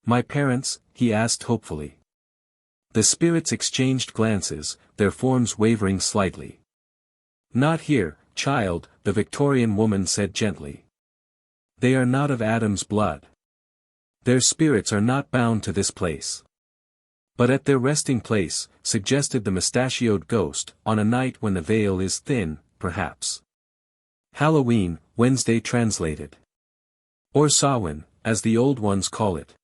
My parents? He asked hopefully. The spirits exchanged glances, their forms wavering slightly. Not here, child, the Victorian woman said gently. They are not of Addams' blood. Their spirits are not bound to this place. But at their resting place, suggested the mustachioed ghost, on a night when the veil is thin, perhaps. Halloween, Wednesday translated. Or Samhain, as the old ones call it.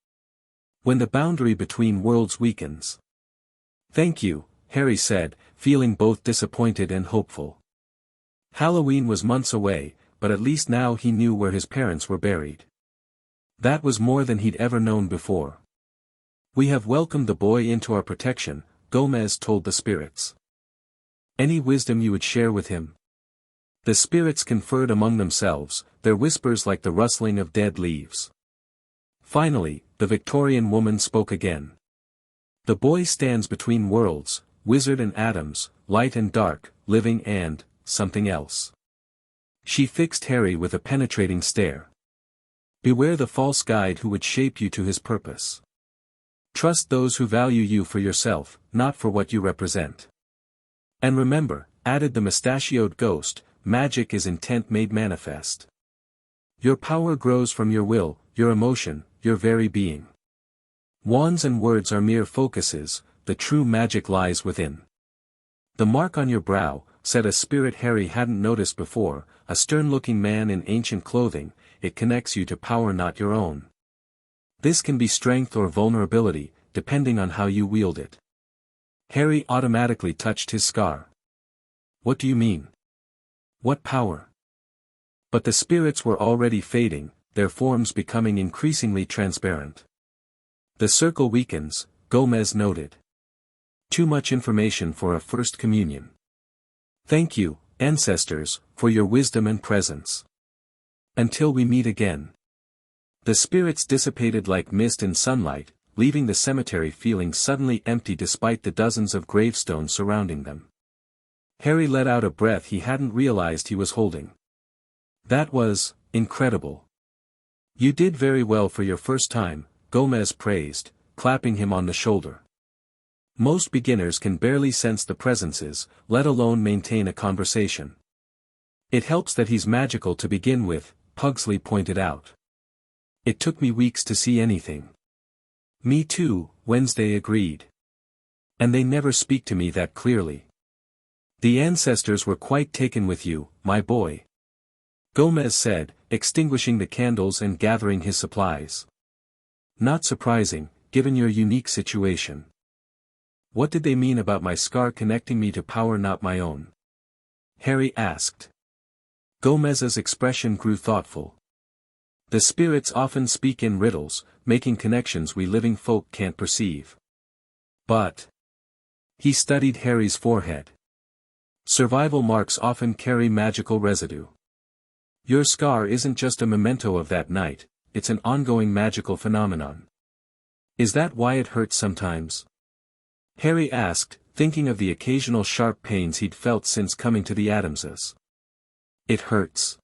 When the boundary between worlds weakens. Thank you, Harry said, feeling both disappointed and hopeful. Halloween was months away, but at least now he knew where his parents were buried. That was more than he'd ever known before. We have welcomed the boy into our protection, Gomez told the spirits. Any wisdom you would share with him? The spirits conferred among themselves, their whispers like the rustling of dead leaves. Finally, the Victorian woman spoke again. The boy stands between worlds, wizard and Addams, light and dark, living and, something else. She fixed Harry with a penetrating stare. Beware the false guide who would shape you to his purpose. Trust those who value you for yourself, not for what you represent. And remember, added the mustachioed ghost, magic is intent made manifest. Your power grows from your will, your emotion, your very being. Wands and words are mere focuses, the true magic lies within. The mark on your brow, said a spirit Harry hadn't noticed before, a stern-looking man in ancient clothing, it connects you to power not your own. This can be strength or vulnerability, depending on how you wield it. Harry automatically touched his scar. What do you mean? What power? But the spirits were already fading, their forms becoming increasingly transparent. The circle weakens, Gomez noted. Too much information for a first communion. Thank you, ancestors, for your wisdom and presence. Until we meet again. The spirits dissipated like mist in sunlight, leaving the cemetery feeling suddenly empty despite the dozens of gravestones surrounding them. Harry let out a breath he hadn't realized he was holding. That was incredible. You did very well for your first time, Gomez praised, clapping him on the shoulder. Most beginners can barely sense the presences, let alone maintain a conversation. It helps that he's magical to begin with, Pugsley pointed out. It took me weeks to see anything. Me too, Wednesday agreed. And they never speak to me that clearly. The ancestors were quite taken with you, my boy. Gomez said, extinguishing the candles and gathering his supplies. Not surprising, given your unique situation. What did they mean about my scar connecting me to power not my own? Harry asked. Gomez's expression grew thoughtful. The spirits often speak in riddles, making connections we living folk can't perceive. But he studied Harry's forehead. Survival marks often carry magical residue. Your scar isn't just a memento of that night, it's an ongoing magical phenomenon. Is that why it hurts sometimes? Harry asked, thinking of the occasional sharp pains he'd felt since coming to the Addamses. It hurts.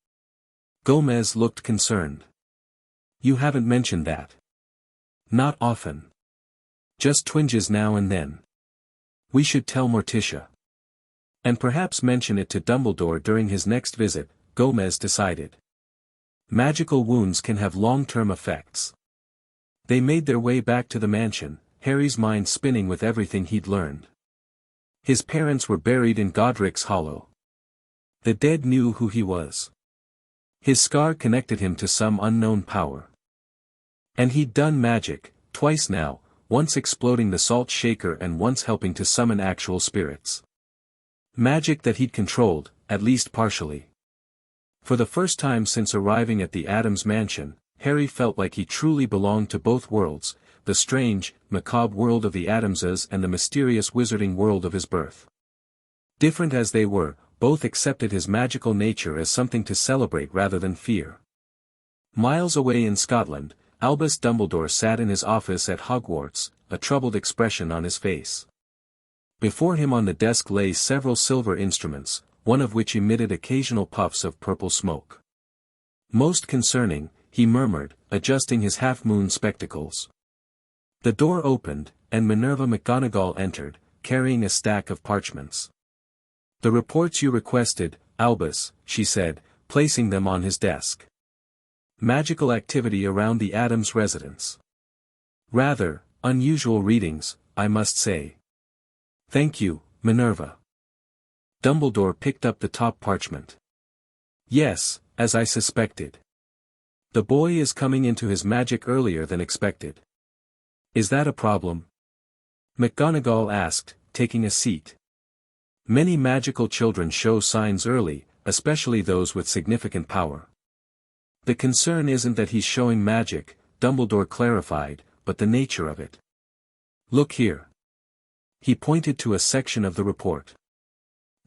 Gomez looked concerned. You haven't mentioned that. Not often. Just twinges now and then. We should tell Morticia. And perhaps mention it to Dumbledore during his next visit, Gomez decided. Magical wounds can have long-term effects. They made their way back to the mansion, Harry's mind spinning with everything he'd learned. His parents were buried in Godric's Hollow. The dead knew who he was. His scar connected him to some unknown power. And he'd done magic, twice now, once exploding the salt shaker and once helping to summon actual spirits. Magic that he'd controlled, at least partially. For the first time since arriving at the Addams mansion, Harry felt like he truly belonged to both worlds, the strange, macabre world of the Addamses and the mysterious wizarding world of his birth. Different as they were, both accepted his magical nature as something to celebrate rather than fear. Miles away in Scotland, Albus Dumbledore sat in his office at Hogwarts, a troubled expression on his face. Before him on the desk lay several silver instruments, one of which emitted occasional puffs of purple smoke. Most concerning, he murmured, adjusting his half-moon spectacles. The door opened, and Minerva McGonagall entered, carrying a stack of parchments. The reports you requested, Albus, she said, placing them on his desk. Magical activity around the Addams residence. Rather unusual readings, I must say. Thank you, Minerva. Dumbledore picked up the top parchment. Yes, as I suspected. The boy is coming into his magic earlier than expected. Is that a problem? McGonagall asked, taking a seat. Many magical children show signs early, especially those with significant power. The concern isn't that he's showing magic, Dumbledore clarified, but the nature of it. Look here. He pointed to a section of the report.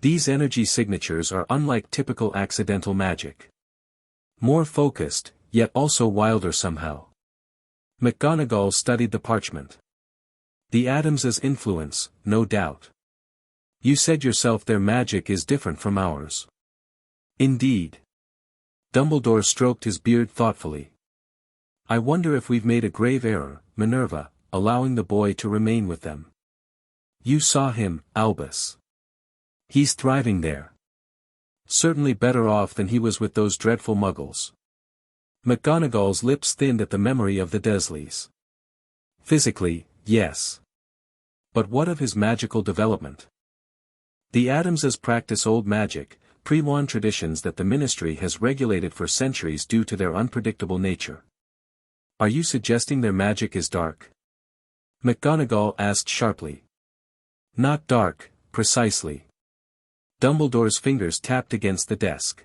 These energy signatures are unlike typical accidental magic. More focused, yet also wilder somehow. McGonagall studied the parchment. The Addamses' influence, no doubt. You said yourself their magic is different from ours. Indeed. Dumbledore stroked his beard thoughtfully. I wonder if we've made a grave error, Minerva, allowing the boy to remain with them. You saw him, Albus. He's thriving there. Certainly better off than he was with those dreadful muggles. McGonagall's lips thinned at the memory of the Dursleys. Physically, yes. But what of his magical development? The Addamses practice old magic, pre-wand traditions that the Ministry has regulated for centuries due to their unpredictable nature. Are you suggesting their magic is dark? McGonagall asked sharply. Not dark, precisely. Dumbledore's fingers tapped against the desk.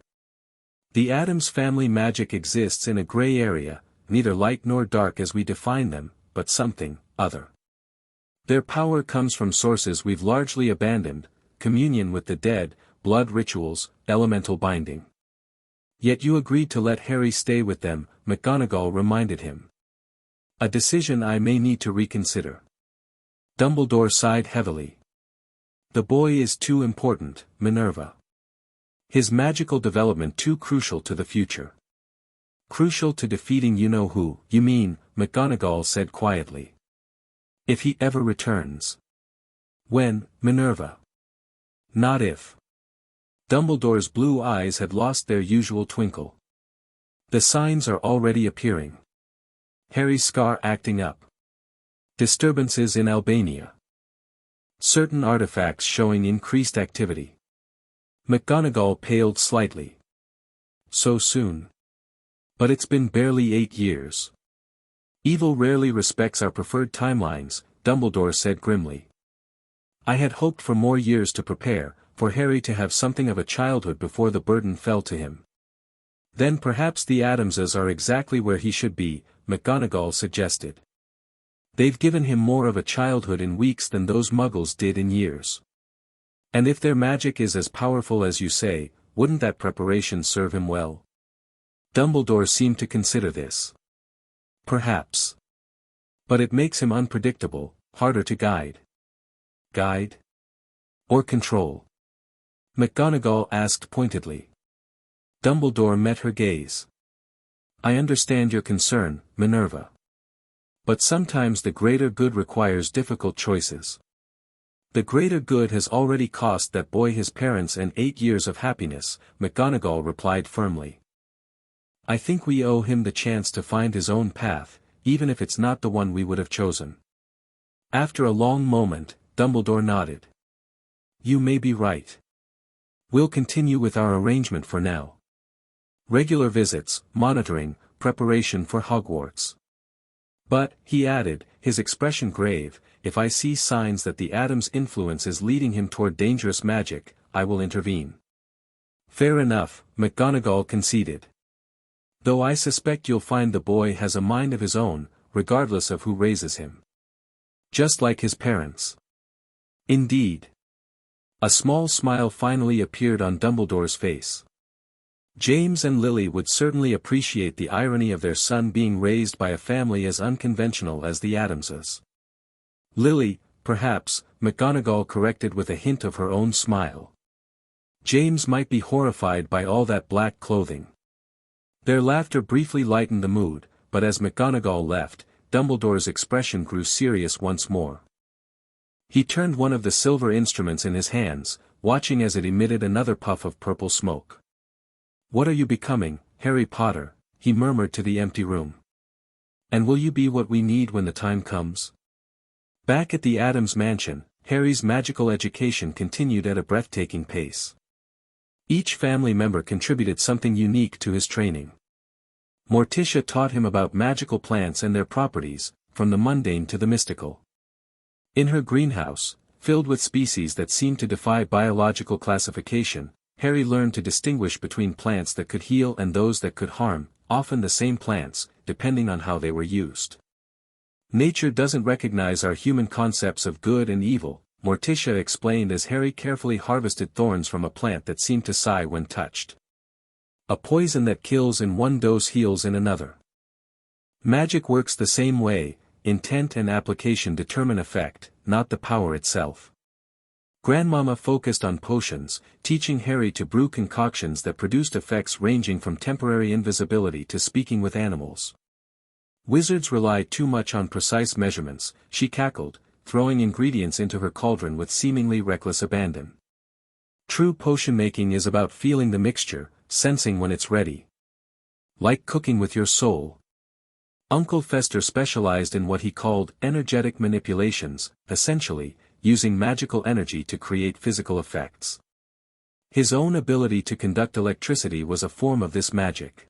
The Addams family magic exists in a gray area, neither light nor dark as we define them, but something other. Their power comes from sources we've largely abandoned, communion with the dead, blood rituals, elemental binding. Yet you agreed to let Harry stay with them, McGonagall reminded him. A decision I may need to reconsider. Dumbledore sighed heavily. The boy is too important, Minerva. His magical development too crucial to the future. Crucial to defeating you-know-who, you mean, McGonagall said quietly. If he ever returns. When, Minerva? Not if. Dumbledore's blue eyes had lost their usual twinkle. The signs are already appearing. Harry's scar acting up. Disturbances in Albania. Certain artifacts showing increased activity. McGonagall paled slightly. So soon. But it's been barely 8 years. Evil rarely respects our preferred timelines, Dumbledore said grimly. I had hoped for more years to prepare, for Harry to have something of a childhood before the burden fell to him. Then perhaps the Addamses are exactly where he should be, McGonagall suggested. They've given him more of a childhood in weeks than those Muggles did in years. And if their magic is as powerful as you say, wouldn't that preparation serve him well? Dumbledore seemed to consider this. Perhaps. But it makes him unpredictable, harder to guide. Guide? Or control? McGonagall asked pointedly. Dumbledore met her gaze. I understand your concern, Minerva. But sometimes the greater good requires difficult choices. The greater good has already cost that boy his parents and 8 years of happiness, McGonagall replied firmly. I think we owe him the chance to find his own path, even if it's not the one we would have chosen. After a long moment, Dumbledore nodded. You may be right. We'll continue with our arrangement for now. Regular visits, monitoring, preparation for Hogwarts. But, he added, his expression grave, if I see signs that the Addams influence is leading him toward dangerous magic, I will intervene. Fair enough, McGonagall conceded. Though I suspect you'll find the boy has a mind of his own, regardless of who raises him. Just like his parents. Indeed. A small smile finally appeared on Dumbledore's face. James and Lily would certainly appreciate the irony of their son being raised by a family as unconventional as the Addamses. Lily, perhaps, McGonagall corrected with a hint of her own smile. James might be horrified by all that black clothing. Their laughter briefly lightened the mood, but as McGonagall left, Dumbledore's expression grew serious once more. He turned one of the silver instruments in his hands, watching as it emitted another puff of purple smoke. What are you becoming, Harry Potter? He murmured to the empty room. And will you be what we need when the time comes? Back at the Addams mansion, Harry's magical education continued at a breathtaking pace. Each family member contributed something unique to his training. Morticia taught him about magical plants and their properties, from the mundane to the mystical. In her greenhouse, filled with species that seemed to defy biological classification, Harry learned to distinguish between plants that could heal and those that could harm, often the same plants, depending on how they were used. Nature doesn't recognize our human concepts of good and evil, Morticia explained as Harry carefully harvested thorns from a plant that seemed to sigh when touched. A poison that kills in one dose heals in another. Magic works the same way, intent and application determine effect, not the power itself. Grandmama focused on potions, teaching Harry to brew concoctions that produced effects ranging from temporary invisibility to speaking with animals. Wizards rely too much on precise measurements, she cackled, throwing ingredients into her cauldron with seemingly reckless abandon. True potion making is about feeling the mixture, sensing when it's ready. Like cooking with your soul. Uncle Fester specialized in what he called energetic manipulations, essentially, using magical energy to create physical effects. His own ability to conduct electricity was a form of this magic.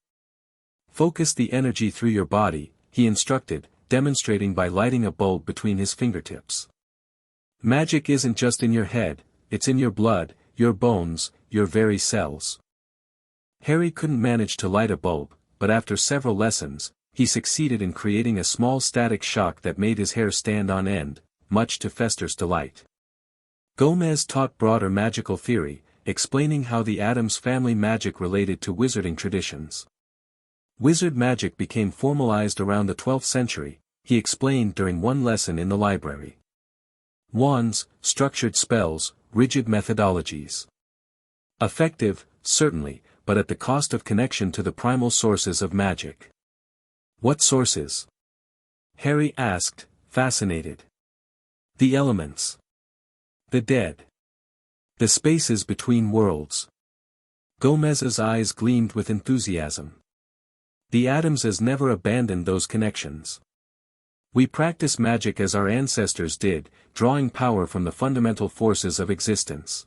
Focus the energy through your body, he instructed, demonstrating by lighting a bulb between his fingertips. Magic isn't just in your head, it's in your blood, your bones, your very cells. Harry couldn't manage to light a bulb, but after several lessons, he succeeded in creating a small static shock that made his hair stand on end, much to Fester's delight. Gomez taught broader magical theory, explaining how the Addams family magic related to wizarding traditions. Wizard magic became formalized around the 12th century, he explained during one lesson in the library. Wands, structured spells, rigid methodologies. Effective, certainly, but at the cost of connection to the primal sources of magic. What sources? Harry asked, fascinated. The elements. The dead. The spaces between worlds. Gomez's eyes gleamed with enthusiasm. The Addamses never abandoned those connections. We practice magic as our ancestors did, drawing power from the fundamental forces of existence.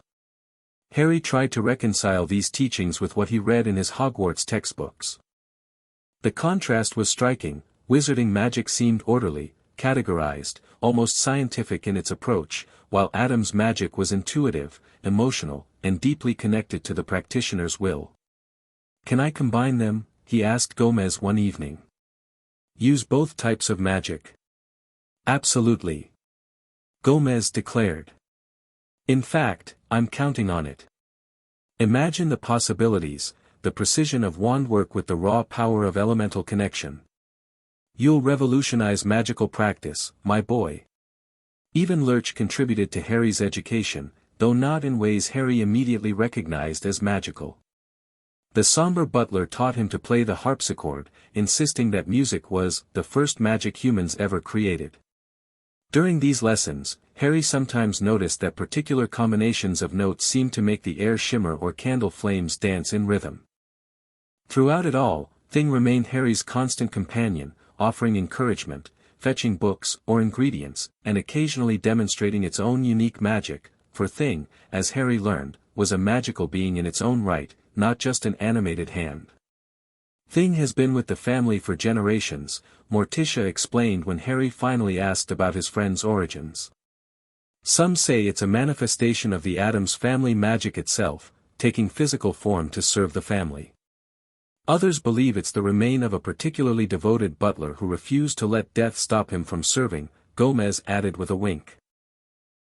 Harry tried to reconcile these teachings with what he read in his Hogwarts textbooks. The contrast was striking. Wizarding magic seemed orderly, categorized, almost scientific in its approach, while Addams' magic was intuitive, emotional, and deeply connected to the practitioner's will. "Can I combine them?" he asked Gomez one evening. "Use both types of magic?" "Absolutely," Gomez declared. "In fact, I'm counting on it. Imagine the possibilities, the precision of wand work with the raw power of elemental connection. You'll revolutionize magical practice, my boy." Even Lurch contributed to Harry's education, though not in ways Harry immediately recognized as magical. The somber butler taught him to play the harpsichord, insisting that music was the first magic humans ever created. During these lessons, Harry sometimes noticed that particular combinations of notes seemed to make the air shimmer or candle flames dance in rhythm. Throughout it all, Thing remained Harry's constant companion, offering encouragement, fetching books or ingredients, and occasionally demonstrating its own unique magic, for Thing, as Harry learned, was a magical being in its own right, not just an animated hand. "Thing has been with the family for generations," Morticia explained when Harry finally asked about his friend's origins. "Some say it's a manifestation of the Addams family magic itself, taking physical form to serve the family. Others believe it's the remain of a particularly devoted butler who refused to let death stop him from serving," Gomez added with a wink.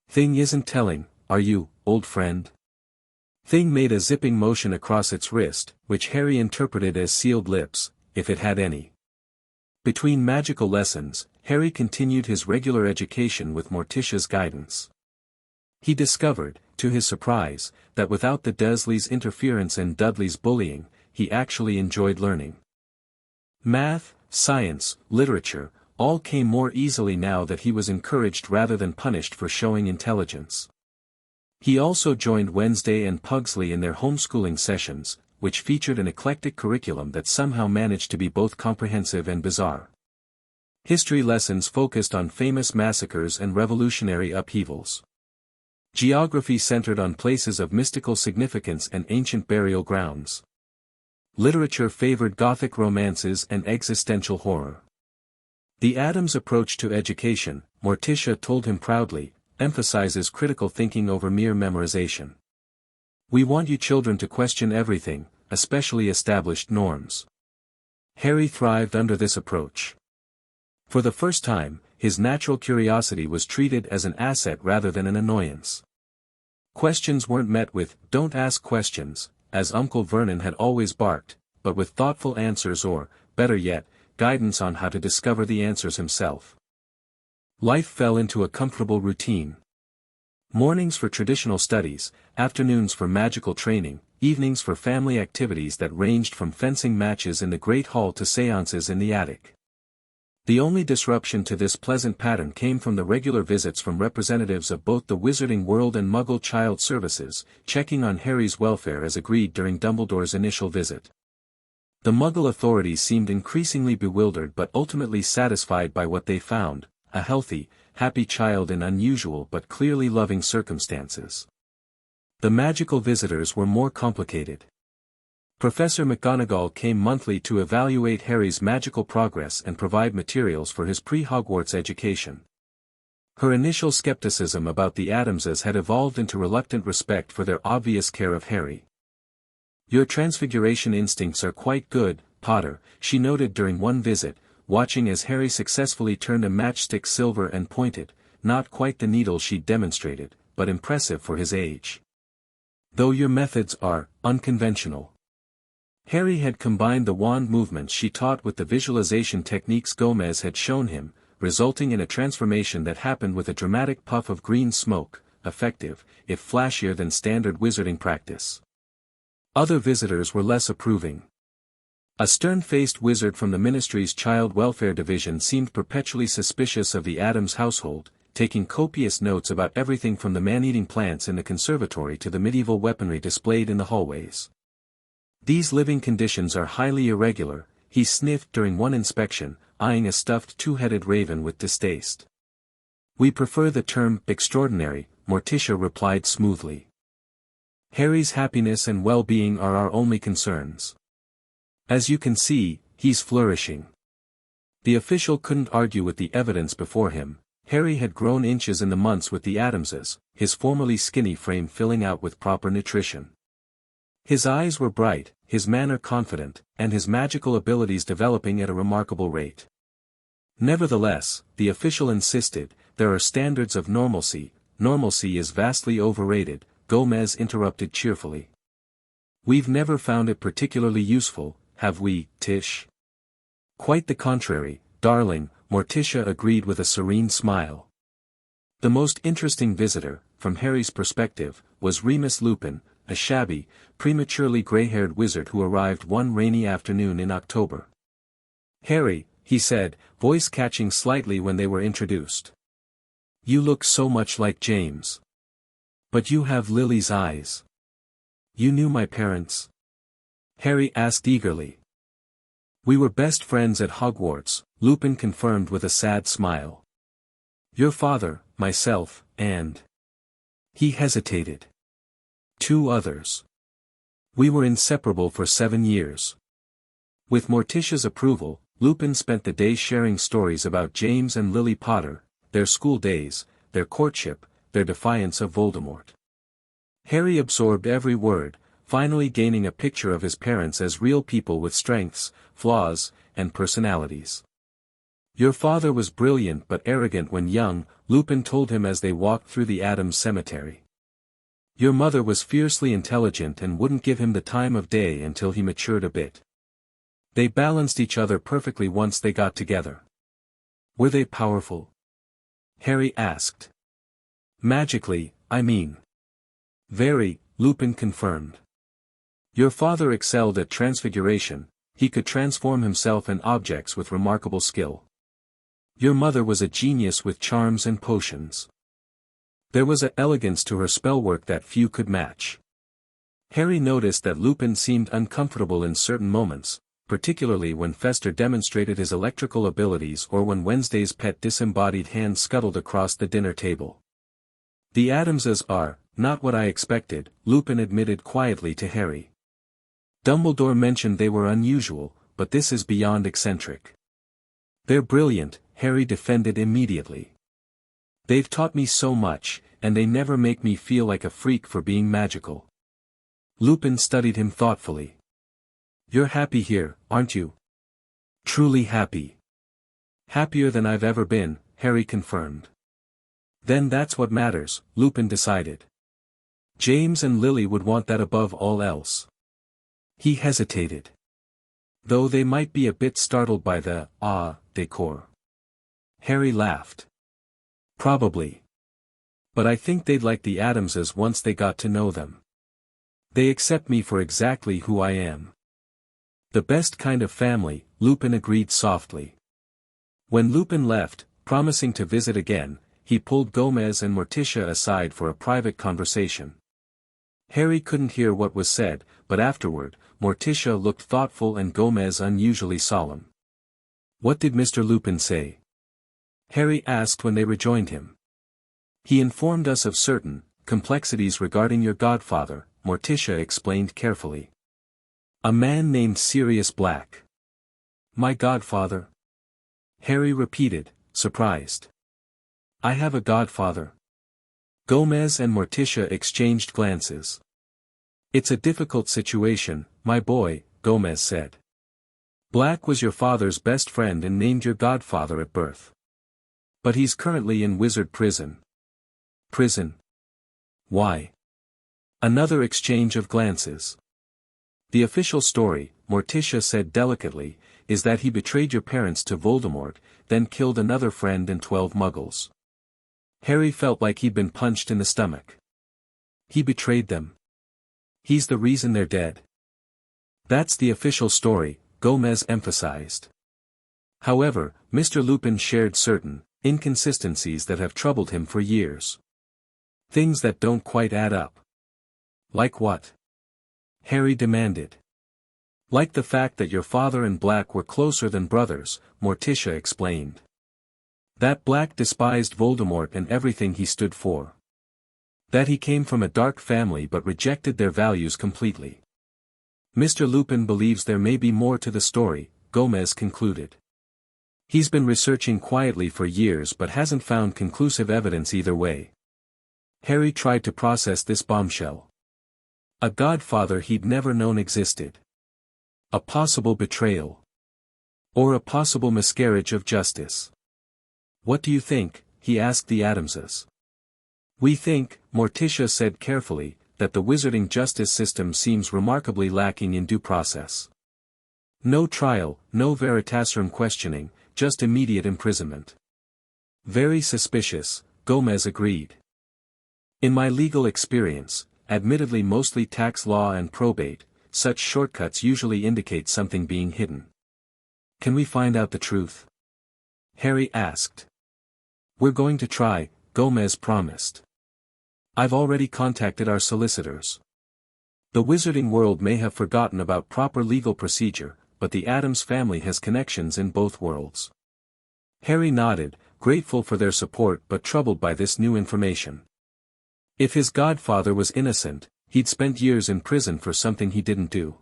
"Thing isn't telling, are you, old friend?" Thing made a zipping motion across its wrist, which Harry interpreted as sealed lips, if it had any. Between magical lessons, Harry continued his regular education with Morticia's guidance. He discovered, to his surprise, that without the Dursleys' interference and Dudley's bullying, he actually enjoyed learning. Math, science, literature, all came more easily now that he was encouraged rather than punished for showing intelligence. He also joined Wednesday and Pugsley in their homeschooling sessions, which featured an eclectic curriculum that somehow managed to be both comprehensive and bizarre. History lessons focused on famous massacres and revolutionary upheavals. Geography centered on places of mystical significance and ancient burial grounds. Literature favored Gothic romances and existential horror. The Addams approach to education, Morticia told him proudly, emphasizes critical thinking over mere memorization. "We want you children to question everything, especially established norms." Harry thrived under this approach. For the first time, his natural curiosity was treated as an asset rather than an annoyance. Questions weren't met with, "Don't ask questions," as Uncle Vernon had always barked, but with thoughtful answers or, better yet, guidance on how to discover the answers himself. Life fell into a comfortable routine. Mornings for traditional studies, afternoons for magical training, evenings for family activities that ranged from fencing matches in the Great Hall to séances in the attic. The only disruption to this pleasant pattern came from the regular visits from representatives of both the Wizarding World and Muggle Child Services, checking on Harry's welfare as agreed during Dumbledore's initial visit. The Muggle authorities seemed increasingly bewildered but ultimately satisfied by what they found, a healthy, happy child in unusual but clearly loving circumstances. The magical visitors were more complicated. Professor McGonagall came monthly to evaluate Harry's magical progress and provide materials for his pre-Hogwarts education. Her initial skepticism about the Addamses had evolved into reluctant respect for their obvious care of Harry. "Your transfiguration instincts are quite good, Potter," she noted during one visit, watching as Harry successfully turned a matchstick silver and pointed, not quite the needle she'd demonstrated, but impressive for his age. "Though your methods are unconventional." Harry had combined the wand movements she taught with the visualization techniques Gomez had shown him, resulting in a transformation that happened with a dramatic puff of green smoke, effective, if flashier than standard wizarding practice. Other visitors were less approving. A stern-faced wizard from the ministry's child welfare division seemed perpetually suspicious of the Addams household, taking copious notes about everything from the man-eating plants in the conservatory to the medieval weaponry displayed in the hallways. "These living conditions are highly irregular," he sniffed during one inspection, eyeing a stuffed two-headed raven with distaste. "We prefer the term extraordinary," Morticia replied smoothly. "Harry's happiness and well-being are our only concerns. As you can see, he's flourishing." The official couldn't argue with the evidence before him. Harry had grown inches in the months with the Addamses, his formerly skinny frame filling out with proper nutrition. His eyes were bright, his manner confident, and his magical abilities developing at a remarkable rate. Nevertheless, the official insisted, there are standards of normalcy. "Normalcy is vastly overrated," Gomez interrupted cheerfully. "We've never found it particularly useful, have we, Tish?" "Quite the contrary, darling," Morticia agreed with a serene smile. The most interesting visitor, from Harry's perspective, was Remus Lupin, a shabby, prematurely gray-haired wizard who arrived one rainy afternoon in October. "Harry," he said, voice catching slightly when they were introduced. "You look so much like James. But you have Lily's eyes. You knew my parents?" Harry asked eagerly. "We were best friends at Hogwarts," Lupin confirmed with a sad smile. "Your father, myself, and—" He hesitated. "Two others. We were inseparable for 7 years." With Morticia's approval, Lupin spent the day sharing stories about James and Lily Potter, their school days, their courtship, their defiance of Voldemort. Harry absorbed every word, finally gaining a picture of his parents as real people with strengths, flaws, and personalities. "Your father was brilliant but arrogant when young," Lupin told him as they walked through the Addams cemetery. "Your mother was fiercely intelligent and wouldn't give him the time of day until he matured a bit. They balanced each other perfectly once they got together." "Were they powerful?" Harry asked. "Magically, I mean." "Very," Lupin confirmed. "Your father excelled at transfiguration, he could transform himself and objects with remarkable skill. Your mother was a genius with charms and potions. There was an elegance to her spellwork that few could match." Harry noticed that Lupin seemed uncomfortable in certain moments, particularly when Fester demonstrated his electrical abilities or when Wednesday's pet disembodied hand scuttled across the dinner table. "The Addamses are not what I expected," Lupin admitted quietly to Harry. "Dumbledore mentioned they were unusual, but this is beyond eccentric." "They're brilliant," Harry defended immediately. "They've taught me so much, and they never make me feel like a freak for being magical." Lupin studied him thoughtfully. "You're happy here, aren't you?" "Truly happy. Happier than I've ever been," Harry confirmed. "Then that's what matters," Lupin decided. "James and Lily would want that above all else." He hesitated. "Though they might be a bit startled by the decor." Harry laughed. "Probably. But I think they'd like the Addamses once they got to know them. They accept me for exactly who I am." "The best kind of family," Lupin agreed softly. When Lupin left, promising to visit again, he pulled Gomez and Morticia aside for a private conversation. Harry couldn't hear what was said, but afterward, Morticia looked thoughtful and Gomez unusually solemn. "What did Mr. Lupin say?" Harry asked when they rejoined him. "He informed us of certain complexities regarding your godfather," Morticia explained carefully. "A man named Sirius Black." "My godfather?" Harry repeated, surprised. "I have a godfather." Gomez and Morticia exchanged glances. "It's a difficult situation, my boy," Gomez said. "Black was your father's best friend and named your godfather at birth. But he's currently in wizard prison." "Prison? Why?" Another exchange of glances. "The official story," Morticia said delicately, "is that he betrayed your parents to Voldemort, then killed another friend and 12 muggles." Harry felt like he'd been punched in the stomach. "He betrayed them. He's the reason they're dead." "That's the official story," Gomez emphasized. However, Mr. Lupin shared certain inconsistencies that have troubled him for years. "Things that don't quite add up." "Like what?" Harry demanded. Like the fact that your father and Black were closer than brothers, Morticia explained. That Black despised Voldemort and everything he stood for. That he came from a dark family but rejected their values completely. Mr. Lupin believes there may be more to the story, Gomez concluded. He's been researching quietly for years but hasn't found conclusive evidence either way. Harry tried to process this bombshell. A godfather he'd never known existed. A possible betrayal. Or a possible miscarriage of justice. What do you think? He asked the Addamses. We think, Morticia said carefully, that the wizarding justice system seems remarkably lacking in due process. No trial, no veritaserum questioning, just immediate imprisonment. Very suspicious, Gomez agreed. In my legal experience, admittedly mostly tax law and probate, such shortcuts usually indicate something being hidden. Can we find out the truth? Harry asked. We're going to try, Gomez promised. I've already contacted our solicitors. The wizarding world may have forgotten about proper legal procedure, but the Addams family has connections in both worlds. Harry nodded, grateful for their support but troubled by this new information. If his godfather was innocent, he'd spent years in prison for something he didn't do.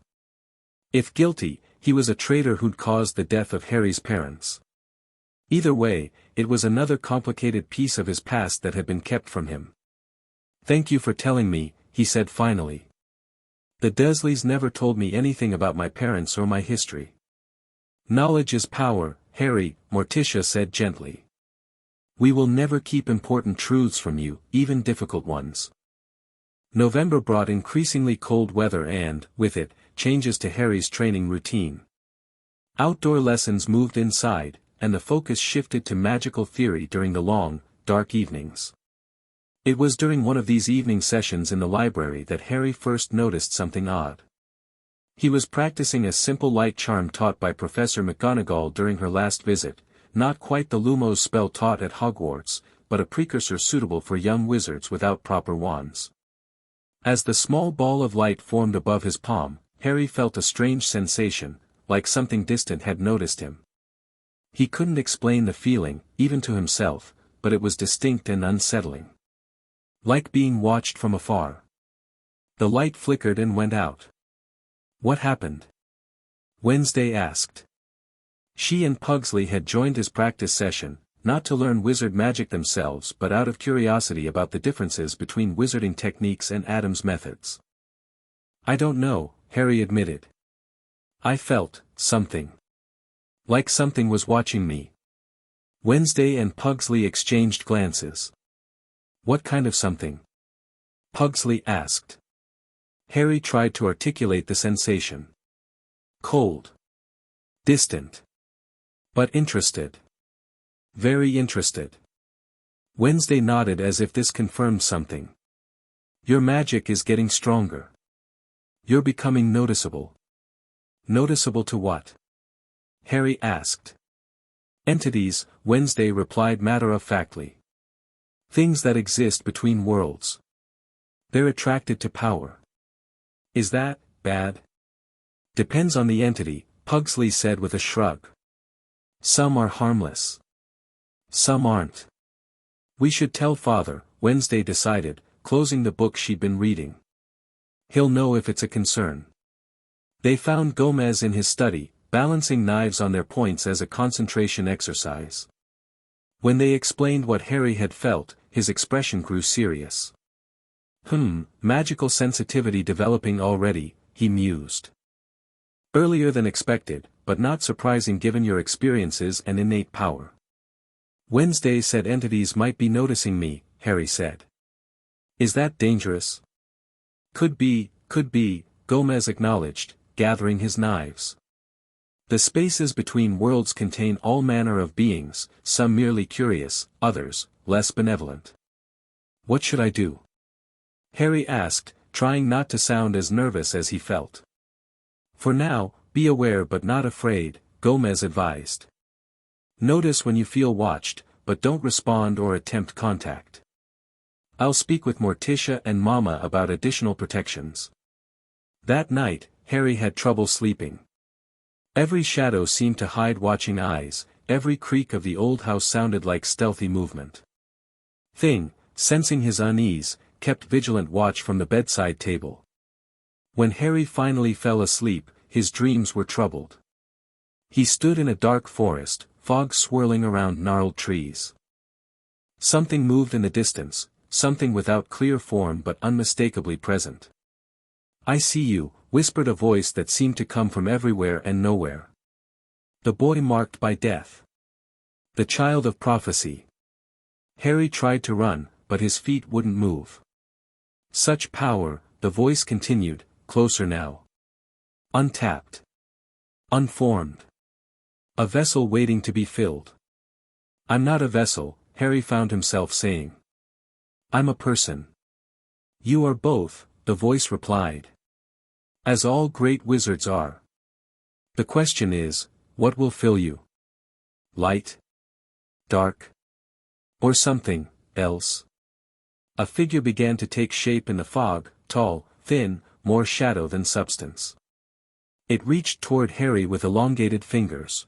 If guilty, he was a traitor who'd caused the death of Harry's parents. Either way, it was another complicated piece of his past that had been kept from him. Thank you for telling me, he said finally. The Dursleys never told me anything about my parents or my history. Knowledge is power, Harry, Morticia said gently. We will never keep important truths from you, even difficult ones. November brought increasingly cold weather and, with it, changes to Harry's training routine. Outdoor lessons moved inside, and the focus shifted to magical theory during the long, dark evenings. It was during one of these evening sessions in the library that Harry first noticed something odd. He was practicing a simple light charm taught by Professor McGonagall during her last visit, not quite the Lumos spell taught at Hogwarts, but a precursor suitable for young wizards without proper wands. As the small ball of light formed above his palm, Harry felt a strange sensation, like something distant had noticed him. He couldn't explain the feeling, even to himself, but it was distinct and unsettling. Like being watched from afar. The light flickered and went out. What happened? Wednesday asked. She and Pugsley had joined his practice session, not to learn wizard magic themselves but out of curiosity about the differences between wizarding techniques and Addams' methods. I don't know, Harry admitted. I felt something. Like something was watching me. Wednesday and Pugsley exchanged glances. What kind of something? Pugsley asked. Harry tried to articulate the sensation. Cold. Distant. But interested. Very interested. Wednesday nodded as if this confirmed something. Your magic is getting stronger. You're becoming noticeable. Noticeable to what? Harry asked. Entities, Wednesday replied matter-of-factly. Things that exist between worlds. They're attracted to power. Is that bad? Depends on the entity, Pugsley said with a shrug. Some are harmless. Some aren't. We should tell Father, Wednesday decided, closing the book she'd been reading. He'll know if it's a concern. They found Gomez in his study, balancing knives on their points as a concentration exercise. When they explained what Harry had felt, his expression grew serious. Magical sensitivity developing already, he mused. Earlier than expected, but not surprising given your experiences and innate power. Wednesday said entities might be noticing me, Harry said. Is that dangerous? Could be, Gomez acknowledged, gathering his knives. The spaces between worlds contain all manner of beings, some merely curious, others, less benevolent. What should I do? Harry asked, trying not to sound as nervous as he felt. For now, be aware but not afraid, Gomez advised. Notice when you feel watched, but don't respond or attempt contact. I'll speak with Morticia and Mama about additional protections. That night, Harry had trouble sleeping. Every shadow seemed to hide watching eyes, every creak of the old house sounded like stealthy movement. Thing, sensing his unease, kept vigilant watch from the bedside table. When Harry finally fell asleep, his dreams were troubled. He stood in a dark forest, fog swirling around gnarled trees. Something moved in the distance, something without clear form but unmistakably present. "I see you," whispered a voice that seemed to come from everywhere and nowhere. The boy marked by death. The child of prophecy. Harry tried to run, but his feet wouldn't move. Such power, the voice continued, closer now. Untapped. Unformed. A vessel waiting to be filled. "I'm not a vessel," Harry found himself saying. "I'm a person." "You are both," the voice replied. "As all great wizards are. The question is, what will fill you? Light? Dark? Or something else?" A figure began to take shape in the fog, tall, thin, more shadow than substance. It reached toward Harry with elongated fingers.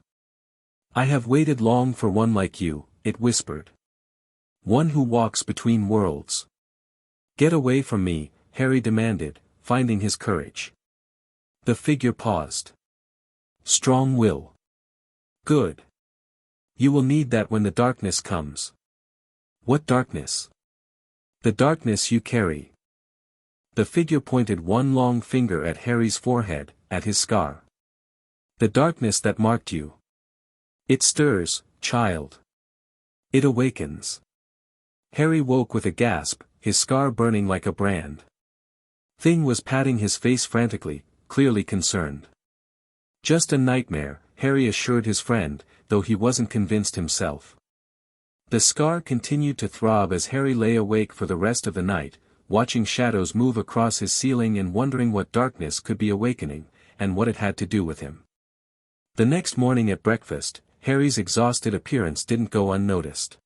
"I have waited long for one like you," it whispered. "One who walks between worlds." "Get away from me," Harry demanded, finding his courage. The figure paused. "Strong will. Good. You will need that when the darkness comes." "What darkness?" "The darkness you carry." The figure pointed one long finger at Harry's forehead, at his scar. "The darkness that marked you. It stirs, child. It awakens." Harry woke with a gasp, his scar burning like a brand. Thing was patting his face frantically, clearly concerned. "Just a nightmare," Harry assured his friend, though he wasn't convinced himself. The scar continued to throb as Harry lay awake for the rest of the night, watching shadows move across his ceiling and wondering what darkness could be awakening, and what it had to do with him. The next morning at breakfast, Harry's exhausted appearance didn't go unnoticed.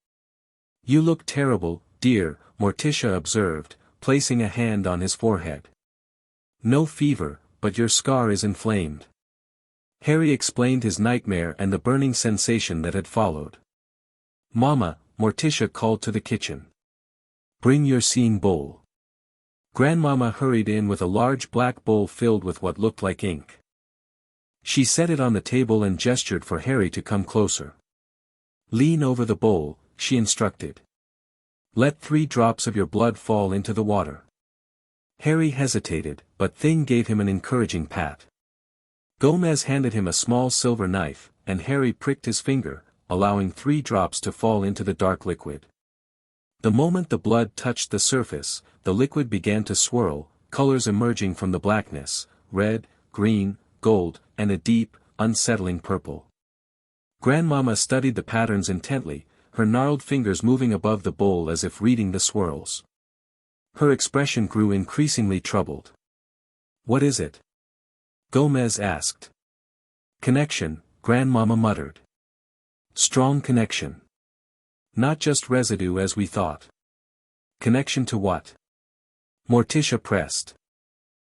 "You look terrible, dear," Morticia observed, placing a hand on his forehead. "No fever, but your scar is inflamed." Harry explained his nightmare and the burning sensation that had followed. "Mama," Morticia called to the kitchen. "Bring your seeing bowl." Grandmama hurried in with a large black bowl filled with what looked like ink. She set it on the table and gestured for Harry to come closer. "Lean over the bowl," she instructed. "Let 3 drops of your blood fall into the water." Harry hesitated, but Thing gave him an encouraging pat. Gomez handed him a small silver knife, and Harry pricked his finger, allowing 3 drops to fall into the dark liquid. The moment the blood touched the surface, the liquid began to swirl, colors emerging from the blackness: red, green, gold, and a deep, unsettling purple. Grandmama studied the patterns intently, her gnarled fingers moving above the bowl as if reading the swirls. Her expression grew increasingly troubled. "What is it?" Gomez asked. "Connection," Grandmama muttered. "Strong connection. Not just residue as we thought." "Connection to what?" Morticia pressed.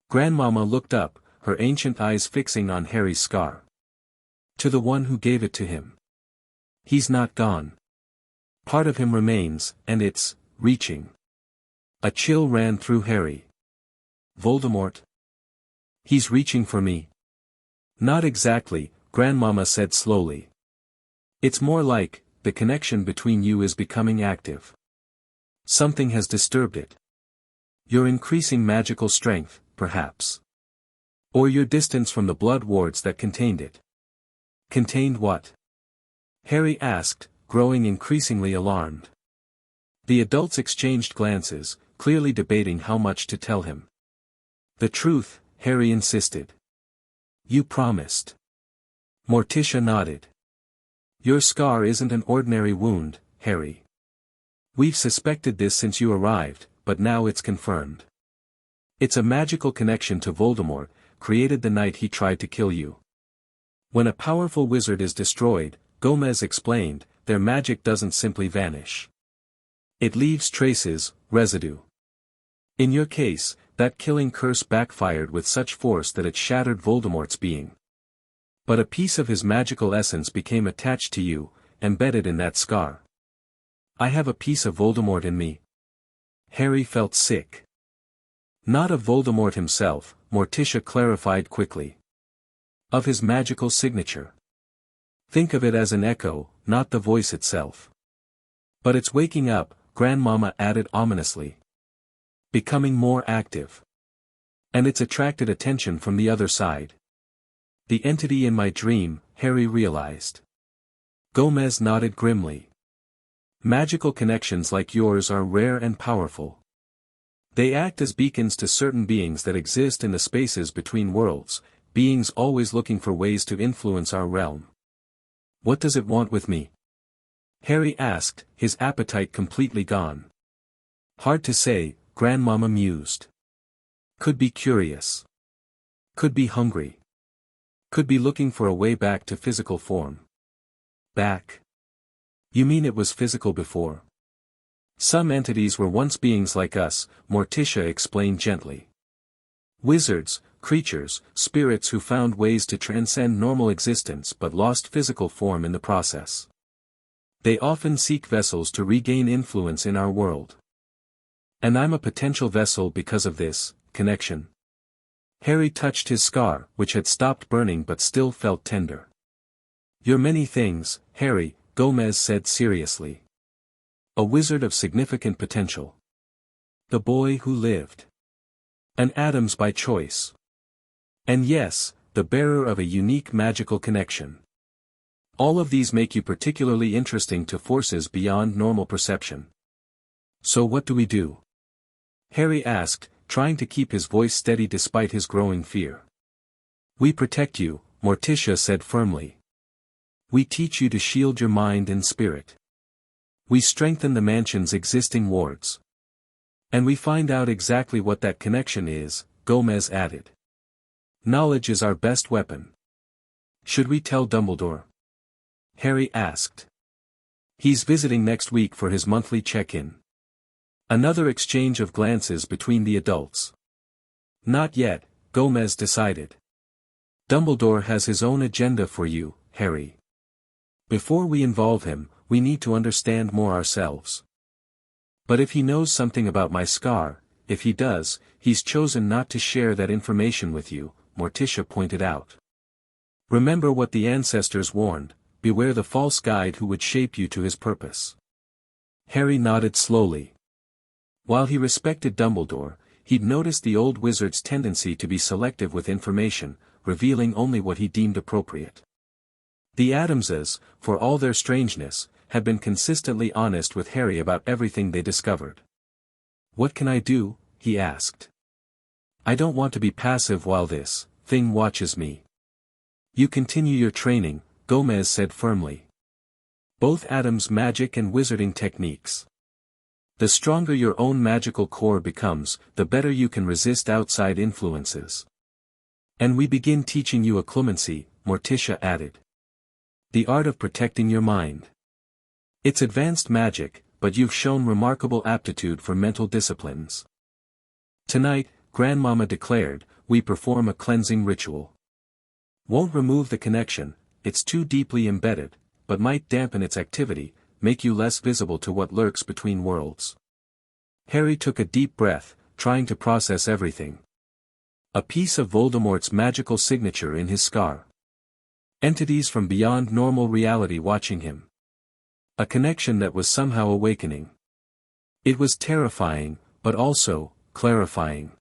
Grandmama looked up, her ancient eyes fixing on Harry's scar. "To the one who gave it to him. He's not gone. Part of him remains, and it's reaching." A chill ran through Harry. "Voldemort? He's reaching for me?" "Not exactly," Grandmama said slowly. "It's more like, the connection between you is becoming active. Something has disturbed it. Your increasing magical strength, perhaps. Or your distance from the blood wards that contained it." "Contained what?" Harry asked, growing increasingly alarmed. The adults exchanged glances, clearly debating how much to tell him. "The truth," Harry insisted. "You promised." Morticia nodded. "Your scar isn't an ordinary wound, Harry. We've suspected this since you arrived, but now it's confirmed. It's a magical connection to Voldemort, created the night he tried to kill you. When a powerful wizard is destroyed, Gomez explained, their magic doesn't simply vanish. It leaves traces, residue. In your case, That killing curse backfired with such force that it shattered Voldemort's being. But a piece of his magical essence became attached to you, embedded in that scar. I have a piece of Voldemort in me. Harry felt sick. Not of Voldemort himself, Morticia clarified quickly. Of his magical signature. Think of it as an echo, not the voice itself. But it's waking up, Grandmama added ominously. Becoming more active. And it's attracted attention from the other side. The entity in my dream, Harry realized. Gomez nodded grimly. Magical connections like yours are rare and powerful. They act as beacons to certain beings that exist in the spaces between worlds, beings always looking for ways to influence our realm. What does it want with me? Harry asked, his appetite completely gone. Hard to say, Grandmama mused. Could be curious. Could be hungry. Could be looking for a way back to physical form. Back? You mean it was physical before? Some entities were once beings like us, Morticia explained gently. Wizards, creatures, spirits who found ways to transcend normal existence but lost physical form in the process. They often seek vessels to regain influence in our world. And I'm a potential vessel because of this connection. Harry touched his scar, which had stopped burning but still felt tender. You're many things, Harry, Gomez said seriously. A wizard of significant potential. The boy who lived. An Addams by choice. And yes, the bearer of a unique magical connection. All of these make you particularly interesting to forces beyond normal perception. So what do we do? Harry asked, trying to keep his voice steady despite his growing fear. We protect you, Morticia said firmly. We teach you to shield your mind and spirit. We strengthen the mansion's existing wards. And we find out exactly what that connection is, Gomez added. Knowledge is our best weapon. Should we tell Dumbledore? Harry asked. He's visiting next week for his monthly check-in. Another exchange of glances between the adults. Not yet, Gomez decided. Dumbledore has his own agenda for you, Harry. Before we involve him, we need to understand more ourselves. But if he knows something about my scar, if he does, he's chosen not to share that information with you, Morticia pointed out. Remember what the ancestors warned, beware the false guide who would shape you to his purpose. Harry nodded slowly. While he respected Dumbledore, he'd noticed the old wizard's tendency to be selective with information, revealing only what he deemed appropriate. The Addamses, for all their strangeness, had been consistently honest with Harry about everything they discovered. What can I do? He asked. I don't want to be passive while this thing watches me. You continue your training, Gomez said firmly. Both Addams' magic and wizarding techniques. The stronger your own magical core becomes, the better you can resist outside influences. And we begin teaching you occlumency, Morticia added. The art of protecting your mind. It's advanced magic, but you've shown remarkable aptitude for mental disciplines. Tonight, Grandmama declared, we perform a cleansing ritual. Won't remove the connection, it's too deeply embedded, but might dampen its activity, make you less visible to what lurks between worlds. Harry took a deep breath, trying to process everything. A piece of Voldemort's magical signature in his scar. Entities from beyond normal reality watching him. A connection that was somehow awakening. It was terrifying, but also clarifying.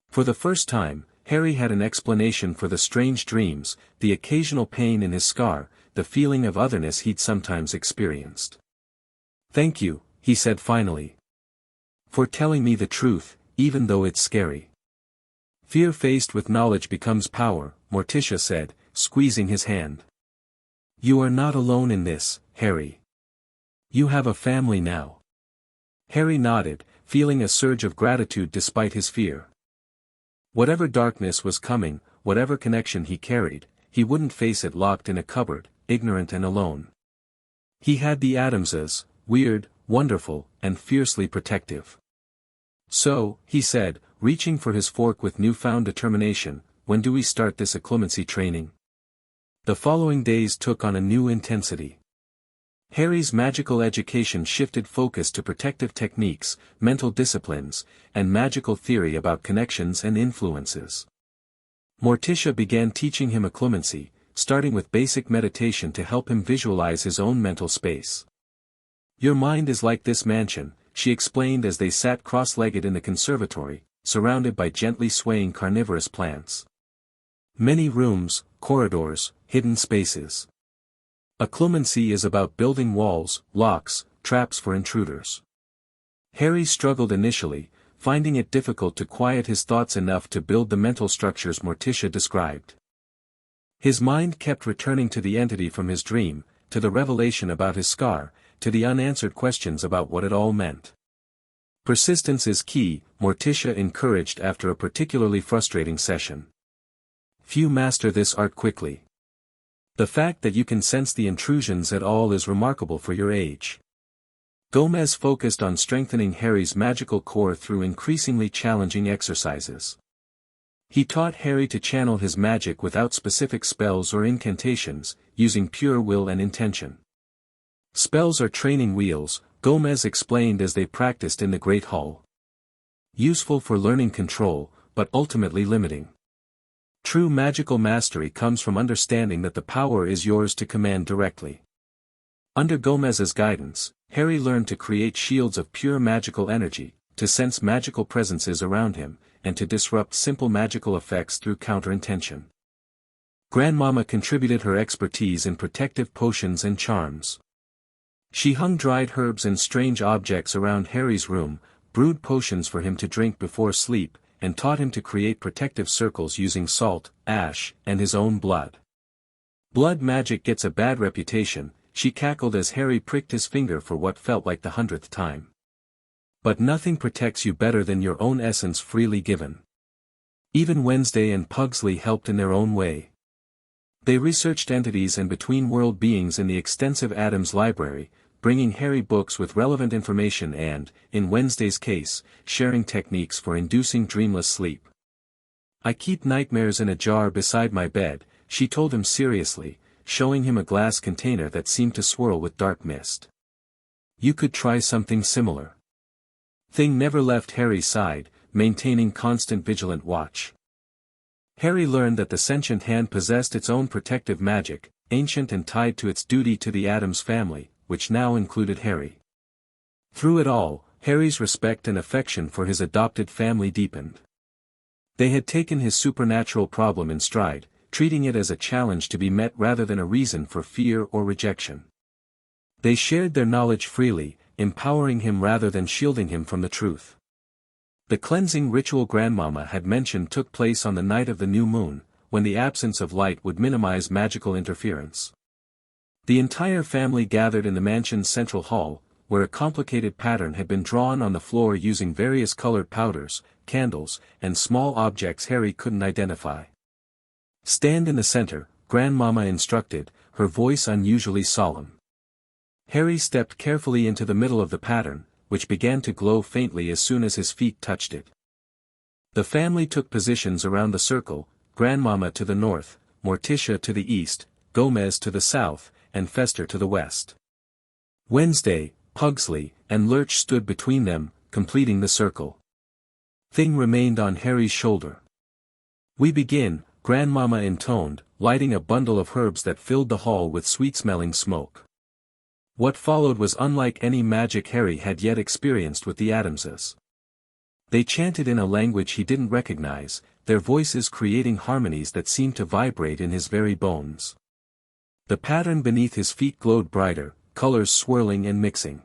For the first time, Harry had an explanation for the strange dreams, the occasional pain in his scar, the feeling of otherness he'd sometimes experienced. Thank you, he said finally. For telling me the truth, even though it's scary. Fear faced with knowledge becomes power, Morticia said, squeezing his hand. You are not alone in this, Harry. You have a family now. Harry nodded, feeling a surge of gratitude despite his fear. Whatever darkness was coming, whatever connection he carried, he wouldn't face it locked in a cupboard, ignorant and alone. He had the Addamses, weird, wonderful, and fiercely protective. So, he said, reaching for his fork with newfound determination. "When do we start this occlumency training?" The following days took on a new intensity. Harry's magical education shifted focus to protective techniques, mental disciplines, and magical theory about connections and influences. Morticia began teaching him occlumency, starting with basic meditation to help him visualize his own mental space. "Your mind is like this mansion," she explained as they sat cross-legged in the conservatory, surrounded by gently swaying carnivorous plants. Many rooms, corridors, hidden spaces. Occlumency is about building walls, locks, traps for intruders. Harry struggled initially, finding it difficult to quiet his thoughts enough to build the mental structures Morticia described. His mind kept returning to the entity from his dream, to the revelation about his scar, to the unanswered questions about what it all meant. Persistence is key, Morticia encouraged after a particularly frustrating session. Few master this art quickly. The fact that you can sense the intrusions at all is remarkable for your age. Gomez focused on strengthening Harry's magical core through increasingly challenging exercises. He taught Harry to channel his magic without specific spells or incantations, using pure will and intention. "Spells are training wheels," Gomez explained as they practiced in the Great Hall. "Useful for learning control, but ultimately limiting. True magical mastery comes from understanding that the power is yours to command directly." Under Gomez's guidance, Harry learned to create shields of pure magical energy, to sense magical presences around him, and to disrupt simple magical effects through counter-intention. Grandmama contributed her expertise in protective potions and charms. She hung dried herbs and strange objects around Harry's room, brewed potions for him to drink before sleep, and taught him to create protective circles using salt, ash, and his own blood. "Blood magic gets a bad reputation," she cackled as Harry pricked his finger for what felt like the 100th time. "But nothing protects you better than your own essence freely given." Even Wednesday and Pugsley helped in their own way. They researched entities and between-world beings in the extensive Addams library, bringing Harry books with relevant information and, in Wednesday's case, sharing techniques for inducing dreamless sleep. "I keep nightmares in a jar beside my bed," she told him seriously, showing him a glass container that seemed to swirl with dark mist. "You could try something similar." Thing never left Harry's side, maintaining constant vigilant watch. Harry learned that the sentient hand possessed its own protective magic, ancient and tied to its duty to the Addams family, which now included Harry. Through it all, Harry's respect and affection for his adopted family deepened. They had taken his supernatural problem in stride, treating it as a challenge to be met rather than a reason for fear or rejection. They shared their knowledge freely, empowering him rather than shielding him from the truth. The cleansing ritual Grandmama had mentioned took place on the night of the new moon, when the absence of light would minimize magical interference. The entire family gathered in the mansion's central hall, where a complicated pattern had been drawn on the floor using various colored powders, candles, and small objects Harry couldn't identify. "Stand in the center," Grandmama instructed, her voice unusually solemn. Harry stepped carefully into the middle of the pattern, which began to glow faintly as soon as his feet touched it. The family took positions around the circle, Grandmama to the north, Morticia to the east, Gomez to the south, and Fester to the west. Wednesday, Pugsley, and Lurch stood between them, completing the circle. Thing remained on Harry's shoulder. "We begin," Grandmama intoned, lighting a bundle of herbs that filled the hall with sweet-smelling smoke. What followed was unlike any magic Harry had yet experienced with the Addamses. They chanted in a language he didn't recognize, their voices creating harmonies that seemed to vibrate in his very bones. The pattern beneath his feet glowed brighter, colors swirling and mixing.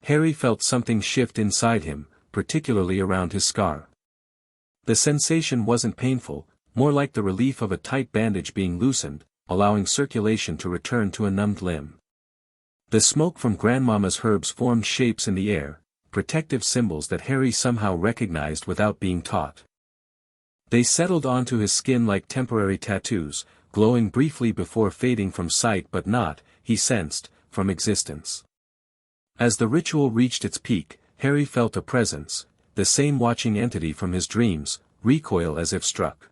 Harry felt something shift inside him, particularly around his scar. The sensation wasn't painful, more like the relief of a tight bandage being loosened, allowing circulation to return to a numbed limb. The smoke from Grandmama's herbs formed shapes in the air, protective symbols that Harry somehow recognized without being taught. They settled onto his skin like temporary tattoos, glowing briefly before fading from sight but not, he sensed, from existence. As the ritual reached its peak, Harry felt a presence, the same watching entity from his dreams, recoil as if struck.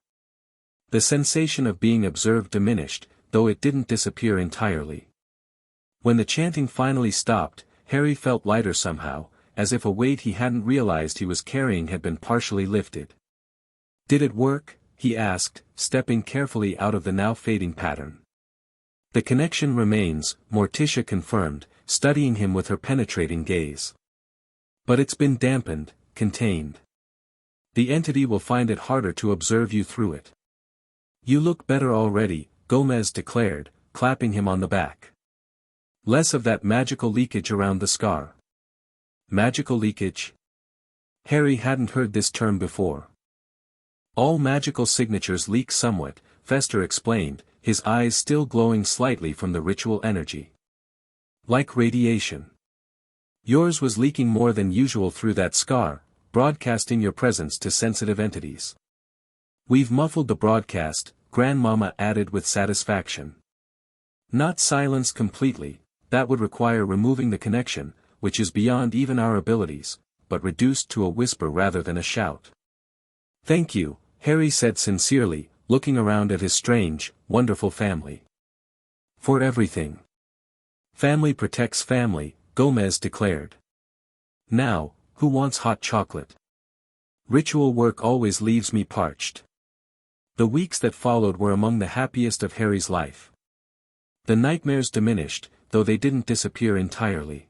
The sensation of being observed diminished, though it didn't disappear entirely. When the chanting finally stopped, Harry felt lighter somehow, as if a weight he hadn't realized he was carrying had been partially lifted. "Did it work?" he asked, stepping carefully out of the now fading pattern. "The connection remains," Morticia confirmed, studying him with her penetrating gaze. "But it's been dampened, contained. The entity will find it harder to observe you through it." "You look better already," Gomez declared, clapping him on the back. "Less of that magical leakage around the scar." Magical leakage? Harry hadn't heard this term before. "All magical signatures leak somewhat," Fester explained, his eyes still glowing slightly from the ritual energy. "Like radiation. Yours was leaking more than usual through that scar, broadcasting your presence to sensitive entities." "We've muffled the broadcast," Grandmama added with satisfaction. "Not silenced completely, that would require removing the connection, which is beyond even our abilities, but reduced to a whisper rather than a shout." "Thank you," Harry said sincerely, looking around at his strange, wonderful family. "For everything." "Family protects family," Gomez declared. "Now, who wants hot chocolate? Ritual work always leaves me parched." The weeks that followed were among the happiest of Harry's life. The nightmares diminished, though they didn't disappear entirely.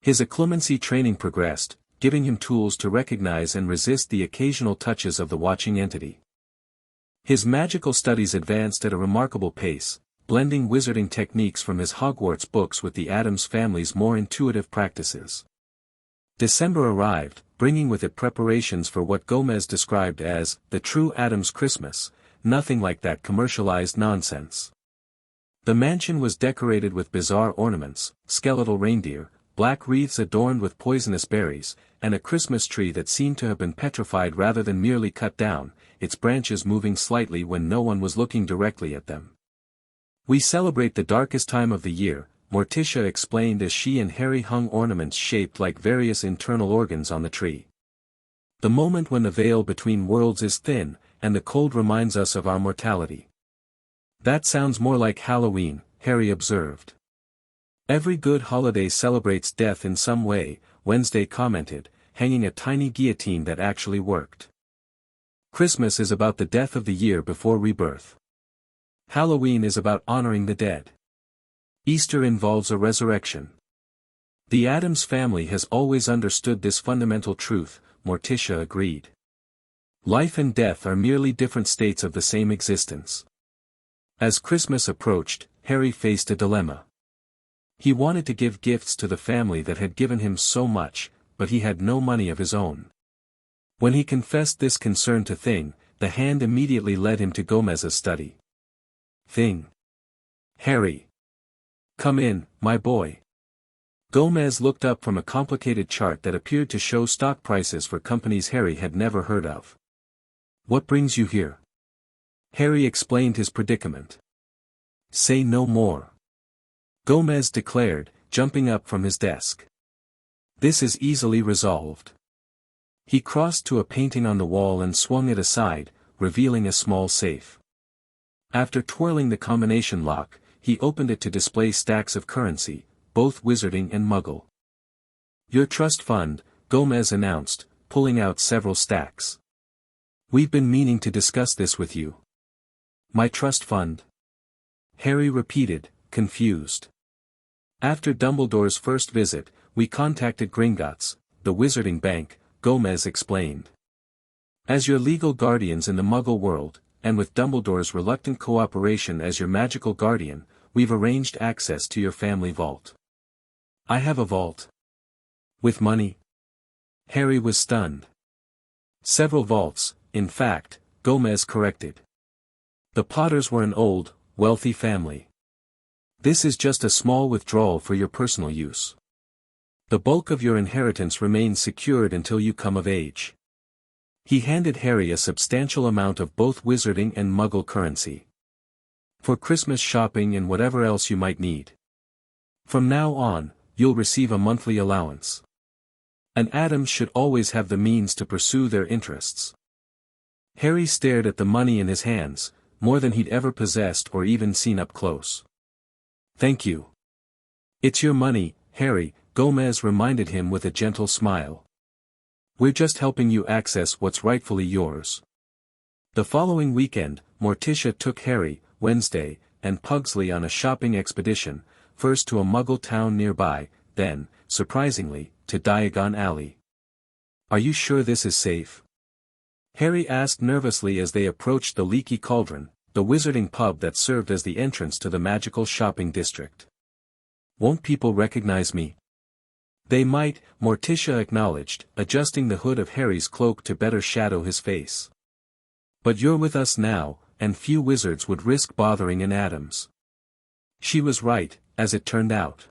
His occlumency training progressed, giving him tools to recognize and resist the occasional touches of the watching entity. His magical studies advanced at a remarkable pace, blending wizarding techniques from his Hogwarts books with the Addams family's more intuitive practices. December arrived, bringing with it preparations for what Gomez described as the true Addams Christmas, nothing like that commercialized nonsense. The mansion was decorated with bizarre ornaments, skeletal reindeer, black wreaths adorned with poisonous berries, and a Christmas tree that seemed to have been petrified rather than merely cut down, its branches moving slightly when no one was looking directly at them. "We celebrate the darkest time of the year," Morticia explained as she and Harry hung ornaments shaped like various internal organs on the tree. "The moment when the veil between worlds is thin, and the cold reminds us of our mortality." "That sounds more like Halloween," Harry observed. "Every good holiday celebrates death in some way," Wednesday commented, hanging a tiny guillotine that actually worked. "Christmas is about the death of the year before rebirth. Halloween is about honoring the dead. Easter involves a resurrection." "The Addams family has always understood this fundamental truth," Morticia agreed. "Life and death are merely different states of the same existence." As Christmas approached, Harry faced a dilemma. He wanted to give gifts to the family that had given him so much, but he had no money of his own. When he confessed this concern to Thing, the hand immediately led him to Gomez's study. "Thing. Harry. Come in, my boy." Gomez looked up from a complicated chart that appeared to show stock prices for companies Harry had never heard of. "What brings you here?" Harry explained his predicament. "Say no more," Gomez declared, jumping up from his desk. "This is easily resolved." He crossed to a painting on the wall and swung it aside, revealing a small safe. After twirling the combination lock, he opened it to display stacks of currency, both wizarding and muggle. "Your trust fund," Gomez announced, pulling out several stacks. "We've been meaning to discuss this with you." "My trust fund?" Harry repeated, confused. "After Dumbledore's first visit, we contacted Gringotts, the wizarding bank," Gomez explained. "As your legal guardians in the Muggle world, and with Dumbledore's reluctant cooperation as your magical guardian, we've arranged access to your family vault." "I have a vault?" "With money?" Harry was stunned. "Several vaults, in fact," Gomez corrected. "The Potters were an old, wealthy family. This is just a small withdrawal for your personal use. The bulk of your inheritance remains secured until you come of age." He handed Harry a substantial amount of both wizarding and Muggle currency. "For Christmas shopping and whatever else you might need. From now on, you'll receive a monthly allowance." An Addams should always have the means to pursue their interests. Harry stared at the money in his hands, more than he'd ever possessed or even seen up close. "Thank you. It's your money, Harry," Gomez reminded him with a gentle smile. "We're just helping you access what's rightfully yours." The following weekend, Morticia took Harry, Wednesday, and Pugsley on a shopping expedition, first to a Muggle town nearby, then, surprisingly, to Diagon Alley. "Are you sure this is safe?" Harry asked nervously as they approached the Leaky Cauldron, the wizarding pub that served as the entrance to the magical shopping district. "Won't people recognize me?" "They might," Morticia acknowledged, adjusting the hood of Harry's cloak to better shadow his face. "But you're with us now, and few wizards would risk bothering an Addams." She was right, as it turned out.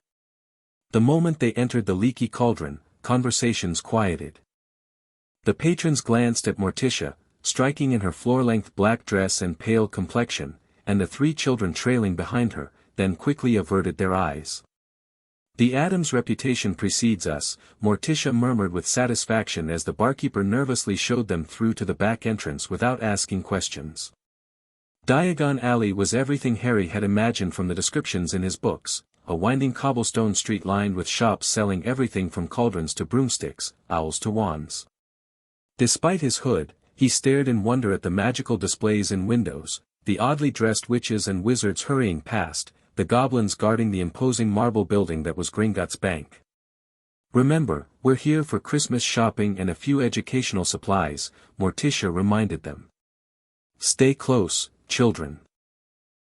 The moment they entered the Leaky Cauldron, conversations quieted. The patrons glanced at Morticia, striking in her floor-length black dress and pale complexion, and the three children trailing behind her, then quickly averted their eyes. "The Addams' reputation precedes us," Morticia murmured with satisfaction as the barkeeper nervously showed them through to the back entrance without asking questions. Diagon Alley was everything Harry had imagined from the descriptions in his books, a winding cobblestone street lined with shops selling everything from cauldrons to broomsticks, owls to wands. Despite his hood, he stared in wonder at the magical displays in windows, the oddly dressed witches and wizards hurrying past, the goblins guarding the imposing marble building that was Gringotts Bank. "Remember, we're here for Christmas shopping and a few educational supplies," Morticia reminded them. "Stay close, children.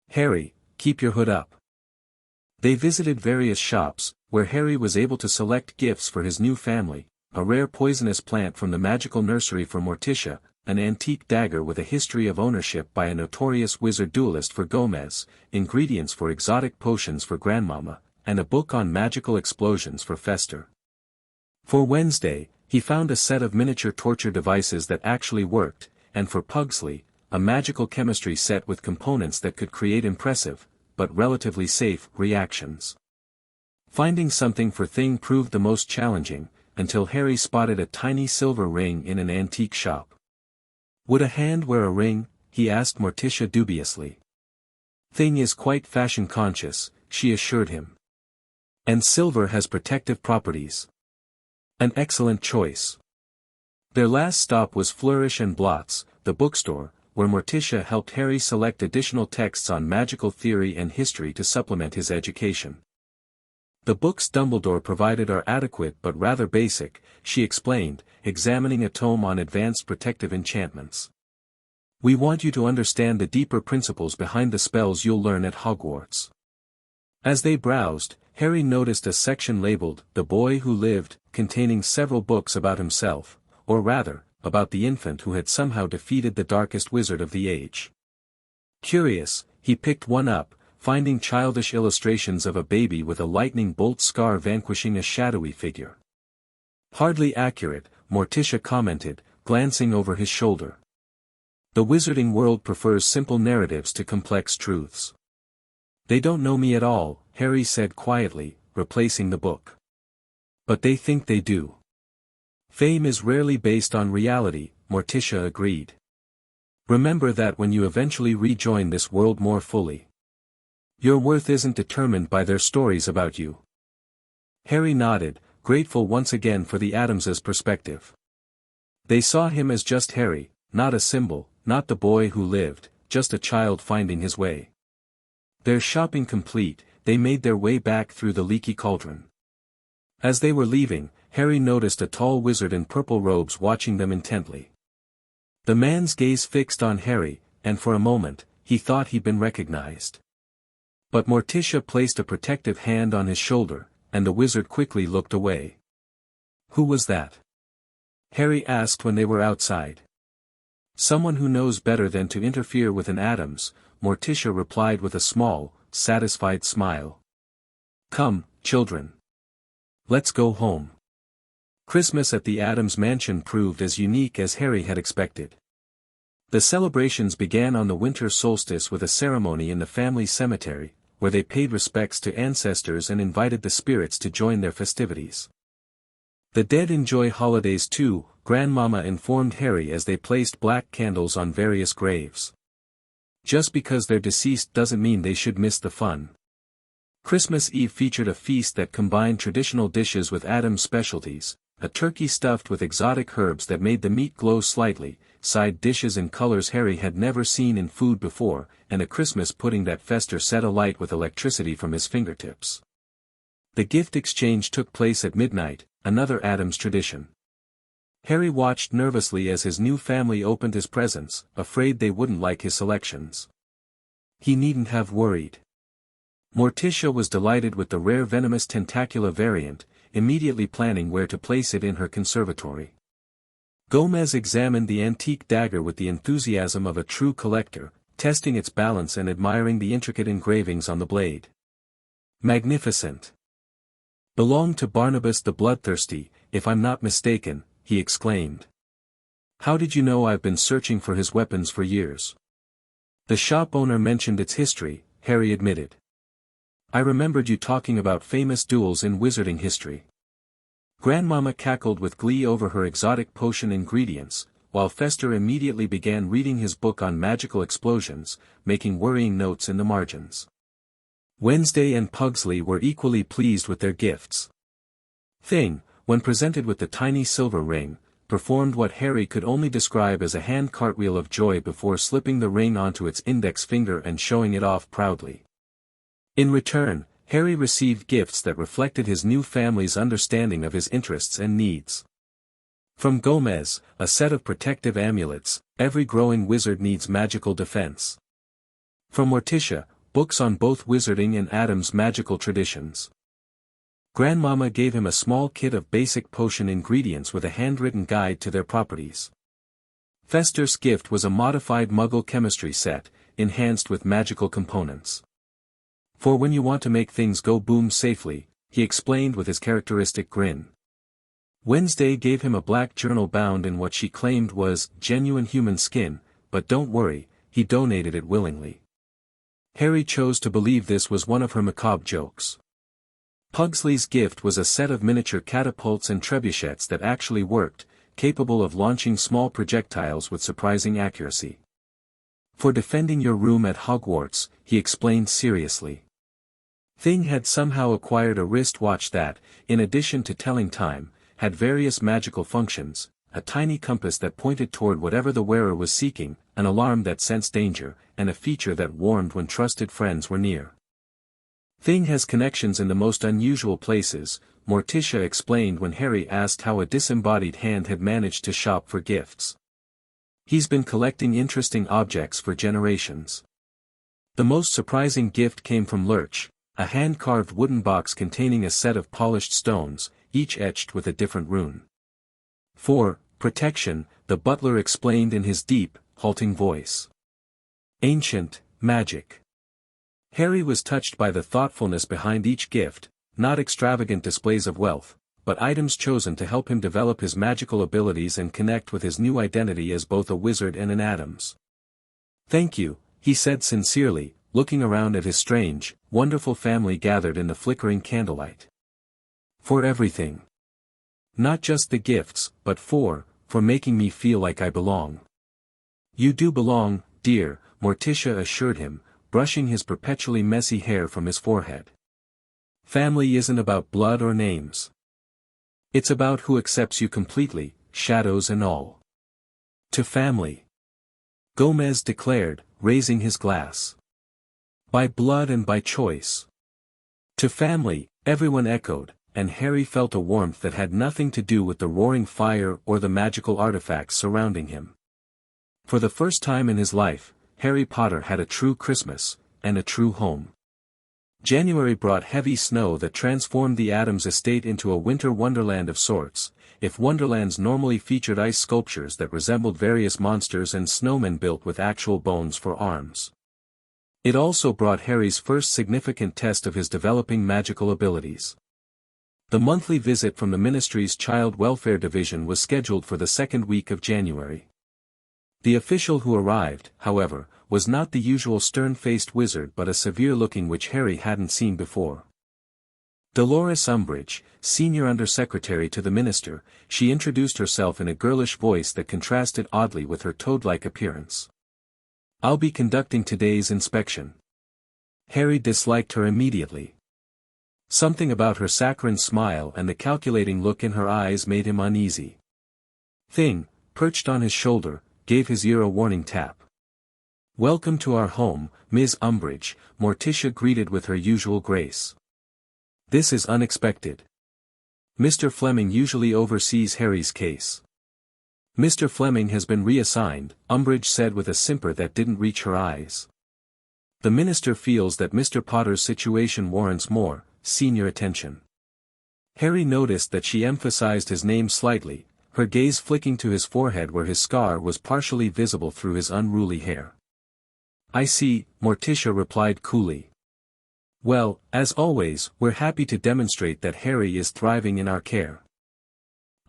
Harry, keep your hood up." They visited various shops, where Harry was able to select gifts for his new family, a rare poisonous plant from the magical nursery for Morticia, an antique dagger with a history of ownership by a notorious wizard duelist for Gomez, ingredients for exotic potions for Grandmama, and a book on magical explosions for Fester. For Wednesday, he found a set of miniature torture devices that actually worked, and for Pugsley, a magical chemistry set with components that could create impressive, but relatively safe, reactions. Finding something for Thing proved the most challenging, until Harry spotted a tiny silver ring in an antique shop. "Would a hand wear a ring?" he asked Morticia dubiously. "Thing is quite fashion-conscious," she assured him. "And silver has protective properties. An excellent choice." Their last stop was Flourish and Blots, the bookstore, where Morticia helped Harry select additional texts on magical theory and history to supplement his education. "The books Dumbledore provided are adequate but rather basic," she explained, examining a tome on advanced protective enchantments. "We want you to understand the deeper principles behind the spells you'll learn at Hogwarts." As they browsed, Harry noticed a section labeled, "The Boy Who Lived," containing several books about himself, or rather, about the infant who had somehow defeated the darkest wizard of the age. Curious, he picked one up, finding childish illustrations of a baby with a lightning bolt scar vanquishing a shadowy figure. "Hardly accurate," Morticia commented, glancing over his shoulder. "The wizarding world prefers simple narratives to complex truths." "They don't know me at all," Harry said quietly, replacing the book. "But they think they do." "Fame is rarely based on reality," Morticia agreed. "Remember that when you eventually rejoin this world more fully. Your worth isn't determined by their stories about you." Harry nodded, grateful once again for the Addamses' perspective. They saw him as just Harry, not a symbol, not the boy who lived, just a child finding his way. Their shopping complete, they made their way back through the Leaky Cauldron. As they were leaving, Harry noticed a tall wizard in purple robes watching them intently. The man's gaze fixed on Harry, and for a moment, he thought he'd been recognized. But Morticia placed a protective hand on his shoulder, and the wizard quickly looked away. "Who was that?" Harry asked when they were outside. "Someone who knows better than to interfere with an Addams," Morticia replied with a small, satisfied smile. "Come, children. Let's go home." Christmas at the Addams mansion proved as unique as Harry had expected. The celebrations began on the winter solstice with a ceremony in the family cemetery, where they paid respects to ancestors and invited the spirits to join their festivities. The dead enjoy holidays too, Grandmama informed Harry as they placed black candles on various graves. Just because they're deceased doesn't mean they should miss the fun. Christmas Eve featured a feast that combined traditional dishes with Addams' specialties, a turkey stuffed with exotic herbs that made the meat glow slightly, side dishes in colors Harry had never seen in food before, and a Christmas pudding that Fester set alight with electricity from his fingertips. The gift exchange took place at midnight, another Addams tradition. Harry watched nervously as his new family opened his presents, afraid they wouldn't like his selections. He needn't have worried. Morticia was delighted with the rare venomous tentacula variant, immediately planning where to place it in her conservatory. Gomez examined the antique dagger with the enthusiasm of a true collector, testing its balance and admiring the intricate engravings on the blade. Magnificent. Belonged to Barnabas the Bloodthirsty, if I'm not mistaken, he exclaimed. How did you know I've been searching for his weapons for years? The shop owner mentioned its history, Harry admitted. I remembered you talking about famous duels in wizarding history. Grandmama cackled with glee over her exotic potion ingredients, while Fester immediately began reading his book on magical explosions, making worrying notes in the margins. Wednesday and Pugsley were equally pleased with their gifts. Thing, when presented with the tiny silver ring, performed what Harry could only describe as a hand cartwheel of joy before slipping the ring onto its index finger and showing it off proudly. In return, Harry received gifts that reflected his new family's understanding of his interests and needs. From Gomez, a set of protective amulets, every growing wizard needs magical defense. From Morticia, books on both wizarding and Addams' magical traditions. Grandmama gave him a small kit of basic potion ingredients with a handwritten guide to their properties. Fester's gift was a modified Muggle chemistry set, enhanced with magical components. For when you want to make things go boom safely, he explained with his characteristic grin. Wednesday gave him a black journal bound in what she claimed was genuine human skin, but don't worry, he donated it willingly. Harry chose to believe this was one of her macabre jokes. Pugsley's gift was a set of miniature catapults and trebuchets that actually worked, capable of launching small projectiles with surprising accuracy. For defending your room at Hogwarts, he explained seriously. Thing had somehow acquired a wristwatch that, in addition to telling time, had various magical functions, a tiny compass that pointed toward whatever the wearer was seeking, an alarm that sensed danger, and a feature that warned when trusted friends were near. Thing has connections in the most unusual places, Morticia explained when Harry asked how a disembodied hand had managed to shop for gifts. He's been collecting interesting objects for generations. The most surprising gift came from Lurch, a hand-carved wooden box containing a set of polished stones, each etched with a different rune. For protection, the butler explained in his deep, halting voice. Ancient magic. Harry was touched by the thoughtfulness behind each gift, not extravagant displays of wealth, but items chosen to help him develop his magical abilities and connect with his new identity as both a wizard and an Addams. Thank you, he said sincerely, looking around at his strange, wonderful family gathered in the flickering candlelight. For everything. Not just the gifts, but for making me feel like I belong. You do belong, dear, Morticia assured him, brushing his perpetually messy hair from his forehead. Family isn't about blood or names. It's about who accepts you completely, shadows and all. To family. Gomez declared, raising his glass. By blood and by choice. To family, everyone echoed, and Harry felt a warmth that had nothing to do with the roaring fire or the magical artifacts surrounding him. For the first time in his life, Harry Potter had a true Christmas, and a true home. January brought heavy snow that transformed the Addams estate into a winter wonderland of sorts, if wonderlands normally featured ice sculptures that resembled various monsters and snowmen built with actual bones for arms. It also brought Harry's first significant test of his developing magical abilities. The monthly visit from the Ministry's Child Welfare Division was scheduled for the second week of January. The official who arrived, however, was not the usual stern-faced wizard but a severe-looking which Harry hadn't seen before. Dolores Umbridge, senior undersecretary to the minister, she introduced herself in a girlish voice that contrasted oddly with her toad-like appearance. I'll be conducting today's inspection. Harry disliked her immediately. Something about her saccharine smile and the calculating look in her eyes made him uneasy. Thing, perched on his shoulder, gave his ear a warning tap. Welcome to our home, Ms. Umbridge, Morticia greeted with her usual grace. This is unexpected. Mr. Fleming usually oversees Harry's case. Mr. Fleming has been reassigned, Umbridge said with a simper that didn't reach her eyes. The minister feels that Mr. Potter's situation warrants more, senior attention. Harry noticed that she emphasized his name slightly, her gaze flicking to his forehead where his scar was partially visible through his unruly hair. I see, Morticia replied coolly. Well, as always, we're happy to demonstrate that Harry is thriving in our care.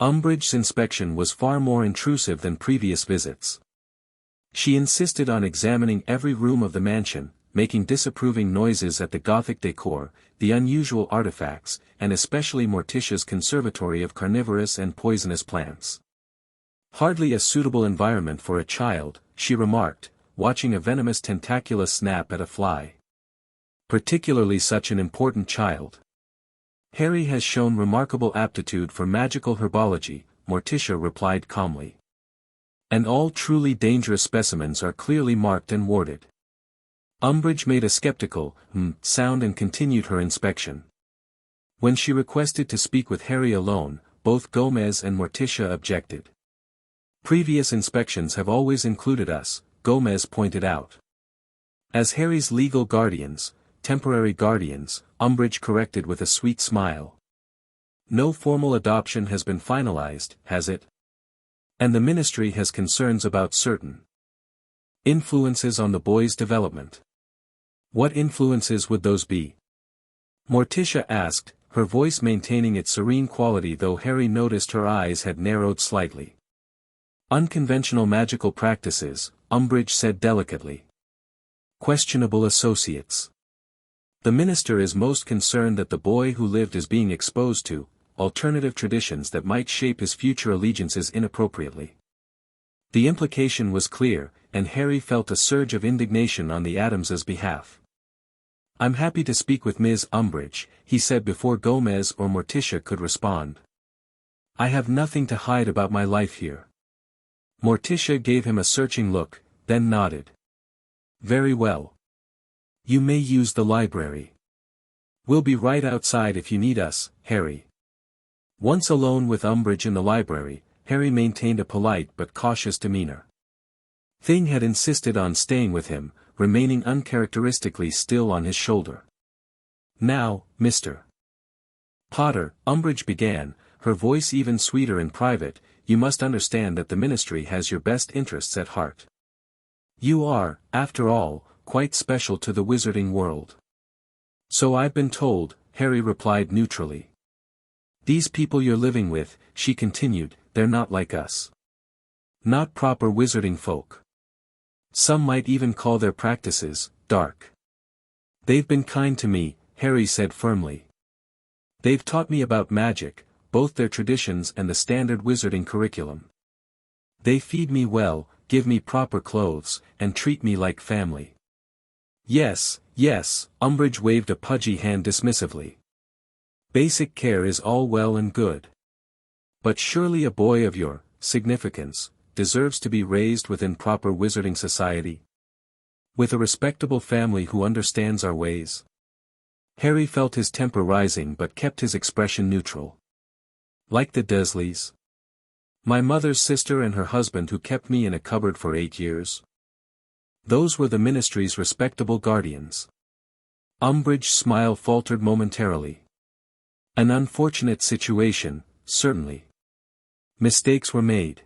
Umbridge's inspection was far more intrusive than previous visits. She insisted on examining every room of the mansion, making disapproving noises at the Gothic decor, the unusual artifacts, and especially Morticia's conservatory of carnivorous and poisonous plants. Hardly a suitable environment for a child, she remarked, watching a venomous tentacula snap at a fly. Particularly such an important child. Harry has shown remarkable aptitude for magical herbology, Morticia replied calmly. And all truly dangerous specimens are clearly marked and warded. Umbridge made a skeptical sound and continued her inspection. When she requested to speak with Harry alone, both Gomez and Morticia objected. Previous inspections have always included us, Gomez pointed out. As Harry's legal guardians, temporary guardians, Umbridge corrected with a sweet smile. No formal adoption has been finalized, has it? And the ministry has concerns about certain influences on the boy's development. What influences would those be? Morticia asked, her voice maintaining its serene quality though Harry noticed her eyes had narrowed slightly. Unconventional magical practices, Umbridge said delicately. Questionable associates. The minister is most concerned that the boy who lived is being exposed to alternative traditions that might shape his future allegiances inappropriately. The implication was clear, and Harry felt a surge of indignation on the Addamses' behalf. I'm happy to speak with Ms. Umbridge, he said before Gomez or Morticia could respond. I have nothing to hide about my life here. Morticia gave him a searching look, then nodded. Very well. You may use the library. We'll be right outside if you need us, Harry. Once alone with Umbridge in the library, Harry maintained a polite but cautious demeanor. Thing had insisted on staying with him, remaining uncharacteristically still on his shoulder. Now, Mr. Potter, Umbridge began, her voice even sweeter in private, you must understand that the ministry has your best interests at heart. You are, after all, quite special to the wizarding world. So I've been told, Harry replied neutrally. These people you're living with, she continued, they're not like us. Not proper wizarding folk. Some might even call their practices dark. They've been kind to me, Harry said firmly. They've taught me about magic, both their traditions and the standard wizarding curriculum. They feed me well, give me proper clothes, and treat me like family. Yes, yes, Umbridge waved a pudgy hand dismissively. Basic care is all well and good. But surely a boy of your significance deserves to be raised within proper wizarding society? With a respectable family who understands our ways? Harry felt his temper rising but kept his expression neutral. Like the Dursleys? My mother's sister and her husband who kept me in a cupboard for 8 years? Those were the ministry's respectable guardians. Umbridge's smile faltered momentarily. An unfortunate situation, certainly. Mistakes were made.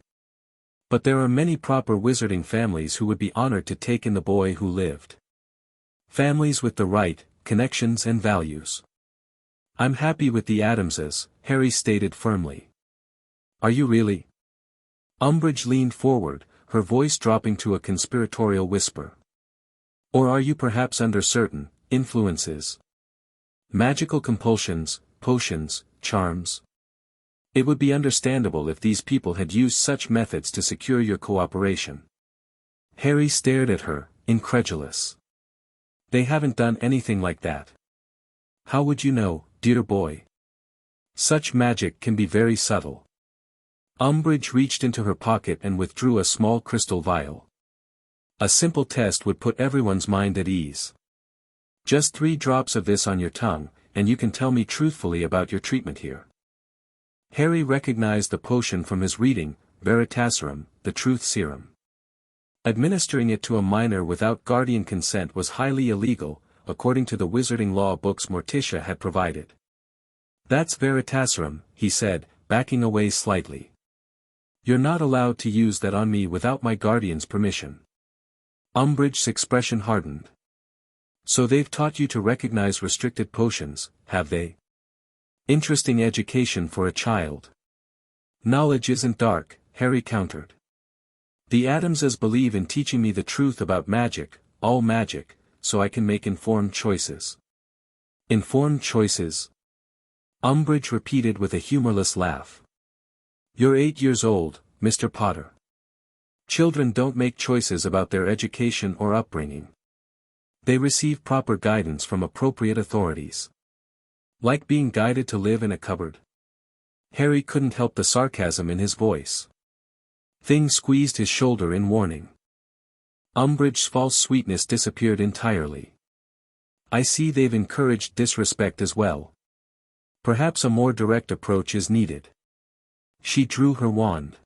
But there are many proper wizarding families who would be honored to take in the boy who lived. Families with the right connections and values. I'm happy with the Addamses, Harry stated firmly. Are you really? Umbridge leaned forward, her voice dropping to a conspiratorial whisper. Or are you perhaps under certain influences? Magical compulsions, potions, charms. It would be understandable if these people had used such methods to secure your cooperation. Harry stared at her, incredulous. They haven't done anything like that. How would you know, dear boy? Such magic can be very subtle. Umbridge reached into her pocket and withdrew a small crystal vial. A simple test would put everyone's mind at ease. Just 3 drops of this on your tongue, and you can tell me truthfully about your treatment here. Harry recognized the potion from his reading, Veritaserum, the truth serum. Administering it to a minor without guardian consent was highly illegal, according to the wizarding law books Morticia had provided. That's Veritaserum, he said, backing away slightly. You're not allowed to use that on me without my guardian's permission. Umbridge's expression hardened. So they've taught you to recognize restricted potions, have they? Interesting education for a child. Knowledge isn't dark, Harry countered. The Addamses believe in teaching me the truth about magic, all magic, so I can make informed choices. Informed choices? Umbridge repeated with a humorless laugh. You're 8 years old, Mr. Potter. Children don't make choices about their education or upbringing. They receive proper guidance from appropriate authorities. Like being guided to live in a cupboard. Harry couldn't help the sarcasm in his voice. Thing squeezed his shoulder in warning. Umbridge's false sweetness disappeared entirely. I see they've encouraged disrespect as well. Perhaps a more direct approach is needed. She drew her wand.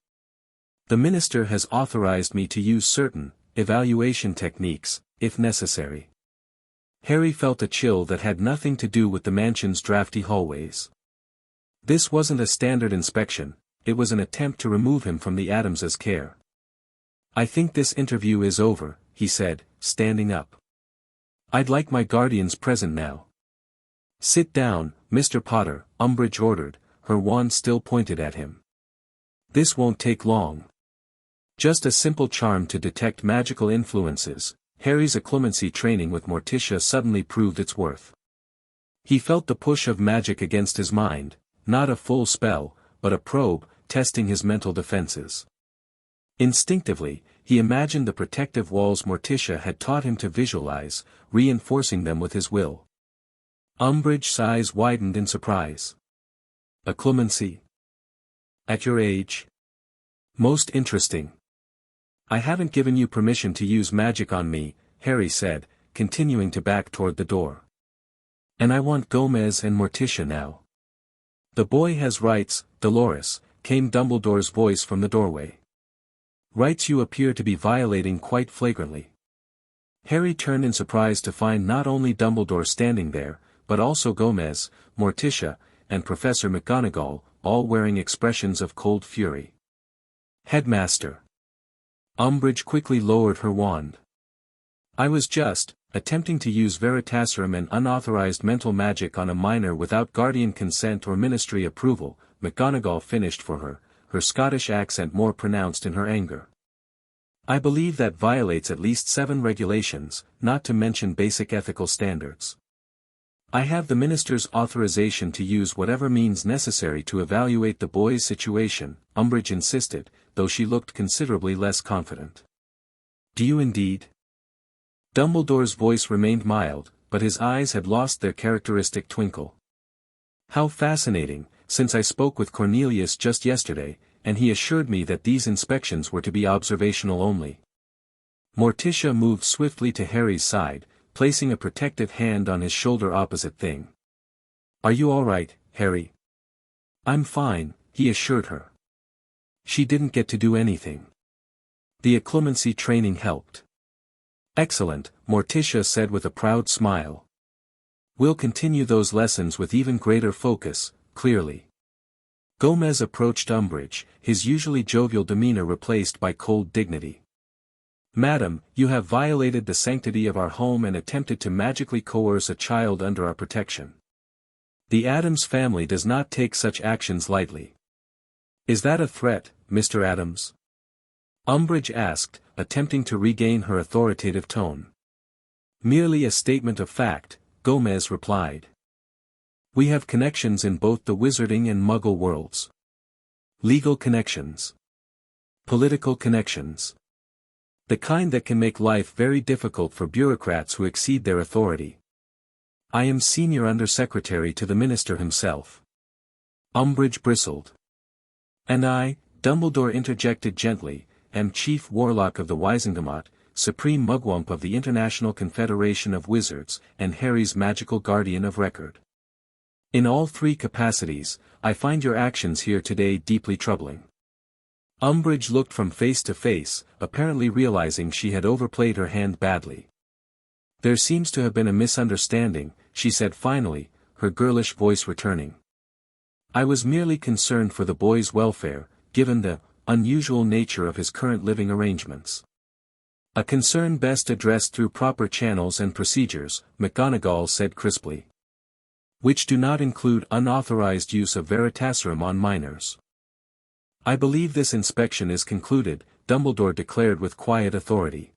The minister has authorized me to use certain evaluation techniques, if necessary. Harry felt a chill that had nothing to do with the mansion's drafty hallways. This wasn't a standard inspection, it was an attempt to remove him from the Addamses' care. I think this interview is over, he said, standing up. I'd like my guardians present now. Sit down, Mr. Potter, Umbridge ordered, her wand still pointed at him. This won't take long. Just a simple charm to detect magical influences. Harry's occlumency training with Morticia suddenly proved its worth. He felt the push of magic against his mind, not a full spell, but a probe, testing his mental defenses. Instinctively, he imagined the protective walls Morticia had taught him to visualize, reinforcing them with his will. Umbridge's eyes widened in surprise. Occlumency? At your age? Most interesting. I haven't given you permission to use magic on me, Harry said, continuing to back toward the door. And I want Gomez and Morticia now. The boy has rights, Dolores, came Dumbledore's voice from the doorway. Rights you appear to be violating quite flagrantly. Harry turned in surprise to find not only Dumbledore standing there, but also Gomez, Morticia, and Professor McGonagall, all wearing expressions of cold fury. Headmaster. Umbridge quickly lowered her wand. I was just attempting to use Veritaserum and unauthorized mental magic on a minor without guardian consent or ministry approval, McGonagall finished for her, her Scottish accent more pronounced in her anger. I believe that violates at least 7 regulations, not to mention basic ethical standards. I have the minister's authorization to use whatever means necessary to evaluate the boy's situation, Umbridge insisted, though she looked considerably less confident. Do you indeed? Dumbledore's voice remained mild, but his eyes had lost their characteristic twinkle. How fascinating, since I spoke with Cornelius just yesterday, and he assured me that these inspections were to be observational only. Morticia moved swiftly to Harry's side, placing a protective hand on his shoulder opposite Thing. Are you all right, Harry? I'm fine, he assured her. She didn't get to do anything. The occlumency training helped. Excellent, Morticia said with a proud smile. We'll continue those lessons with even greater focus, clearly. Gomez approached Umbridge, his usually jovial demeanor replaced by cold dignity. Madam, you have violated the sanctity of our home and attempted to magically coerce a child under our protection. The Addams family does not take such actions lightly. Is that a threat, Mr. Addams? Umbridge asked, attempting to regain her authoritative tone. Merely a statement of fact, Gomez replied. We have connections in both the wizarding and muggle worlds. Legal connections. Political connections. The kind that can make life very difficult for bureaucrats who exceed their authority. I am senior undersecretary to the minister himself. Umbridge bristled. And I, Dumbledore interjected gently, am chief warlock of the Wizengamot, supreme mugwump of the International Confederation of Wizards, and Harry's magical guardian of record. In all three capacities, I find your actions here today deeply troubling. Umbridge looked from face to face, apparently realizing she had overplayed her hand badly. There seems to have been a misunderstanding, she said finally, her girlish voice returning. I was merely concerned for the boy's welfare, given the unusual nature of his current living arrangements. A concern best addressed through proper channels and procedures, McGonagall said crisply. Which do not include unauthorized use of Veritaserum on minors. I believe this inspection is concluded, Dumbledore declared with quiet authority.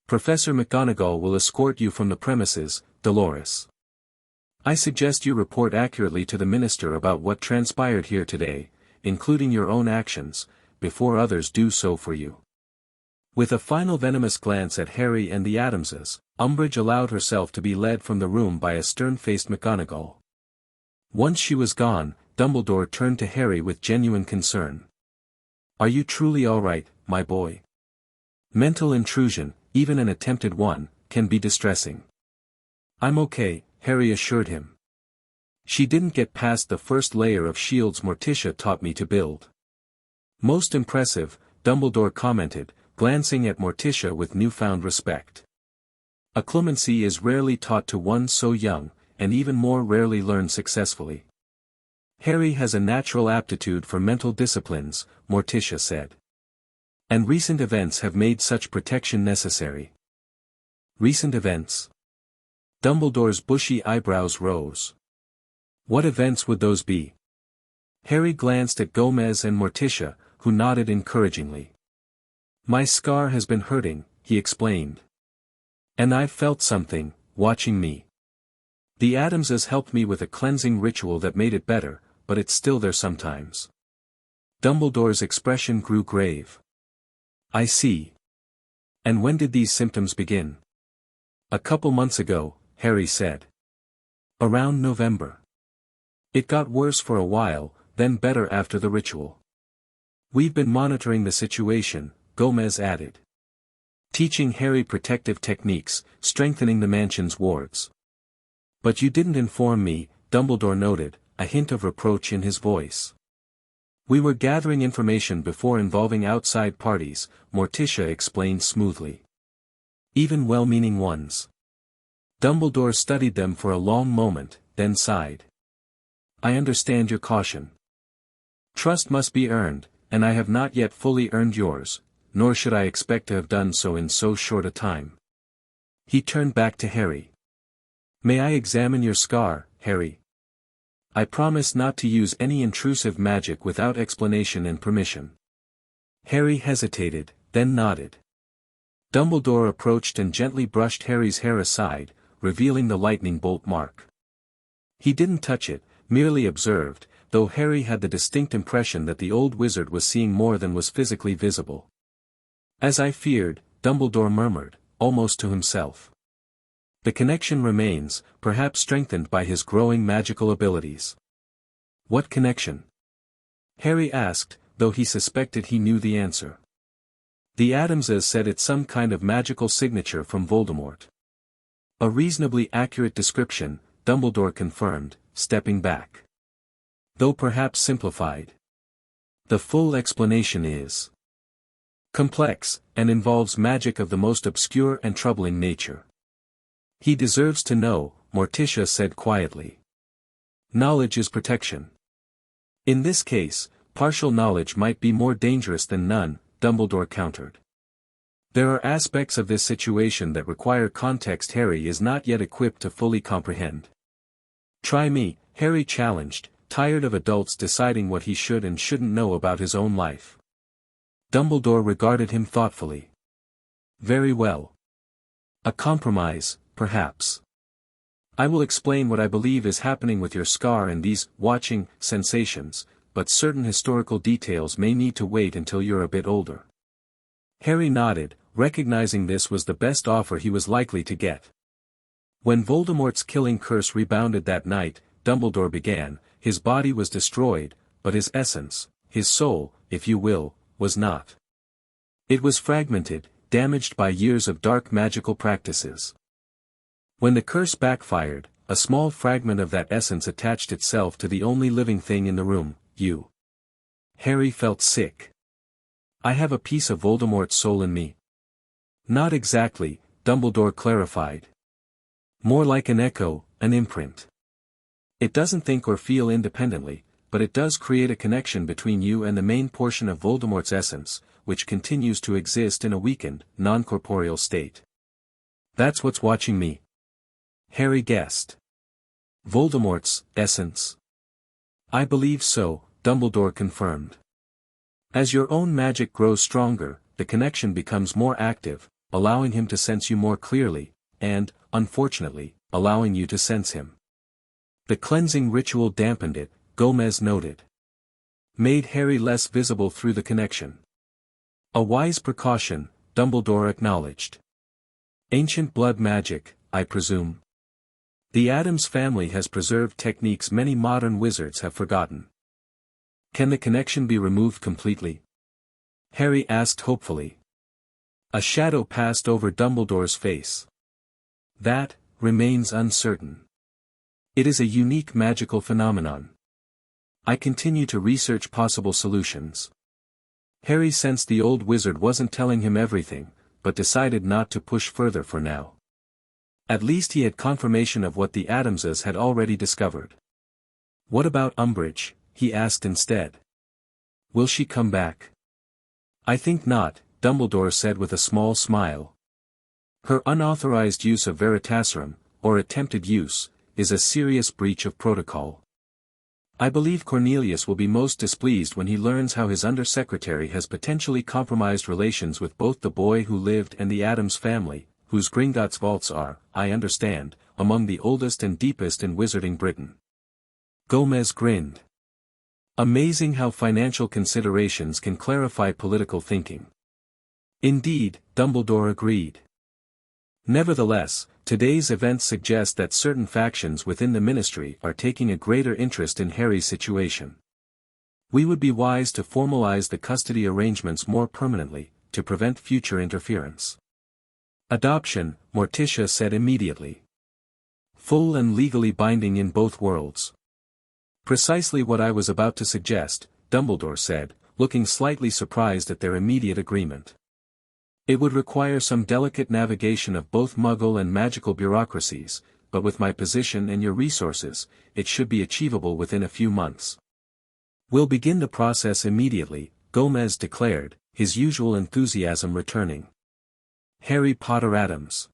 Professor McGonagall will escort you from the premises, Dolores. I suggest you report accurately to the minister about what transpired here today, including your own actions, before others do so for you. With a final venomous glance at Harry and the Addamses, Umbridge allowed herself to be led from the room by a stern-faced McGonagall. Once she was gone, Dumbledore turned to Harry with genuine concern. Are you truly all right, my boy? Mental intrusion, even an attempted one, can be distressing. I'm okay, Harry assured him. She didn't get past the first layer of shields Morticia taught me to build. Most impressive, Dumbledore commented, glancing at Morticia with newfound respect. Occlumency is rarely taught to one so young, and even more rarely learned successfully. Harry has a natural aptitude for mental disciplines, Morticia said. And recent events have made such protection necessary. Recent events? Dumbledore's bushy eyebrows rose. What events would those be? Harry glanced at Gomez and Morticia, who nodded encouragingly. My scar has been hurting, he explained. And I've felt something, watching me. The Addamses helped me with a cleansing ritual that made it better, but it's still there sometimes. Dumbledore's expression grew grave. I see. And when did these symptoms begin? A couple months ago, Harry said. Around November. It got worse for a while, then better after the ritual. We've been monitoring the situation, Gomez added. Teaching Harry protective techniques, strengthening the mansion's wards. But you didn't inform me, Dumbledore noted, a hint of reproach in his voice. We were gathering information before involving outside parties, Morticia explained smoothly. Even well-meaning ones. Dumbledore studied them for a long moment, then sighed. I understand your caution. Trust must be earned, and I have not yet fully earned yours, nor should I expect to have done so in so short a time. He turned back to Harry. May I examine your scar, Harry? I promise not to use any intrusive magic without explanation and permission. Harry hesitated, then nodded. Dumbledore approached and gently brushed Harry's hair aside, revealing the lightning bolt mark. He didn't touch it, merely observed, though Harry had the distinct impression that the old wizard was seeing more than was physically visible. As I feared, Dumbledore murmured, almost to himself. The connection remains, perhaps strengthened by his growing magical abilities. What connection? Harry asked, though he suspected he knew the answer. The Addamses said it's some kind of magical signature from Voldemort. A reasonably accurate description, Dumbledore confirmed, stepping back. Though perhaps simplified. The full explanation is complex, and involves magic of the most obscure and troubling nature. He deserves to know, Morticia said quietly. Knowledge is protection. In this case, partial knowledge might be more dangerous than none, Dumbledore countered. There are aspects of this situation that require context Harry is not yet equipped to fully comprehend. Try me, Harry challenged, tired of adults deciding what he should and shouldn't know about his own life. Dumbledore regarded him thoughtfully. Very well. A compromise, perhaps. I will explain what I believe is happening with your scar and these watching sensations, but certain historical details may need to wait until you're a bit older. Harry nodded, recognizing this was the best offer he was likely to get. When Voldemort's killing curse rebounded that night, Dumbledore began, his body was destroyed, but his essence, his soul, if you will, was not. It was fragmented, damaged by years of dark magical practices. When the curse backfired, a small fragment of that essence attached itself to the only living thing in the room, you. Harry felt sick. I have a piece of Voldemort's soul in me. Not exactly, Dumbledore clarified. More like an echo, an imprint. It doesn't think or feel independently, but it does create a connection between you and the main portion of Voldemort's essence, which continues to exist in a weakened, non-corporeal state. That's what's watching me. Harry guessed. Voldemort's essence. I believe so, Dumbledore confirmed. As your own magic grows stronger, the connection becomes more active, allowing him to sense you more clearly, and, unfortunately, allowing you to sense him. The cleansing ritual dampened it, Gomez noted. Made Harry less visible through the connection. A wise precaution, Dumbledore acknowledged. Ancient blood magic, I presume. The Addams family has preserved techniques many modern wizards have forgotten. Can the connection be removed completely? Harry asked hopefully. A shadow passed over Dumbledore's face. That remains uncertain. It is a unique magical phenomenon. I continue to research possible solutions. Harry sensed the old wizard wasn't telling him everything, but decided not to push further for now. At least he had confirmation of what the Addamses had already discovered. What about Umbridge? He asked instead. Will she come back? I think not, Dumbledore said with a small smile. Her unauthorized use of Veritaserum, or attempted use, is a serious breach of protocol. I believe Cornelius will be most displeased when he learns how his undersecretary has potentially compromised relations with both the boy who lived and the Addams family, whose Gringotts vaults are, I understand, among the oldest and deepest in Wizarding Britain. Gomez grinned. Amazing how financial considerations can clarify political thinking. Indeed, Dumbledore agreed. Nevertheless, today's events suggest that certain factions within the Ministry are taking a greater interest in Harry's situation. We would be wise to formalize the custody arrangements more permanently, to prevent future interference. Adoption, Morticia said immediately. Full and legally binding in both worlds. Precisely what I was about to suggest, Dumbledore said, looking slightly surprised at their immediate agreement. It would require some delicate navigation of both Muggle and magical bureaucracies, but with my position and your resources, it should be achievable within a few months. We'll begin the process immediately, Gomez declared, his usual enthusiasm returning. Harry Potter Addams.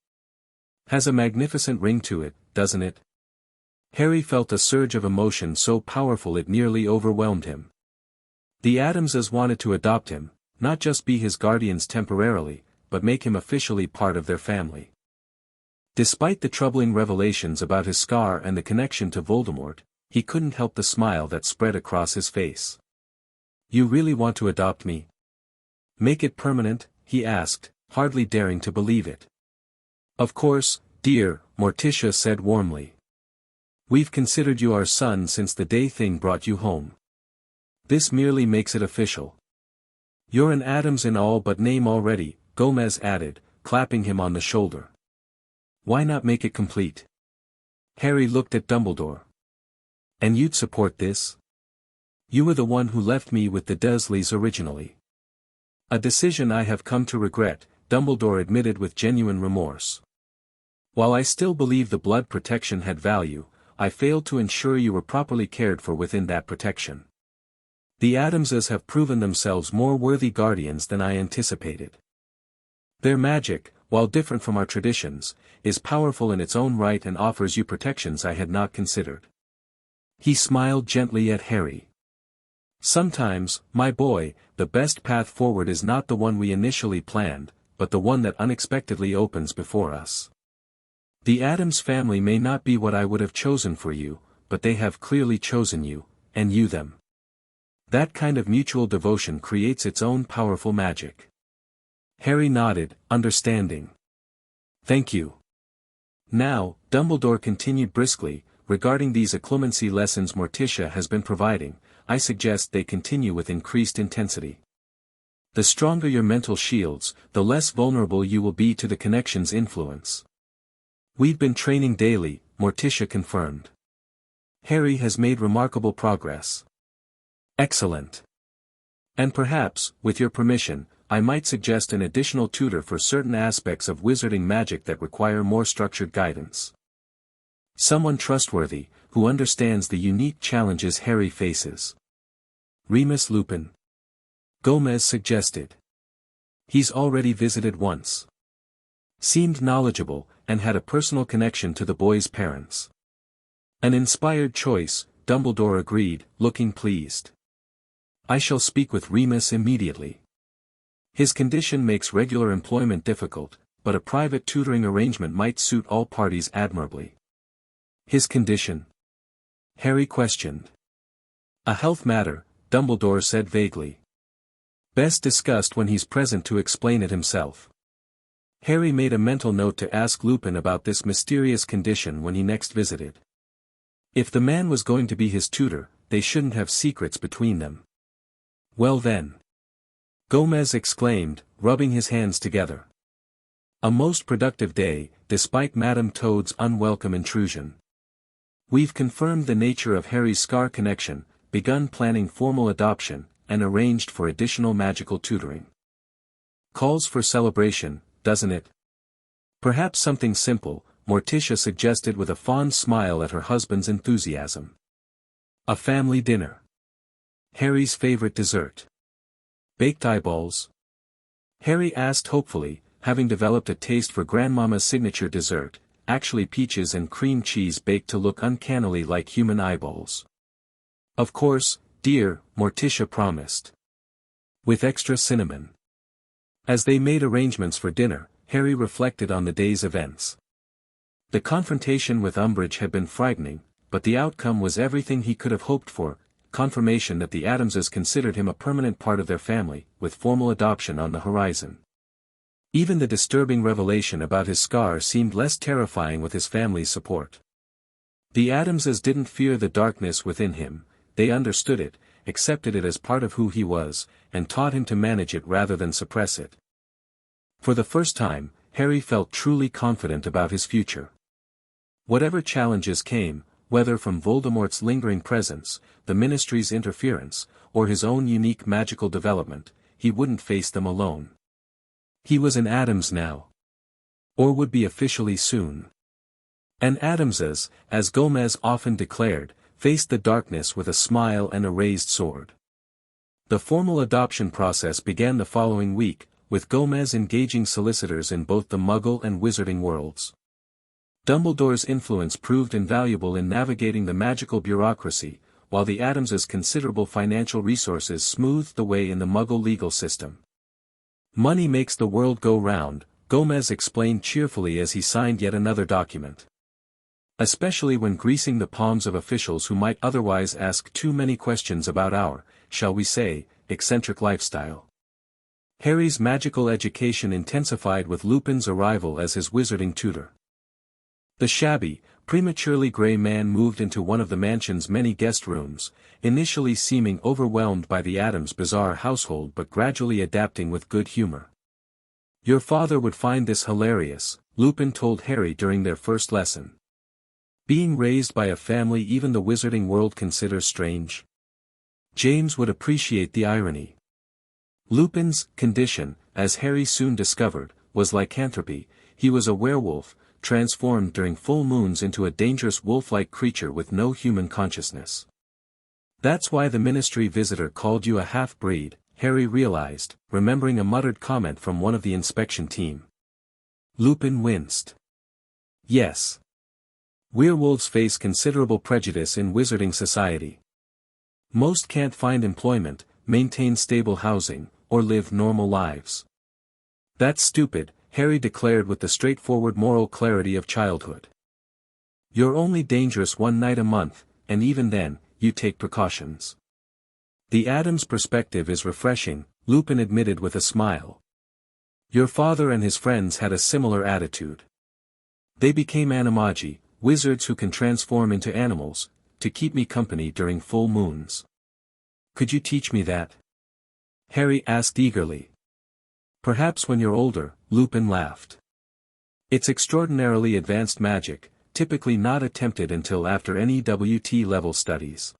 Has a magnificent ring to it, doesn't it? Harry felt a surge of emotion so powerful it nearly overwhelmed him. The Addamses wanted to adopt him, not just be his guardians temporarily, but make him officially part of their family. Despite the troubling revelations about his scar and the connection to Voldemort, he couldn't help the smile that spread across his face. You really want to adopt me? Make it permanent? He asked, hardly daring to believe it. Of course, dear, Morticia said warmly. We've considered you our son since the day Thing brought you home. This merely makes it official. You're an Addams in all but name already, Gomez added, clapping him on the shoulder. Why not make it complete? Harry looked at Dumbledore. And you'd support this? You were the one who left me with the Dursleys originally. A decision I have come to regret, Dumbledore admitted with genuine remorse. While I still believe the blood protection had value, I failed to ensure you were properly cared for within that protection. The Addamses have proven themselves more worthy guardians than I anticipated. Their magic, while different from our traditions, is powerful in its own right and offers you protections I had not considered. He smiled gently at Harry. Sometimes, my boy, the best path forward is not the one we initially planned, but the one that unexpectedly opens before us. The Addams family may not be what I would have chosen for you, but they have clearly chosen you, and you them. That kind of mutual devotion creates its own powerful magic. Harry nodded, understanding. Thank you. Now, Dumbledore continued briskly, regarding these occlumency lessons Morticia has been providing, I suggest they continue with increased intensity. The stronger your mental shields, the less vulnerable you will be to the connection's influence. We've been training daily, Morticia confirmed. Harry has made remarkable progress. Excellent. And perhaps, with your permission, I might suggest an additional tutor for certain aspects of wizarding magic that require more structured guidance. Someone trustworthy, who understands the unique challenges Harry faces. Remus Lupin. Gomez suggested. He's already visited once. Seemed knowledgeable, and had a personal connection to the boy's parents. An inspired choice, Dumbledore agreed, looking pleased. I shall speak with Remus immediately. His condition makes regular employment difficult, but a private tutoring arrangement might suit all parties admirably. His condition? Harry questioned. A health matter, Dumbledore said vaguely. Best discussed when he's present to explain it himself. Harry made a mental note to ask Lupin about this mysterious condition when he next visited. If the man was going to be his tutor, they shouldn't have secrets between them. Well then. Gomez exclaimed, rubbing his hands together. A most productive day, despite Madame Toad's unwelcome intrusion. We've confirmed the nature of Harry's Scar connection, begun planning formal adoption, and arranged for additional magical tutoring. Calls for celebration, doesn't it? Perhaps something simple, Morticia suggested with a fond smile at her husband's enthusiasm. A family dinner. Harry's favorite dessert. Baked eyeballs? Harry asked hopefully, having developed a taste for Grandmama's signature dessert, actually peaches and cream cheese baked to look uncannily like human eyeballs. Of course, dear, Morticia promised. With extra cinnamon. As they made arrangements for dinner, Harry reflected on the day's events. The confrontation with Umbridge had been frightening, but the outcome was everything he could have hoped for, confirmation that the Addamses considered him a permanent part of their family, with formal adoption on the horizon. Even the disturbing revelation about his scar seemed less terrifying with his family's support. The Addamses didn't fear the darkness within him, they understood it, accepted it as part of who he was, and taught him to manage it rather than suppress it. For the first time, Harry felt truly confident about his future. Whatever challenges came, whether from Voldemort's lingering presence, the Ministry's interference, or his own unique magical development, he wouldn't face them alone. He was an Addams now. Or would be officially soon. And Addamses, as Gomez often declared, faced the darkness with a smile and a raised sword. The formal adoption process began the following week, with Gomez engaging solicitors in both the Muggle and Wizarding worlds. Dumbledore's influence proved invaluable in navigating the magical bureaucracy, while the Addamses' considerable financial resources smoothed the way in the Muggle legal system. Money makes the world go round, Gomez explained cheerfully as he signed yet another document. Especially when greasing the palms of officials who might otherwise ask too many questions about our, shall we say, eccentric lifestyle. Harry's magical education intensified with Lupin's arrival as his wizarding tutor. The shabby, prematurely grey man moved into one of the mansion's many guest rooms, initially seeming overwhelmed by the Addams' bizarre household but gradually adapting with good humor. Your father would find this hilarious, Lupin told Harry during their first lesson. Being raised by a family even the wizarding world considers strange. James would appreciate the irony. Lupin's condition, as Harry soon discovered, was lycanthropy. He was a werewolf, transformed during full moons into a dangerous wolf-like creature with no human consciousness. That's why the Ministry visitor called you a half-breed, Harry realized, remembering a muttered comment from one of the inspection team. Lupin winced. Yes. Werewolves face considerable prejudice in wizarding society. Most can't find employment, maintain stable housing, or live normal lives. That's stupid, Harry declared with the straightforward moral clarity of childhood. You're only dangerous one night a month, and even then, you take precautions. The Addams perspective is refreshing, Lupin admitted with a smile. Your father and his friends had a similar attitude. They became animagi, wizards who can transform into animals, to keep me company during full moons. Could you teach me that? Harry asked eagerly. Perhaps when you're older, Lupin laughed. It's extraordinarily advanced magic, typically not attempted until after NEWT level studies.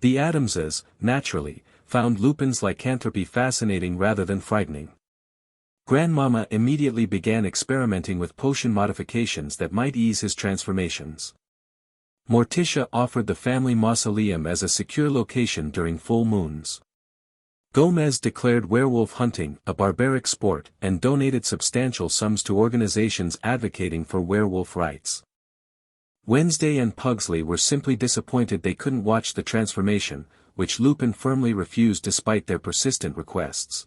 The Addamses, naturally, found Lupin's lycanthropy fascinating rather than frightening. Grandmama immediately began experimenting with potion modifications that might ease his transformations. Morticia offered the family mausoleum as a secure location during full moons. Gomez declared werewolf hunting a barbaric sport and donated substantial sums to organizations advocating for werewolf rights. Wednesday and Pugsley were simply disappointed they couldn't watch the transformation, which Lupin firmly refused despite their persistent requests.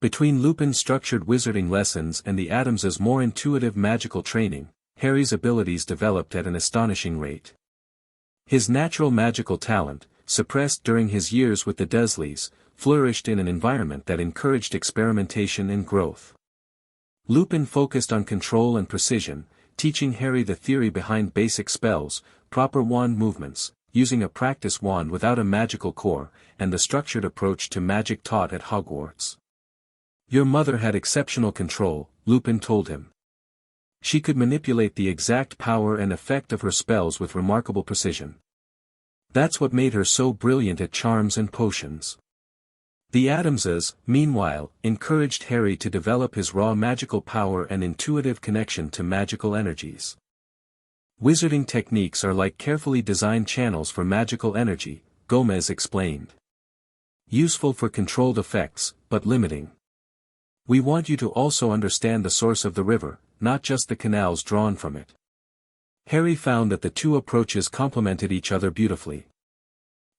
Between Lupin's structured wizarding lessons and the Addamses' more intuitive magical training, Harry's abilities developed at an astonishing rate. His natural magical talent, suppressed during his years with the Dursleys, flourished in an environment that encouraged experimentation and growth. Lupin focused on control and precision, teaching Harry the theory behind basic spells, proper wand movements, using a practice wand without a magical core, and the structured approach to magic taught at Hogwarts. Your mother had exceptional control, Lupin told him. She could manipulate the exact power and effect of her spells with remarkable precision. That's what made her so brilliant at charms and potions. The Addamses, meanwhile, encouraged Harry to develop his raw magical power and intuitive connection to magical energies. Wizarding techniques are like carefully designed channels for magical energy, Gomez explained. Useful for controlled effects, but limiting. We want you to also understand the source of the river, not just the canals drawn from it. Harry found that the two approaches complemented each other beautifully.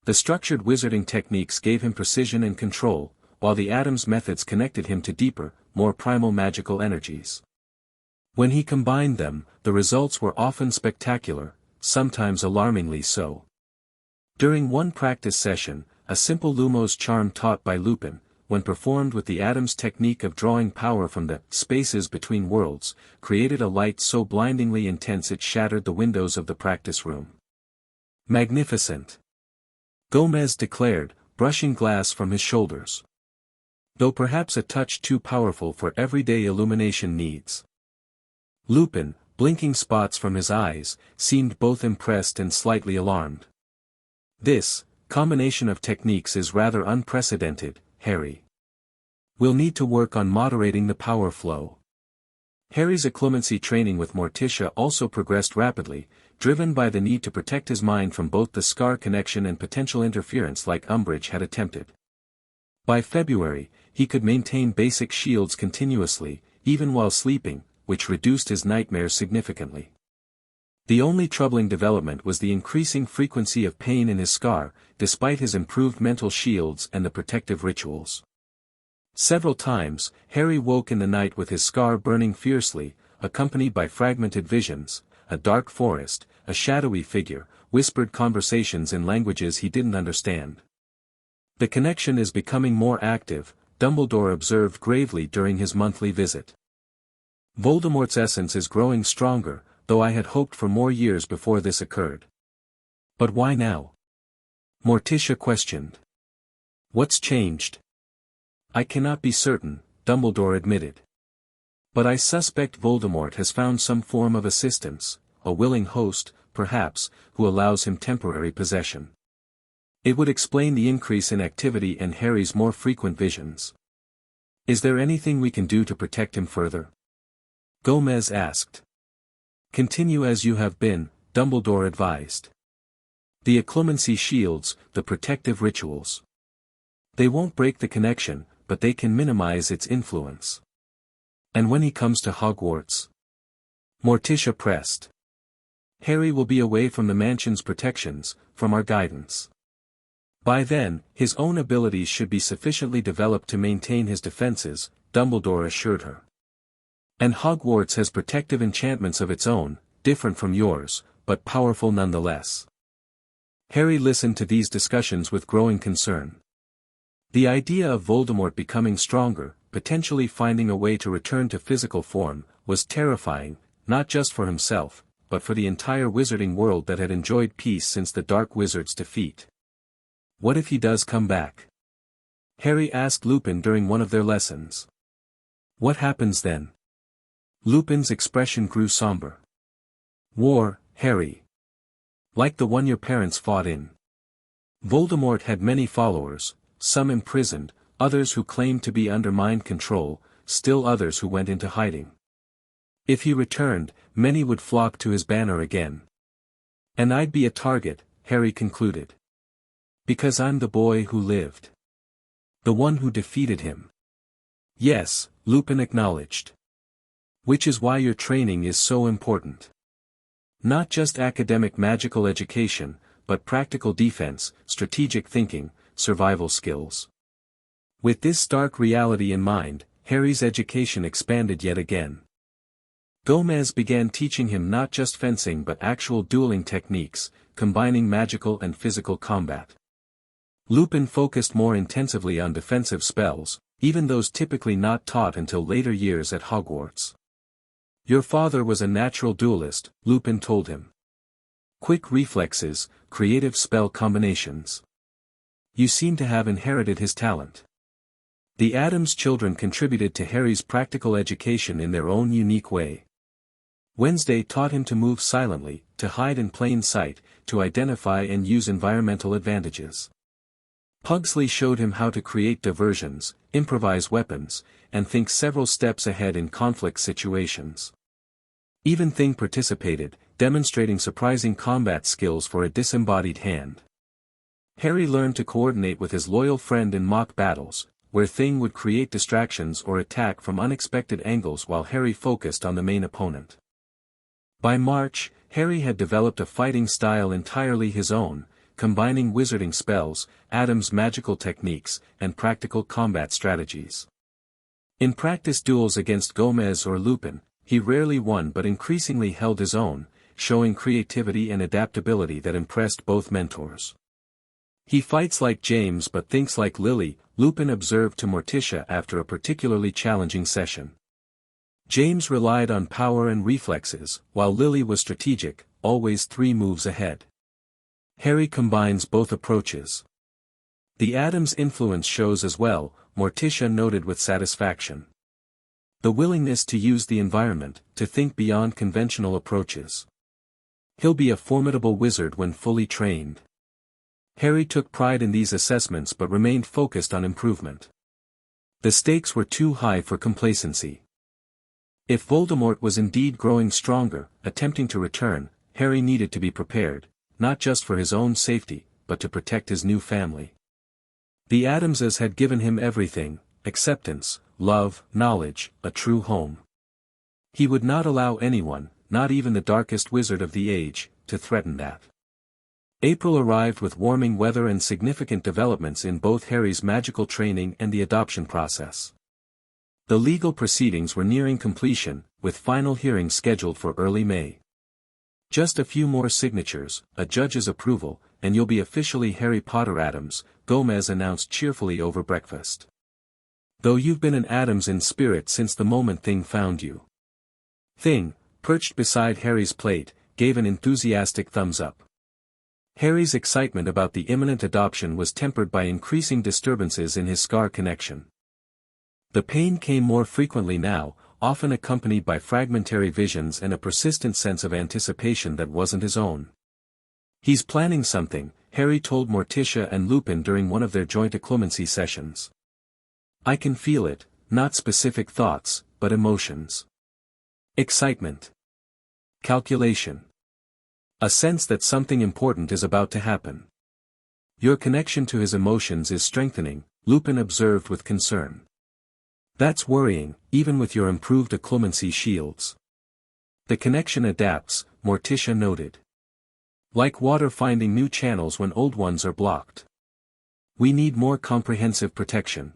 The structured wizarding techniques gave him precision and control, while the Addams methods connected him to deeper, more primal magical energies. When he combined them, the results were often spectacular, sometimes alarmingly so. During one practice session, a simple Lumos charm taught by Lupin, when performed with the Addams technique of drawing power from the spaces between worlds, created a light so blindingly intense it shattered the windows of the practice room. Magnificent! Gomez declared, brushing glass from his shoulders. Though perhaps a touch too powerful for everyday illumination needs. Lupin, blinking spots from his eyes, seemed both impressed and slightly alarmed. This combination of techniques is rather unprecedented, Harry. We'll need to work on moderating the power flow. Harry's occlumency training with Morticia also progressed rapidly, driven by the need to protect his mind from both the scar connection and potential interference like Umbridge had attempted. By February, he could maintain basic shields continuously, even while sleeping, which reduced his nightmares significantly. The only troubling development was the increasing frequency of pain in his scar, despite his improved mental shields and the protective rituals. Several times, Harry woke in the night with his scar burning fiercely, accompanied by fragmented visions, a dark forest, a shadowy figure, whispered conversations in languages he didn't understand. The connection is becoming more active, Dumbledore observed gravely during his monthly visit. Voldemort's essence is growing stronger, though I had hoped for more years before this occurred. But why now? Morticia questioned. What's changed? I cannot be certain, Dumbledore admitted. But I suspect Voldemort has found some form of assistance, a willing host, perhaps, who allows him temporary possession. It would explain the increase in activity and Harry's more frequent visions. Is there anything we can do to protect him further? Gomez asked. Continue as you have been, Dumbledore advised. The occlumency shields, the protective rituals. They won't break the connection, but they can minimize its influence. And when he comes to Hogwarts? Morticia pressed. Harry will be away from the mansion's protections, from our guidance. By then, his own abilities should be sufficiently developed to maintain his defenses, Dumbledore assured her. And Hogwarts has protective enchantments of its own, different from yours, but powerful nonetheless. Harry listened to these discussions with growing concern. The idea of Voldemort becoming stronger, potentially finding a way to return to physical form, was terrifying, not just for himself, but for the entire wizarding world that had enjoyed peace since the Dark Wizard's defeat. What if he does come back? Harry asked Lupin during one of their lessons. What happens then? Lupin's expression grew somber. War, Harry. Like the one your parents fought in. Voldemort had many followers, some imprisoned, others who claimed to be under mind control, still others who went into hiding. If he returned, many would flock to his banner again. And I'd be a target, Harry concluded. Because I'm the boy who lived. The one who defeated him. Yes, Lupin acknowledged. Which is why your training is so important. Not just academic magical education, but practical defense, strategic thinking, survival skills. With this stark reality in mind, Harry's education expanded yet again. Gomez began teaching him not just fencing but actual dueling techniques, combining magical and physical combat. Lupin focused more intensively on defensive spells, even those typically not taught until later years at Hogwarts. Your father was a natural duelist, Lupin told him. Quick reflexes, creative spell combinations. You seem to have inherited his talent. The Addams children contributed to Harry's practical education in their own unique way. Wednesday taught him to move silently, to hide in plain sight, to identify and use environmental advantages. Pugsley showed him how to create diversions, improvise weapons, and think several steps ahead in conflict situations. Even Thing participated, demonstrating surprising combat skills for a disembodied hand. Harry learned to coordinate with his loyal friend in mock battles, where Thing would create distractions or attack from unexpected angles while Harry focused on the main opponent. By March, Harry had developed a fighting style entirely his own, combining wizarding spells, Addams' magical techniques, and practical combat strategies. In practice duels against Gomez or Lupin, he rarely won but increasingly held his own, showing creativity and adaptability that impressed both mentors. He fights like James but thinks like Lily, Lupin observed to Morticia after a particularly challenging session. James relied on power and reflexes, while Lily was strategic, always 3 moves ahead. Harry combines both approaches. The Addams influence shows as well, Morticia noted with satisfaction. The willingness to use the environment, to think beyond conventional approaches. He'll be a formidable wizard when fully trained. Harry took pride in these assessments but remained focused on improvement. The stakes were too high for complacency. If Voldemort was indeed growing stronger, attempting to return, Harry needed to be prepared, not just for his own safety, but to protect his new family. The Addamses had given him everything, acceptance, love, knowledge, a true home. He would not allow anyone, not even the darkest wizard of the age, to threaten that. April arrived with warming weather and significant developments in both Harry's magical training and the adoption process. The legal proceedings were nearing completion, with final hearings scheduled for early May. Just a few more signatures, a judge's approval, and you'll be officially Harry Potter Addams, Gomez announced cheerfully over breakfast. Though you've been an Addams in spirit since the moment Thing found you. Thing, perched beside Harry's plate, gave an enthusiastic thumbs up. Harry's excitement about the imminent adoption was tempered by increasing disturbances in his scar connection. The pain came more frequently now, often accompanied by fragmentary visions and a persistent sense of anticipation that wasn't his own. He's planning something, Harry told Morticia and Lupin during one of their joint occlumency sessions. I can feel it, not specific thoughts, but emotions. Excitement. Calculation. A sense that something important is about to happen. Your connection to his emotions is strengthening, Lupin observed with concern. That's worrying, even with your improved occlumency shields. The connection adapts, Morticia noted. Like water finding new channels when old ones are blocked. We need more comprehensive protection.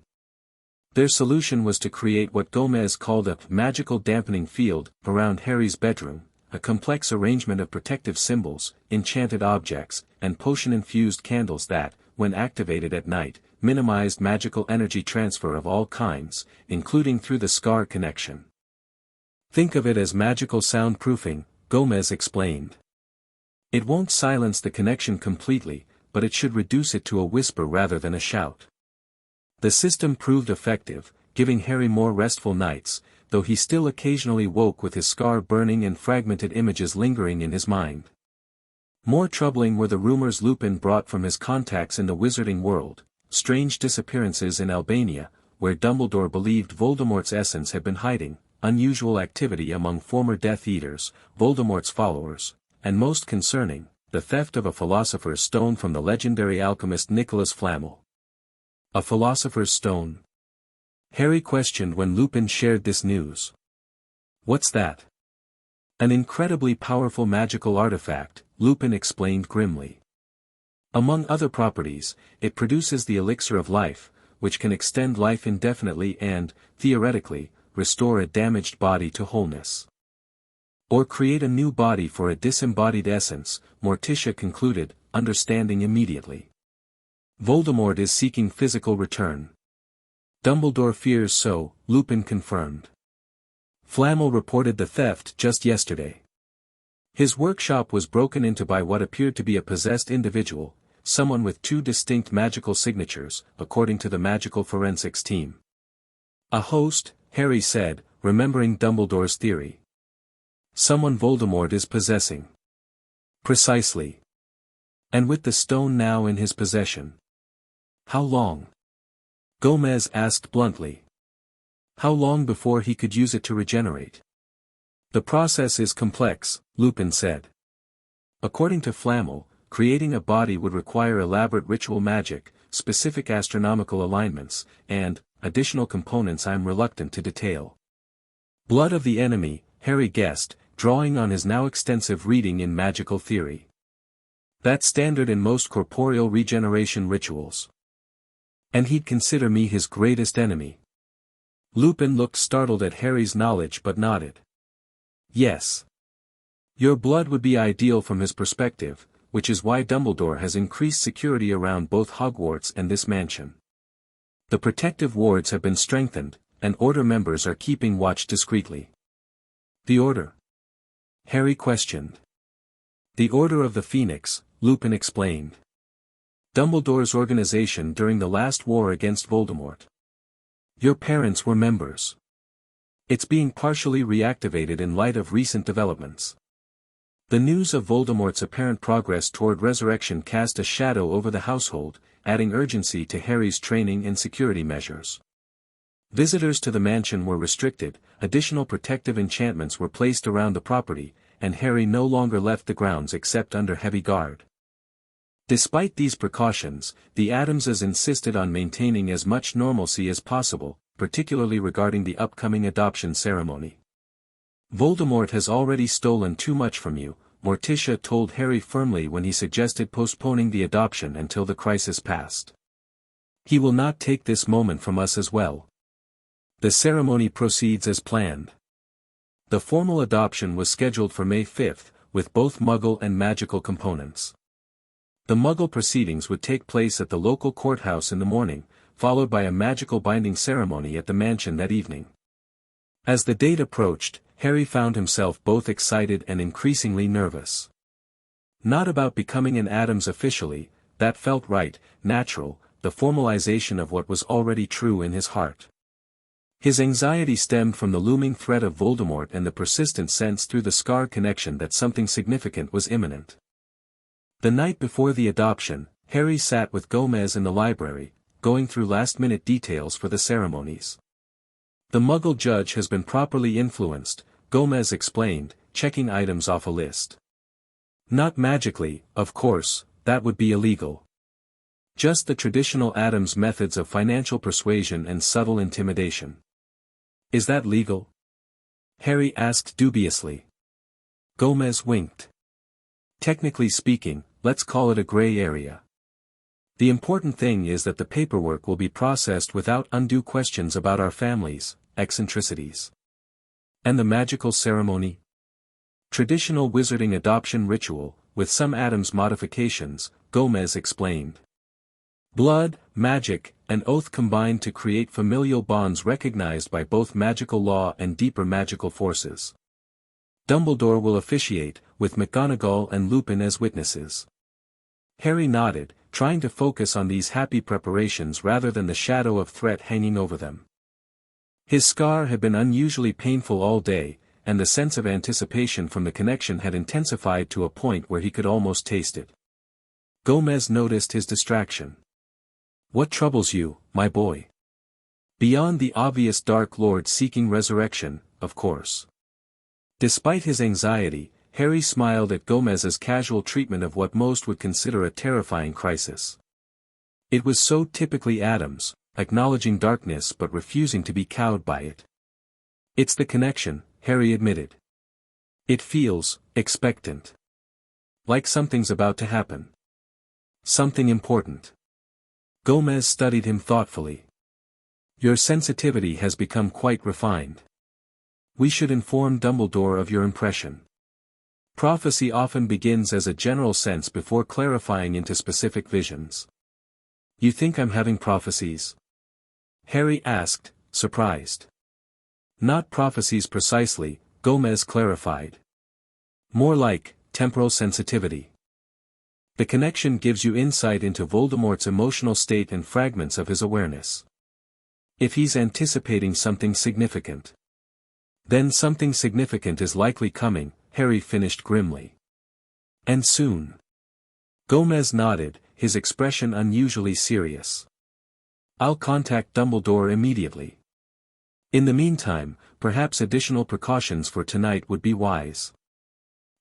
Their solution was to create what Gomez called a magical dampening field around Harry's bedroom, a complex arrangement of protective symbols, enchanted objects, and potion-infused candles that, when activated at night, minimized magical energy transfer of all kinds, including through the scar connection. Think of it as magical soundproofing, Gomez explained. It won't silence the connection completely, but it should reduce it to a whisper rather than a shout. The system proved effective, giving Harry more restful nights, though he still occasionally woke with his scar burning and fragmented images lingering in his mind. More troubling were the rumors Lupin brought from his contacts in the wizarding world, strange disappearances in Albania, where Dumbledore believed Voldemort's essence had been hiding, unusual activity among former Death Eaters, Voldemort's followers, and most concerning, the theft of a Philosopher's Stone from the legendary alchemist Nicholas Flamel. A Philosopher's Stone? Harry questioned when Lupin shared this news. What's that? An incredibly powerful magical artifact, Lupin explained grimly. Among other properties, it produces the elixir of life, which can extend life indefinitely and, theoretically, restore a damaged body to wholeness. Or create a new body for a disembodied essence, Morticia concluded, understanding immediately. Voldemort is seeking physical return. Dumbledore fears so, Lupin confirmed. Flamel reported the theft just yesterday. His workshop was broken into by what appeared to be a possessed individual, someone with two distinct magical signatures, according to the magical forensics team. A host, Harry said, remembering Dumbledore's theory. Someone Voldemort is possessing. Precisely. And with the stone now in his possession. How long? Gomez asked bluntly. How long before he could use it to regenerate? The process is complex, Lupin said. According to Flamel, creating a body would require elaborate ritual magic, specific astronomical alignments, and additional components I'm reluctant to detail. Blood of the enemy, Harry guessed, drawing on his now extensive reading in magical theory. That's standard in most corporeal regeneration rituals. And he'd consider me his greatest enemy. Lupin looked startled at Harry's knowledge but nodded. Yes. Your blood would be ideal from his perspective, which is why Dumbledore has increased security around both Hogwarts and this mansion. The protective wards have been strengthened, and Order members are keeping watch discreetly. The Order? Harry questioned. The Order of the Phoenix, Lupin explained. Dumbledore's organization during the last war against Voldemort. Your parents were members. It's being partially reactivated in light of recent developments. The news of Voldemort's apparent progress toward resurrection cast a shadow over the household, adding urgency to Harry's training and security measures. Visitors to the mansion were restricted, additional protective enchantments were placed around the property, and Harry no longer left the grounds except under heavy guard. Despite these precautions, the Addamses insisted on maintaining as much normalcy as possible, particularly regarding the upcoming adoption ceremony. Voldemort has already stolen too much from you, Morticia told Harry firmly when he suggested postponing the adoption until the crisis passed. He will not take this moment from us as well. The ceremony proceeds as planned. The formal adoption was scheduled for May 5th, with both Muggle and magical components. The Muggle proceedings would take place at the local courthouse in the morning, followed by a magical binding ceremony at the mansion that evening. As the date approached, Harry found himself both excited and increasingly nervous. Not about becoming an Addams officially, that felt right, natural, the formalization of what was already true in his heart. His anxiety stemmed from the looming threat of Voldemort and the persistent sense through the scar connection that something significant was imminent. The night before the adoption, Harry sat with Gomez in the library, going through last-minute details for the ceremonies. The Muggle judge has been properly influenced, Gomez explained, checking items off a list. Not magically, of course, that would be illegal. Just the traditional Addams methods of financial persuasion and subtle intimidation. Is that legal? Harry asked dubiously. Gomez winked. Technically speaking, let's call it a gray area. The important thing is that the paperwork will be processed without undue questions about our families, eccentricities. And the magical ceremony? Traditional wizarding adoption ritual, with some Addams modifications, Gomez explained. Blood, magic, and oath combined to create familial bonds recognized by both magical law and deeper magical forces. Dumbledore will officiate, with McGonagall and Lupin as witnesses. Harry nodded, trying to focus on these happy preparations rather than the shadow of threat hanging over them. His scar had been unusually painful all day, and the sense of anticipation from the connection had intensified to a point where he could almost taste it. Gomez noticed his distraction. What troubles you, my boy? Beyond the obvious Dark Lord seeking resurrection, of course. Despite his anxiety, Harry smiled at Gomez's casual treatment of what most would consider a terrifying crisis. It was so typically Addams, acknowledging darkness but refusing to be cowed by it. It's the connection, Harry admitted. It feels expectant. Like something's about to happen. Something important. Gomez studied him thoughtfully. Your sensitivity has become quite refined. We should inform Dumbledore of your impression. Prophecy often begins as a general sense before clarifying into specific visions. You think I'm having prophecies? Harry asked, surprised. Not prophecies precisely, Gomez clarified. More like, temporal sensitivity. The connection gives you insight into Voldemort's emotional state and fragments of his awareness. If he's anticipating something significant, then something significant is likely coming, Harry finished grimly. And soon. Gomez nodded, his expression unusually serious. I'll contact Dumbledore immediately. In the meantime, perhaps additional precautions for tonight would be wise.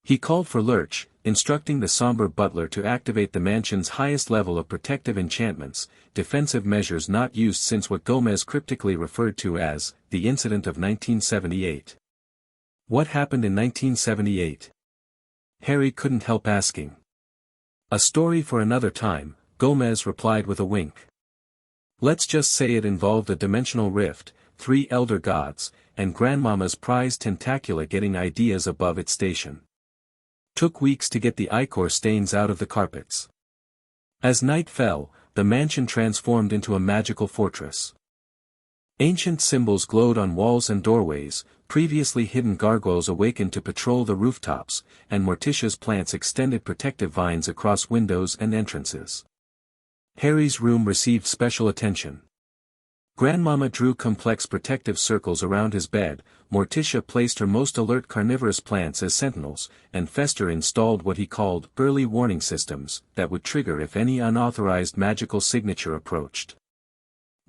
He called for Lurch, instructing the somber butler to activate the mansion's highest level of protective enchantments, defensive measures not used since what Gomez cryptically referred to as, the incident of 1978. What happened in 1978? Harry couldn't help asking. A story for another time, Gomez replied with a wink. Let's just say it involved a dimensional rift, 3 elder gods, and Grandmama's prized tentacula getting ideas above its station. Took weeks to get the ichor stains out of the carpets. As night fell, the mansion transformed into a magical fortress. Ancient symbols glowed on walls and doorways, previously hidden gargoyles awakened to patrol the rooftops, and Morticia's plants extended protective vines across windows and entrances. Harry's room received special attention. Grandmama drew complex protective circles around his bed, Morticia placed her most alert carnivorous plants as sentinels, and Fester installed what he called early warning systems that would trigger if any unauthorized magical signature approached.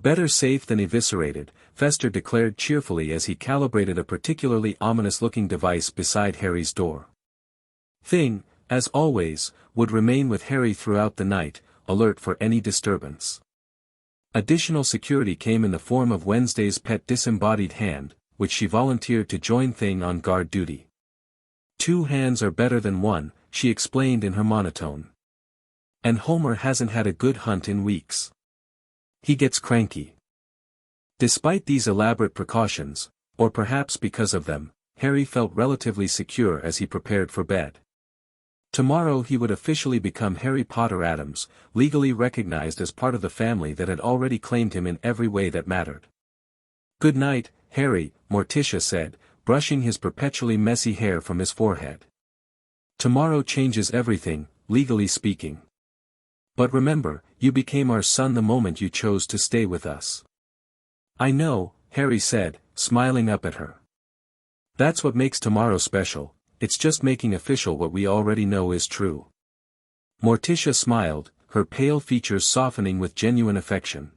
Better safe than eviscerated, Fester declared cheerfully as he calibrated a particularly ominous-looking device beside Harry's door. Thing, as always, would remain with Harry throughout the night, alert for any disturbance. Additional security came in the form of Wednesday's pet disembodied hand, which she volunteered to join Thing on guard duty. 2 hands are better than 1, she explained in her monotone. And Homer hasn't had a good hunt in weeks. He gets cranky. Despite these elaborate precautions, or perhaps because of them, Harry felt relatively secure as he prepared for bed. Tomorrow he would officially become Harry Potter Addams, legally recognized as part of the family that had already claimed him in every way that mattered. Good night, Harry, Morticia said, brushing his perpetually messy hair from his forehead. Tomorrow changes everything, legally speaking. But remember, you became our son the moment you chose to stay with us. I know, Harry said, smiling up at her. That's what makes tomorrow special. It's just making official what we already know is true. Morticia smiled, her pale features softening with genuine affection.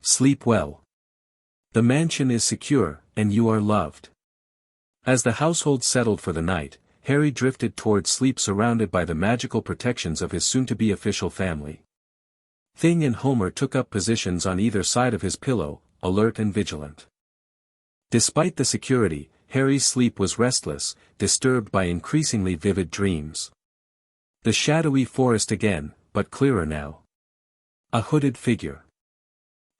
Sleep well. The mansion is secure, and you are loved. As the household settled for the night, Harry drifted toward sleep surrounded by the magical protections of his soon-to-be official family. Thing and Homer took up positions on either side of his pillow, alert and vigilant. Despite the security, Harry's sleep was restless, disturbed by increasingly vivid dreams. The shadowy forest again, but clearer now. A hooded figure.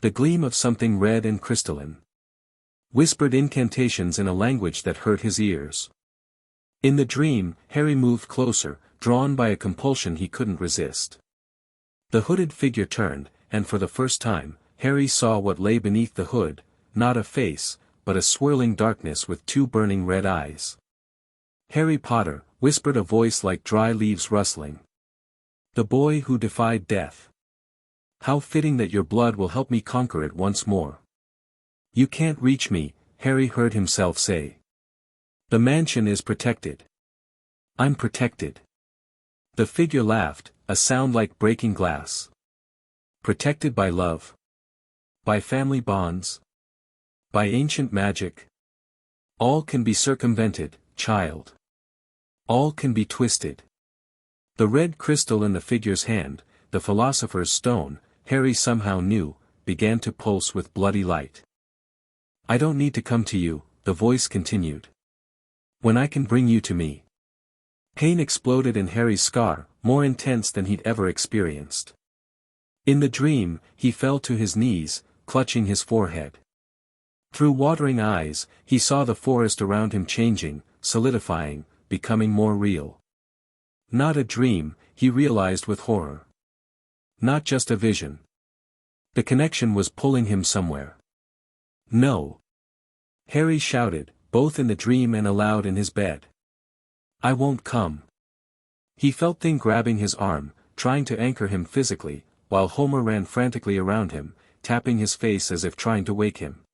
The gleam of something red and crystalline. Whispered incantations in a language that hurt his ears. In the dream, Harry moved closer, drawn by a compulsion he couldn't resist. The hooded figure turned, and for the first time, Harry saw what lay beneath the hood, not a face, but a swirling darkness with two burning red eyes. "Harry Potter," whispered a voice like dry leaves rustling. "The boy who defied death. How fitting that your blood will help me conquer it once more." "You can't reach me," Harry heard himself say. "The mansion is protected." "I'm protected." The figure laughed, a sound like breaking glass. "Protected by love? By family bonds? By ancient magic? All can be circumvented, child. All can be twisted." The red crystal in the figure's hand, the philosopher's stone, Harry somehow knew, began to pulse with bloody light. "I don't need to come to you," the voice continued. "When I can bring you to me." Pain exploded in Harry's scar, more intense than he'd ever experienced. In the dream, he fell to his knees, clutching his forehead. Through watering eyes, he saw the forest around him changing, solidifying, becoming more real. Not a dream, he realized with horror. Not just a vision. The connection was pulling him somewhere. "No!" Harry shouted, both in the dream and aloud in his bed. "I won't come." He felt Thing grabbing his arm, trying to anchor him physically, while Homer ran frantically around him, tapping his face as if trying to wake him.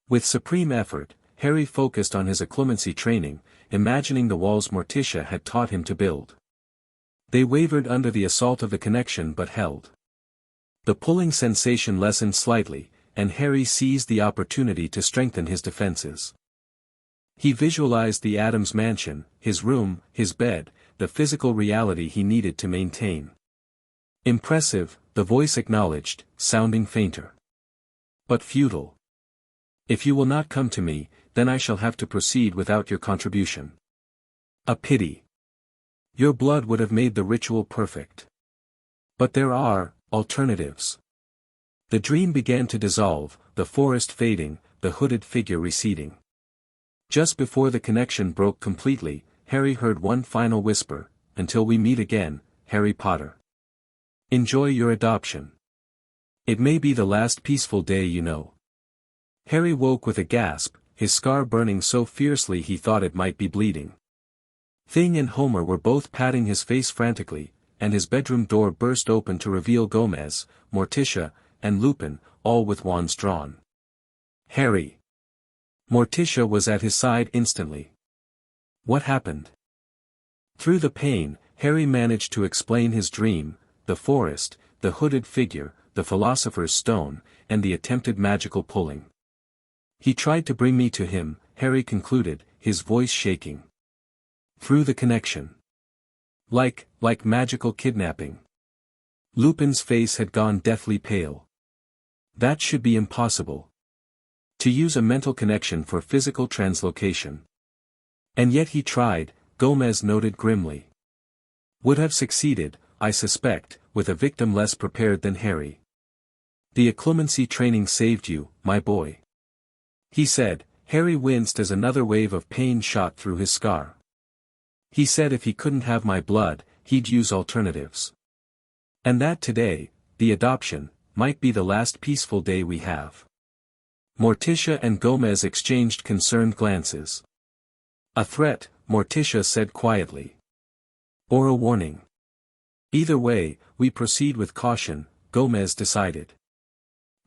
With supreme effort, Harry focused on his occlumency training, imagining the walls Morticia had taught him to build. They wavered under the assault of the connection but held. The pulling sensation lessened slightly, and Harry seized the opportunity to strengthen his defenses. He visualized the Addams mansion, his room, his bed, the physical reality he needed to maintain. "Impressive," the voice acknowledged, sounding fainter. "But futile. If you will not come to me, then I shall have to proceed without your contribution." "A pity. Your blood would have made the ritual perfect. But there are alternatives." The dream began to dissolve, the forest fading, the hooded figure receding. Just before the connection broke completely, Harry heard one final whisper, "Until we meet again, Harry Potter. Enjoy your adoption. It may be the last peaceful day you know." Harry woke with a gasp, his scar burning so fiercely he thought it might be bleeding. Thing and Homer were both patting his face frantically, and his bedroom door burst open to reveal Gomez, Morticia, and Lupin, all with wands drawn. "Harry!" Morticia was at his side instantly. "What happened?" Through the pain, Harry managed to explain his dream, the forest, the hooded figure, the philosopher's stone, and the attempted magical pulling. "He tried to bring me to him," Harry concluded, his voice shaking. "Through the connection. Like magical kidnapping." Lupin's face had gone deathly pale. "That should be impossible. To use a mental connection for physical translocation." "And yet he tried," Gomez noted grimly. "Would have succeeded, I suspect, with a victim less prepared than Harry. The occlumency training saved you, my boy," he said. Harry winced as another wave of pain shot through his scar. "He said if he couldn't have my blood, he'd use alternatives. And that today, the adoption, might be the last peaceful day we have." Morticia and Gomez exchanged concerned glances. "A threat," Morticia said quietly. "Or a warning. Either way, we proceed with caution," Gomez decided.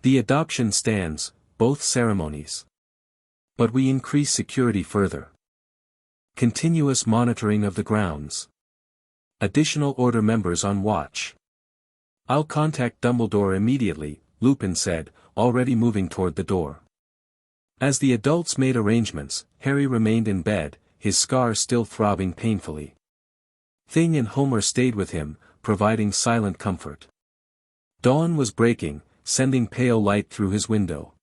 "The adoption stands, both ceremonies. But we increase security further. Continuous monitoring of the grounds. Additional order members on watch." "I'll contact Dumbledore immediately," Lupin said, already moving toward the door. As the adults made arrangements, Harry remained in bed, his scar still throbbing painfully. Thing and Homer stayed with him, providing silent comfort. Dawn was breaking, sending pale light through his window.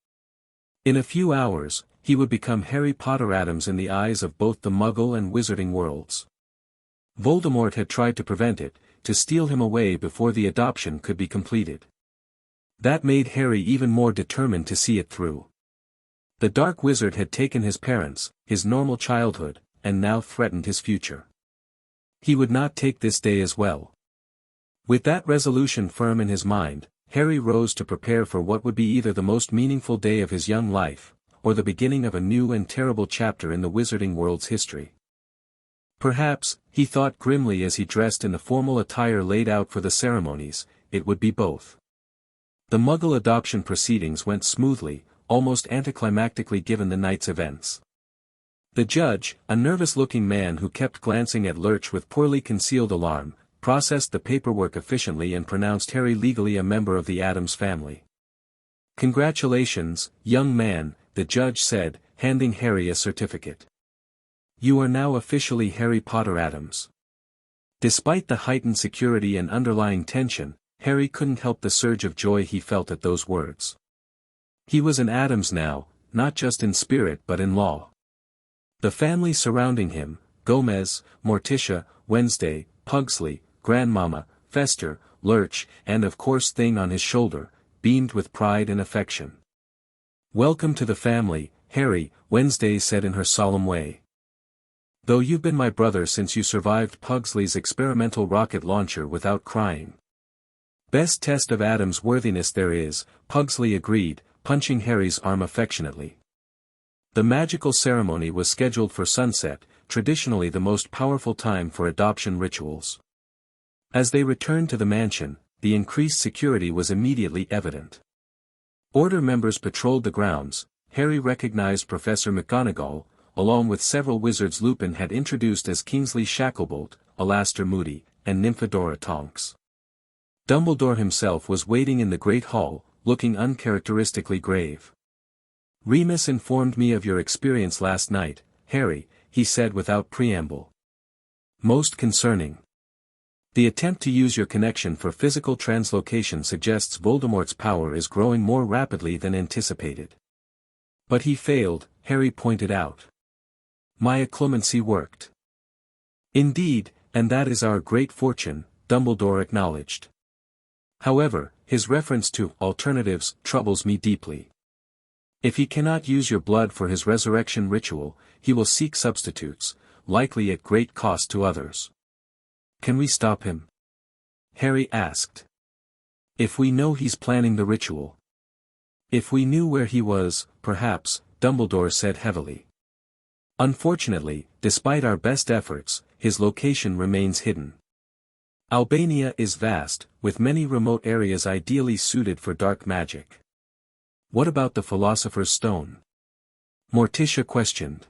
In a few hours, he would become Harry Potter Addams in the eyes of both the Muggle and Wizarding worlds. Voldemort had tried to prevent it, to steal him away before the adoption could be completed. That made Harry even more determined to see it through. The dark wizard had taken his parents, his normal childhood, and now threatened his future. He would not take this day as well. With that resolution firm in his mind, Harry rose to prepare for what would be either the most meaningful day of his young life, or the beginning of a new and terrible chapter in the wizarding world's history. Perhaps, he thought grimly as he dressed in the formal attire laid out for the ceremonies, it would be both. The Muggle adoption proceedings went smoothly, almost anticlimactically given the night's events. The judge, a nervous-looking man who kept glancing at Lurch with poorly concealed alarm, processed the paperwork efficiently and pronounced Harry legally a member of the Addams family. "Congratulations, young man," the judge said, handing Harry a certificate. "You are now officially Harry Potter Addams." Despite the heightened security and underlying tension, Harry couldn't help the surge of joy he felt at those words. He was an Addams now, not just in spirit but in law. The family surrounding him, Gomez, Morticia, Wednesday, Pugsley, Grandmama, Fester, Lurch, and of course Thing on his shoulder, beamed with pride and affection. "Welcome to the family, Harry," Wednesday said in her solemn way. "Though you've been my brother since you survived Pugsley's experimental rocket launcher without crying." "Best test of Addams' worthiness there is," Pugsley agreed, punching Harry's arm affectionately. The magical ceremony was scheduled for sunset, traditionally the most powerful time for adoption rituals. As they returned to the mansion, the increased security was immediately evident. Order members patrolled the grounds. Harry recognized Professor McGonagall, along with several wizards Lupin had introduced as Kingsley Shacklebolt, Alastor Moody, and Nymphadora Tonks. Dumbledore himself was waiting in the great hall, looking uncharacteristically grave. "Remus informed me of your experience last night, Harry," he said without preamble. "Most concerning. The attempt to use your connection for physical translocation suggests Voldemort's power is growing more rapidly than anticipated." "But he failed," Harry pointed out. "My occlumency worked." "Indeed, and that is our great fortune," Dumbledore acknowledged. "However, his reference to alternatives troubles me deeply. If he cannot use your blood for his resurrection ritual, he will seek substitutes, likely at great cost to others." "Can we stop him?" Harry asked. "If we know he's planning the ritual." "If we knew where he was, perhaps," Dumbledore said heavily. "Unfortunately, despite our best efforts, his location remains hidden. Albania is vast, with many remote areas ideally suited for dark magic." "What about the Philosopher's Stone?" Morticia questioned.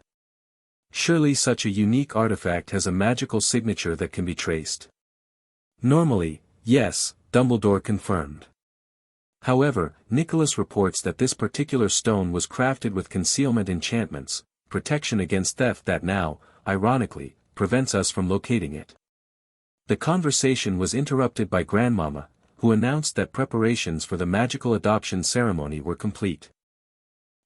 "Surely such a unique artifact has a magical signature that can be traced." "Normally, yes," Dumbledore confirmed. "However, Nicholas reports that this particular stone was crafted with concealment enchantments, protection against theft that now, ironically, prevents us from locating it." The conversation was interrupted by Grandmama, who announced that preparations for the magical adoption ceremony were complete.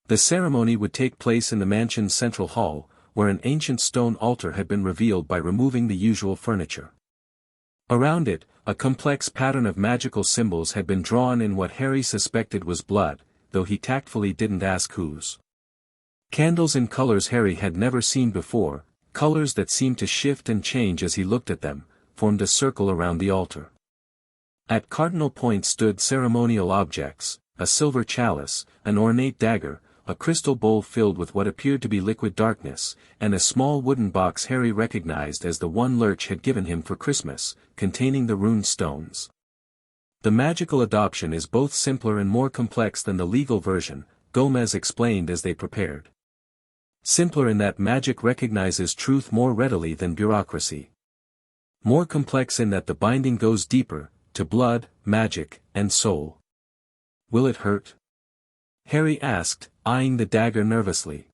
The ceremony would take place in the mansion's central hall, where an ancient stone altar had been revealed by removing the usual furniture. Around it, a complex pattern of magical symbols had been drawn in what Harry suspected was blood, though he tactfully didn't ask whose. Candles in colors Harry had never seen before, colors that seemed to shift and change as he looked at them, formed a circle around the altar. At cardinal points stood ceremonial objects, a silver chalice, an ornate dagger, a crystal bowl filled with what appeared to be liquid darkness, and a small wooden box Harry recognized as the one Lurch had given him for Christmas, containing the rune stones. "The magical adoption is both simpler and more complex than the legal version," Gomez explained as they prepared. "Simpler in that magic recognizes truth more readily than bureaucracy. More complex in that the binding goes deeper, to blood, magic, and soul." "Will it hurt?" Harry asked, eyeing the dagger nervously.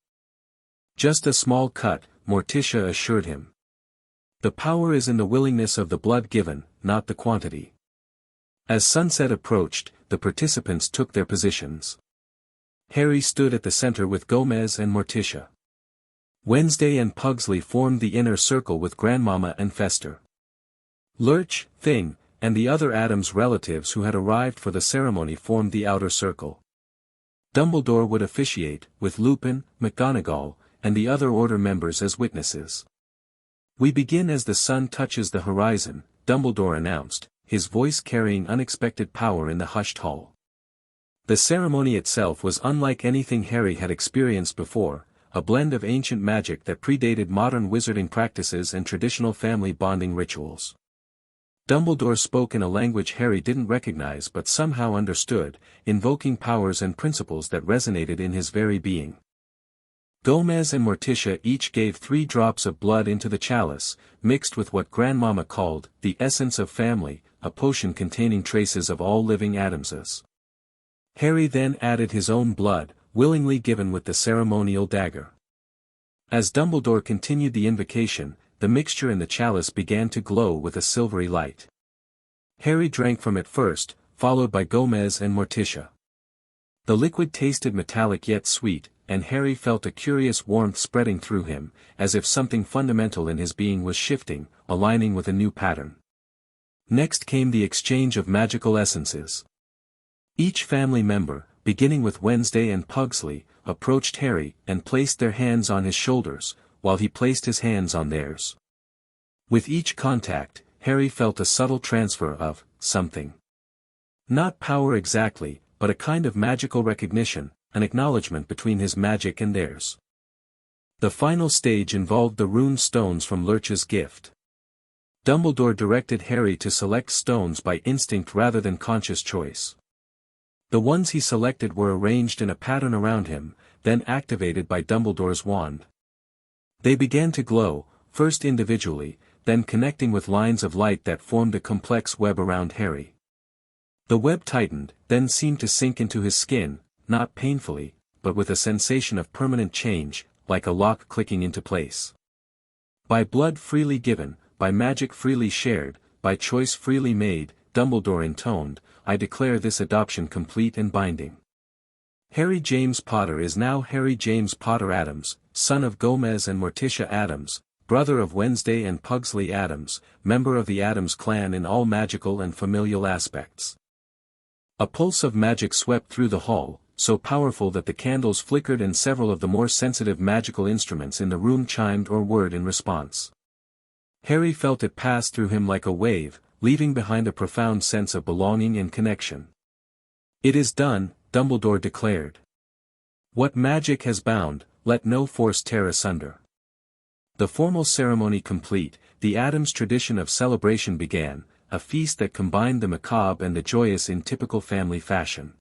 "Just a small cut," Morticia assured him. "The power is in the willingness of the blood given, not the quantity." As sunset approached, the participants took their positions. Harry stood at the center with Gomez and Morticia. Wednesday and Pugsley formed the inner circle with Grandmama and Fester. Lurch, Thing, and the other Addams relatives who had arrived for the ceremony formed the outer circle. Dumbledore would officiate, with Lupin, McGonagall, and the other Order members as witnesses. "We begin as the sun touches the horizon," Dumbledore announced, his voice carrying unexpected power in the hushed hall. The ceremony itself was unlike anything Harry had experienced before, a blend of ancient magic that predated modern wizarding practices and traditional family bonding rituals. Dumbledore spoke in a language Harry didn't recognize but somehow understood, invoking powers and principles that resonated in his very being. Gomez and Morticia each gave 3 drops of blood into the chalice, mixed with what Grandmama called the essence of family, a potion containing traces of all living Addamses. Harry then added his own blood, willingly given with the ceremonial dagger. As Dumbledore continued the invocation, the mixture in the chalice began to glow with a silvery light. Harry drank from it first, followed by Gomez and Morticia. The liquid tasted metallic yet sweet, and Harry felt a curious warmth spreading through him, as if something fundamental in his being was shifting, aligning with a new pattern. Next came the exchange of magical essences. Each family member, beginning with Wednesday and Pugsley, approached Harry and placed their hands on his shoulders, while he placed his hands on theirs. With each contact, Harry felt a subtle transfer of something. Not power exactly, but a kind of magical recognition, an acknowledgement between his magic and theirs. The final stage involved the rune stones from Lurch's gift. Dumbledore directed Harry to select stones by instinct rather than conscious choice. The ones he selected were arranged in a pattern around him, then activated by Dumbledore's wand. They began to glow, first individually, then connecting with lines of light that formed a complex web around Harry. The web tightened, then seemed to sink into his skin, not painfully, but with a sensation of permanent change, like a lock clicking into place. By blood freely given, by magic freely shared, by choice freely made, Dumbledore intoned, "I declare this adoption complete and binding. Harry James Potter is now Harry James Potter Addams, son of Gomez and Morticia Addams, brother of Wednesday and Pugsley Addams, member of the Addams clan in all magical and familial aspects." A pulse of magic swept through the hall, so powerful that the candles flickered and several of the more sensitive magical instruments in the room chimed or whirred in response. Harry felt it pass through him like a wave, leaving behind a profound sense of belonging and connection. "It is done," Dumbledore declared. "What magic has bound, let no force tear asunder." The formal ceremony complete, the Addams tradition of celebration began, a feast that combined the macabre and the joyous in typical family fashion.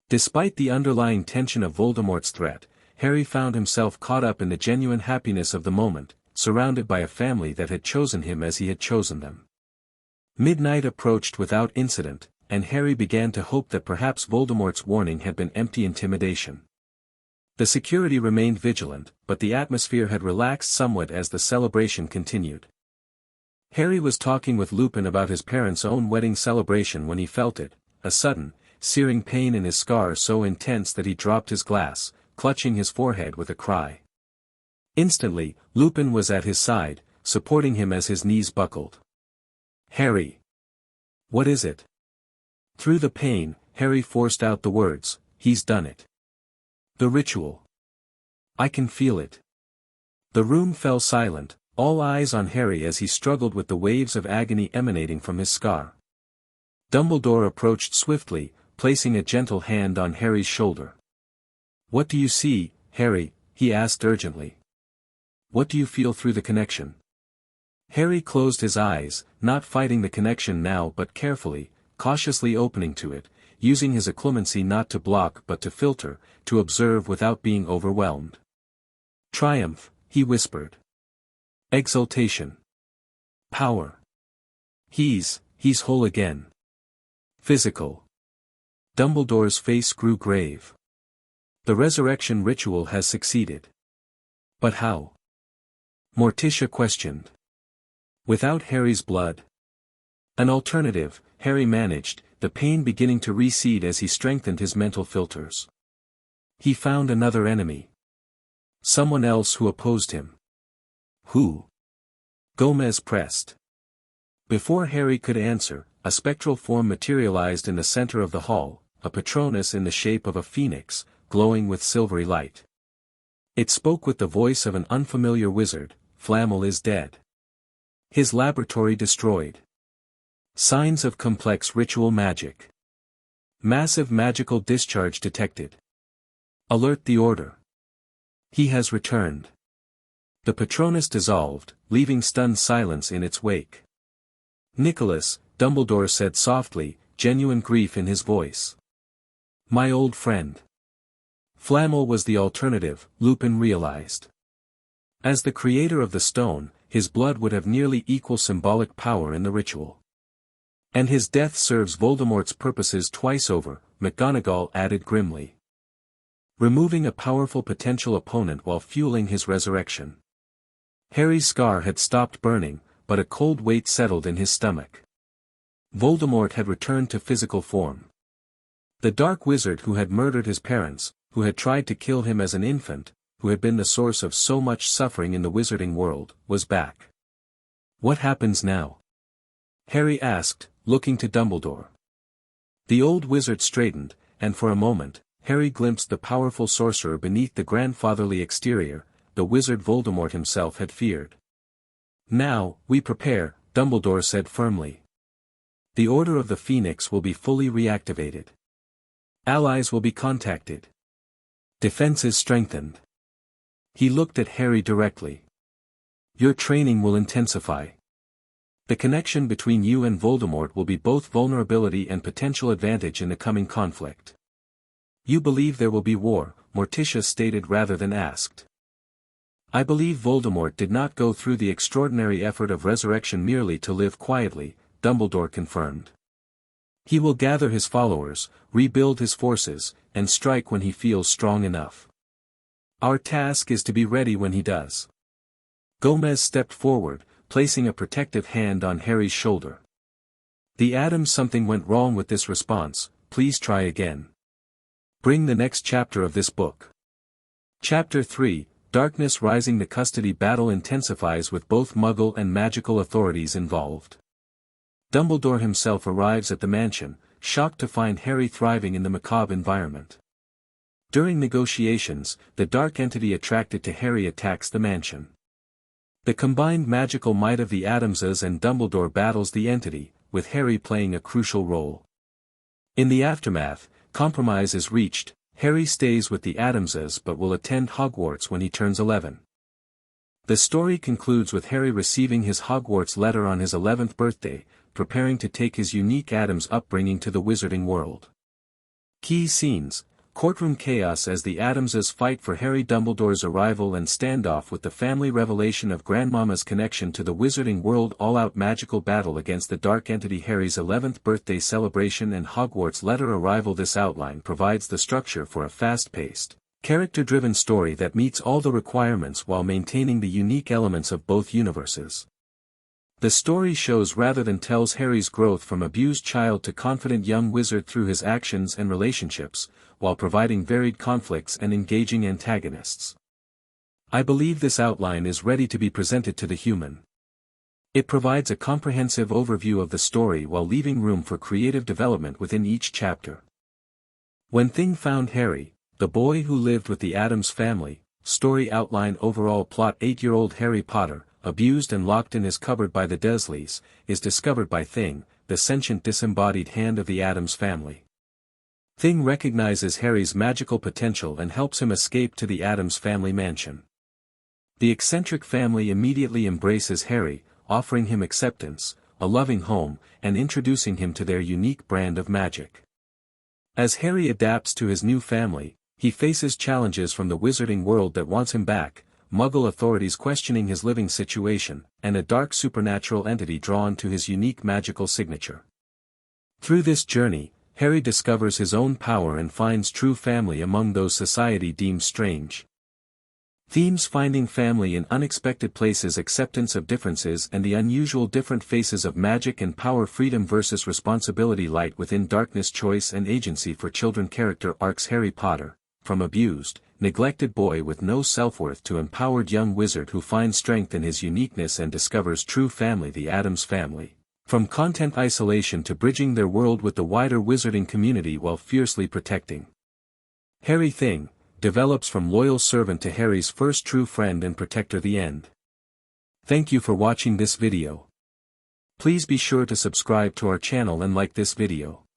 Despite the underlying tension of Voldemort's threat, Harry found himself caught up in the genuine happiness of the moment, surrounded by a family that had chosen him as he had chosen them. Midnight approached without incident, and Harry began to hope that perhaps Voldemort's warning had been empty intimidation. The security remained vigilant, but the atmosphere had relaxed somewhat as the celebration continued. Harry was talking with Lupin about his parents' own wedding celebration when he felt it, a sudden, searing pain in his scar so intense that he dropped his glass, clutching his forehead with a cry. Instantly, Lupin was at his side, supporting him as his knees buckled. "Harry! What is it?" Through the pain, Harry forced out the words, "He's done it. The ritual. I can feel it." The room fell silent, all eyes on Harry as he struggled with the waves of agony emanating from his scar. Dumbledore approached swiftly, placing a gentle hand on Harry's shoulder. "What do you see, Harry?" he asked urgently. "What do you feel through the connection?" Harry closed his eyes, not fighting the connection now but carefully, cautiously opening to it, using his occlumency not to block but to filter, to observe without being overwhelmed. "Triumph," he whispered. "Exultation. Power. He's whole again. Physical." Dumbledore's face grew grave. "The resurrection ritual has succeeded." "But how?" Morticia questioned. "Without Harry's blood?" "An alternative," Harry managed, the pain beginning to recede as he strengthened his mental filters. "He found another enemy. Someone else who opposed him." "Who?" Gomez pressed. Before Harry could answer, a spectral form materialized in the center of the hall, a Patronus in the shape of a phoenix, glowing with silvery light. It spoke with the voice of an unfamiliar wizard. Flamel is dead. His laboratory destroyed. Signs of complex ritual magic. Massive magical discharge detected. Alert the Order. He has returned. The Patronus dissolved, leaving stunned silence in its wake. Nicholas, Dumbledore said softly, genuine grief in his voice. My old friend. Flamel was the alternative, Lupin realized. As the creator of the stone, his blood would have nearly equal symbolic power in the ritual. And his death serves Voldemort's purposes twice over, McGonagall added grimly. Removing a powerful potential opponent while fueling his resurrection. Harry's scar had stopped burning, but a cold weight settled in his stomach. Voldemort had returned to physical form. The dark wizard who had murdered his parents, who had tried to kill him as an infant, who had been the source of so much suffering in the wizarding world, was back. What happens now? Harry asked, looking to Dumbledore. The old wizard straightened, and for a moment, Harry glimpsed the powerful sorcerer beneath the grandfatherly exterior, the wizard Voldemort himself had feared. Now, we prepare, Dumbledore said firmly. The Order of the Phoenix will be fully reactivated. Allies will be contacted. Defenses strengthened. He looked at Harry directly. Your training will intensify. The connection between you and Voldemort will be both vulnerability and potential advantage in the coming conflict. You believe there will be war, Morticia stated rather than asked. I believe Voldemort did not go through the extraordinary effort of resurrection merely to live quietly, Dumbledore confirmed. He will gather his followers, rebuild his forces, and strike when he feels strong enough. Our task is to be ready when he does. Gomez stepped forward, placing a protective hand on Harry's shoulder. The Addams, something went wrong with this response, please try again. Bring the next chapter of this book. Chapter 3, Darkness Rising. The custody battle intensifies with both Muggle and magical authorities involved. Dumbledore himself arrives at the mansion, shocked to find Harry thriving in the macabre environment. During negotiations, the dark entity attracted to Harry attacks the mansion. The combined magical might of the Addamses and Dumbledore battles the entity, with Harry playing a crucial role. In the aftermath, compromise is reached. Harry stays with the Addamses but will attend Hogwarts when he turns 11. The story concludes with Harry receiving his Hogwarts letter on his 11th birthday, preparing to take his unique Addams upbringing to the wizarding world. Key scenes: courtroom chaos as the Addamses fight for Harry Dumbledore's arrival and standoff with the family, revelation of Grandmama's connection to the wizarding world, all-out magical battle against the dark entity, Harry's 11th birthday celebration and Hogwarts letter arrival. This outline provides the structure for a fast-paced, character-driven story that meets all the requirements while maintaining the unique elements of both universes. The story shows rather than tells Harry's growth from abused child to confident young wizard through his actions and relationships, while providing varied conflicts and engaging antagonists. I believe this outline is ready to be presented to the human. It provides a comprehensive overview of the story while leaving room for creative development within each chapter. When Thing found Harry, the boy who lived with the Addams family, story outline. Overall plot: 8-year-old Harry Potter, abused and locked in his cupboard by the Dursleys, is discovered by Thing, the sentient disembodied hand of the Addams family. Thing recognizes Harry's magical potential and helps him escape to the Addams family mansion. The eccentric family immediately embraces Harry, offering him acceptance, a loving home, and introducing him to their unique brand of magic. As Harry adapts to his new family, he faces challenges from the wizarding world that wants him back, Muggle authorities questioning his living situation, and a dark supernatural entity drawn to his unique magical signature. Through this journey, Harry discovers his own power and finds true family among those society deems strange. Themes: finding family in unexpected places, acceptance of differences and the unusual different faces of magic and power, freedom versus responsibility, light within darkness, choice and agency for children. Character arcs: Harry Potter, from abused, neglected boy with no self-worth to empowered young wizard who finds strength in his uniqueness and discovers true family, the Addams family. From content isolation to bridging their world with the wider wizarding community while fiercely protecting. Harry Thing, develops from loyal servant to Harry's first true friend and protector. The end. Thank you for watching this video. Please be sure to subscribe to our channel and like this video.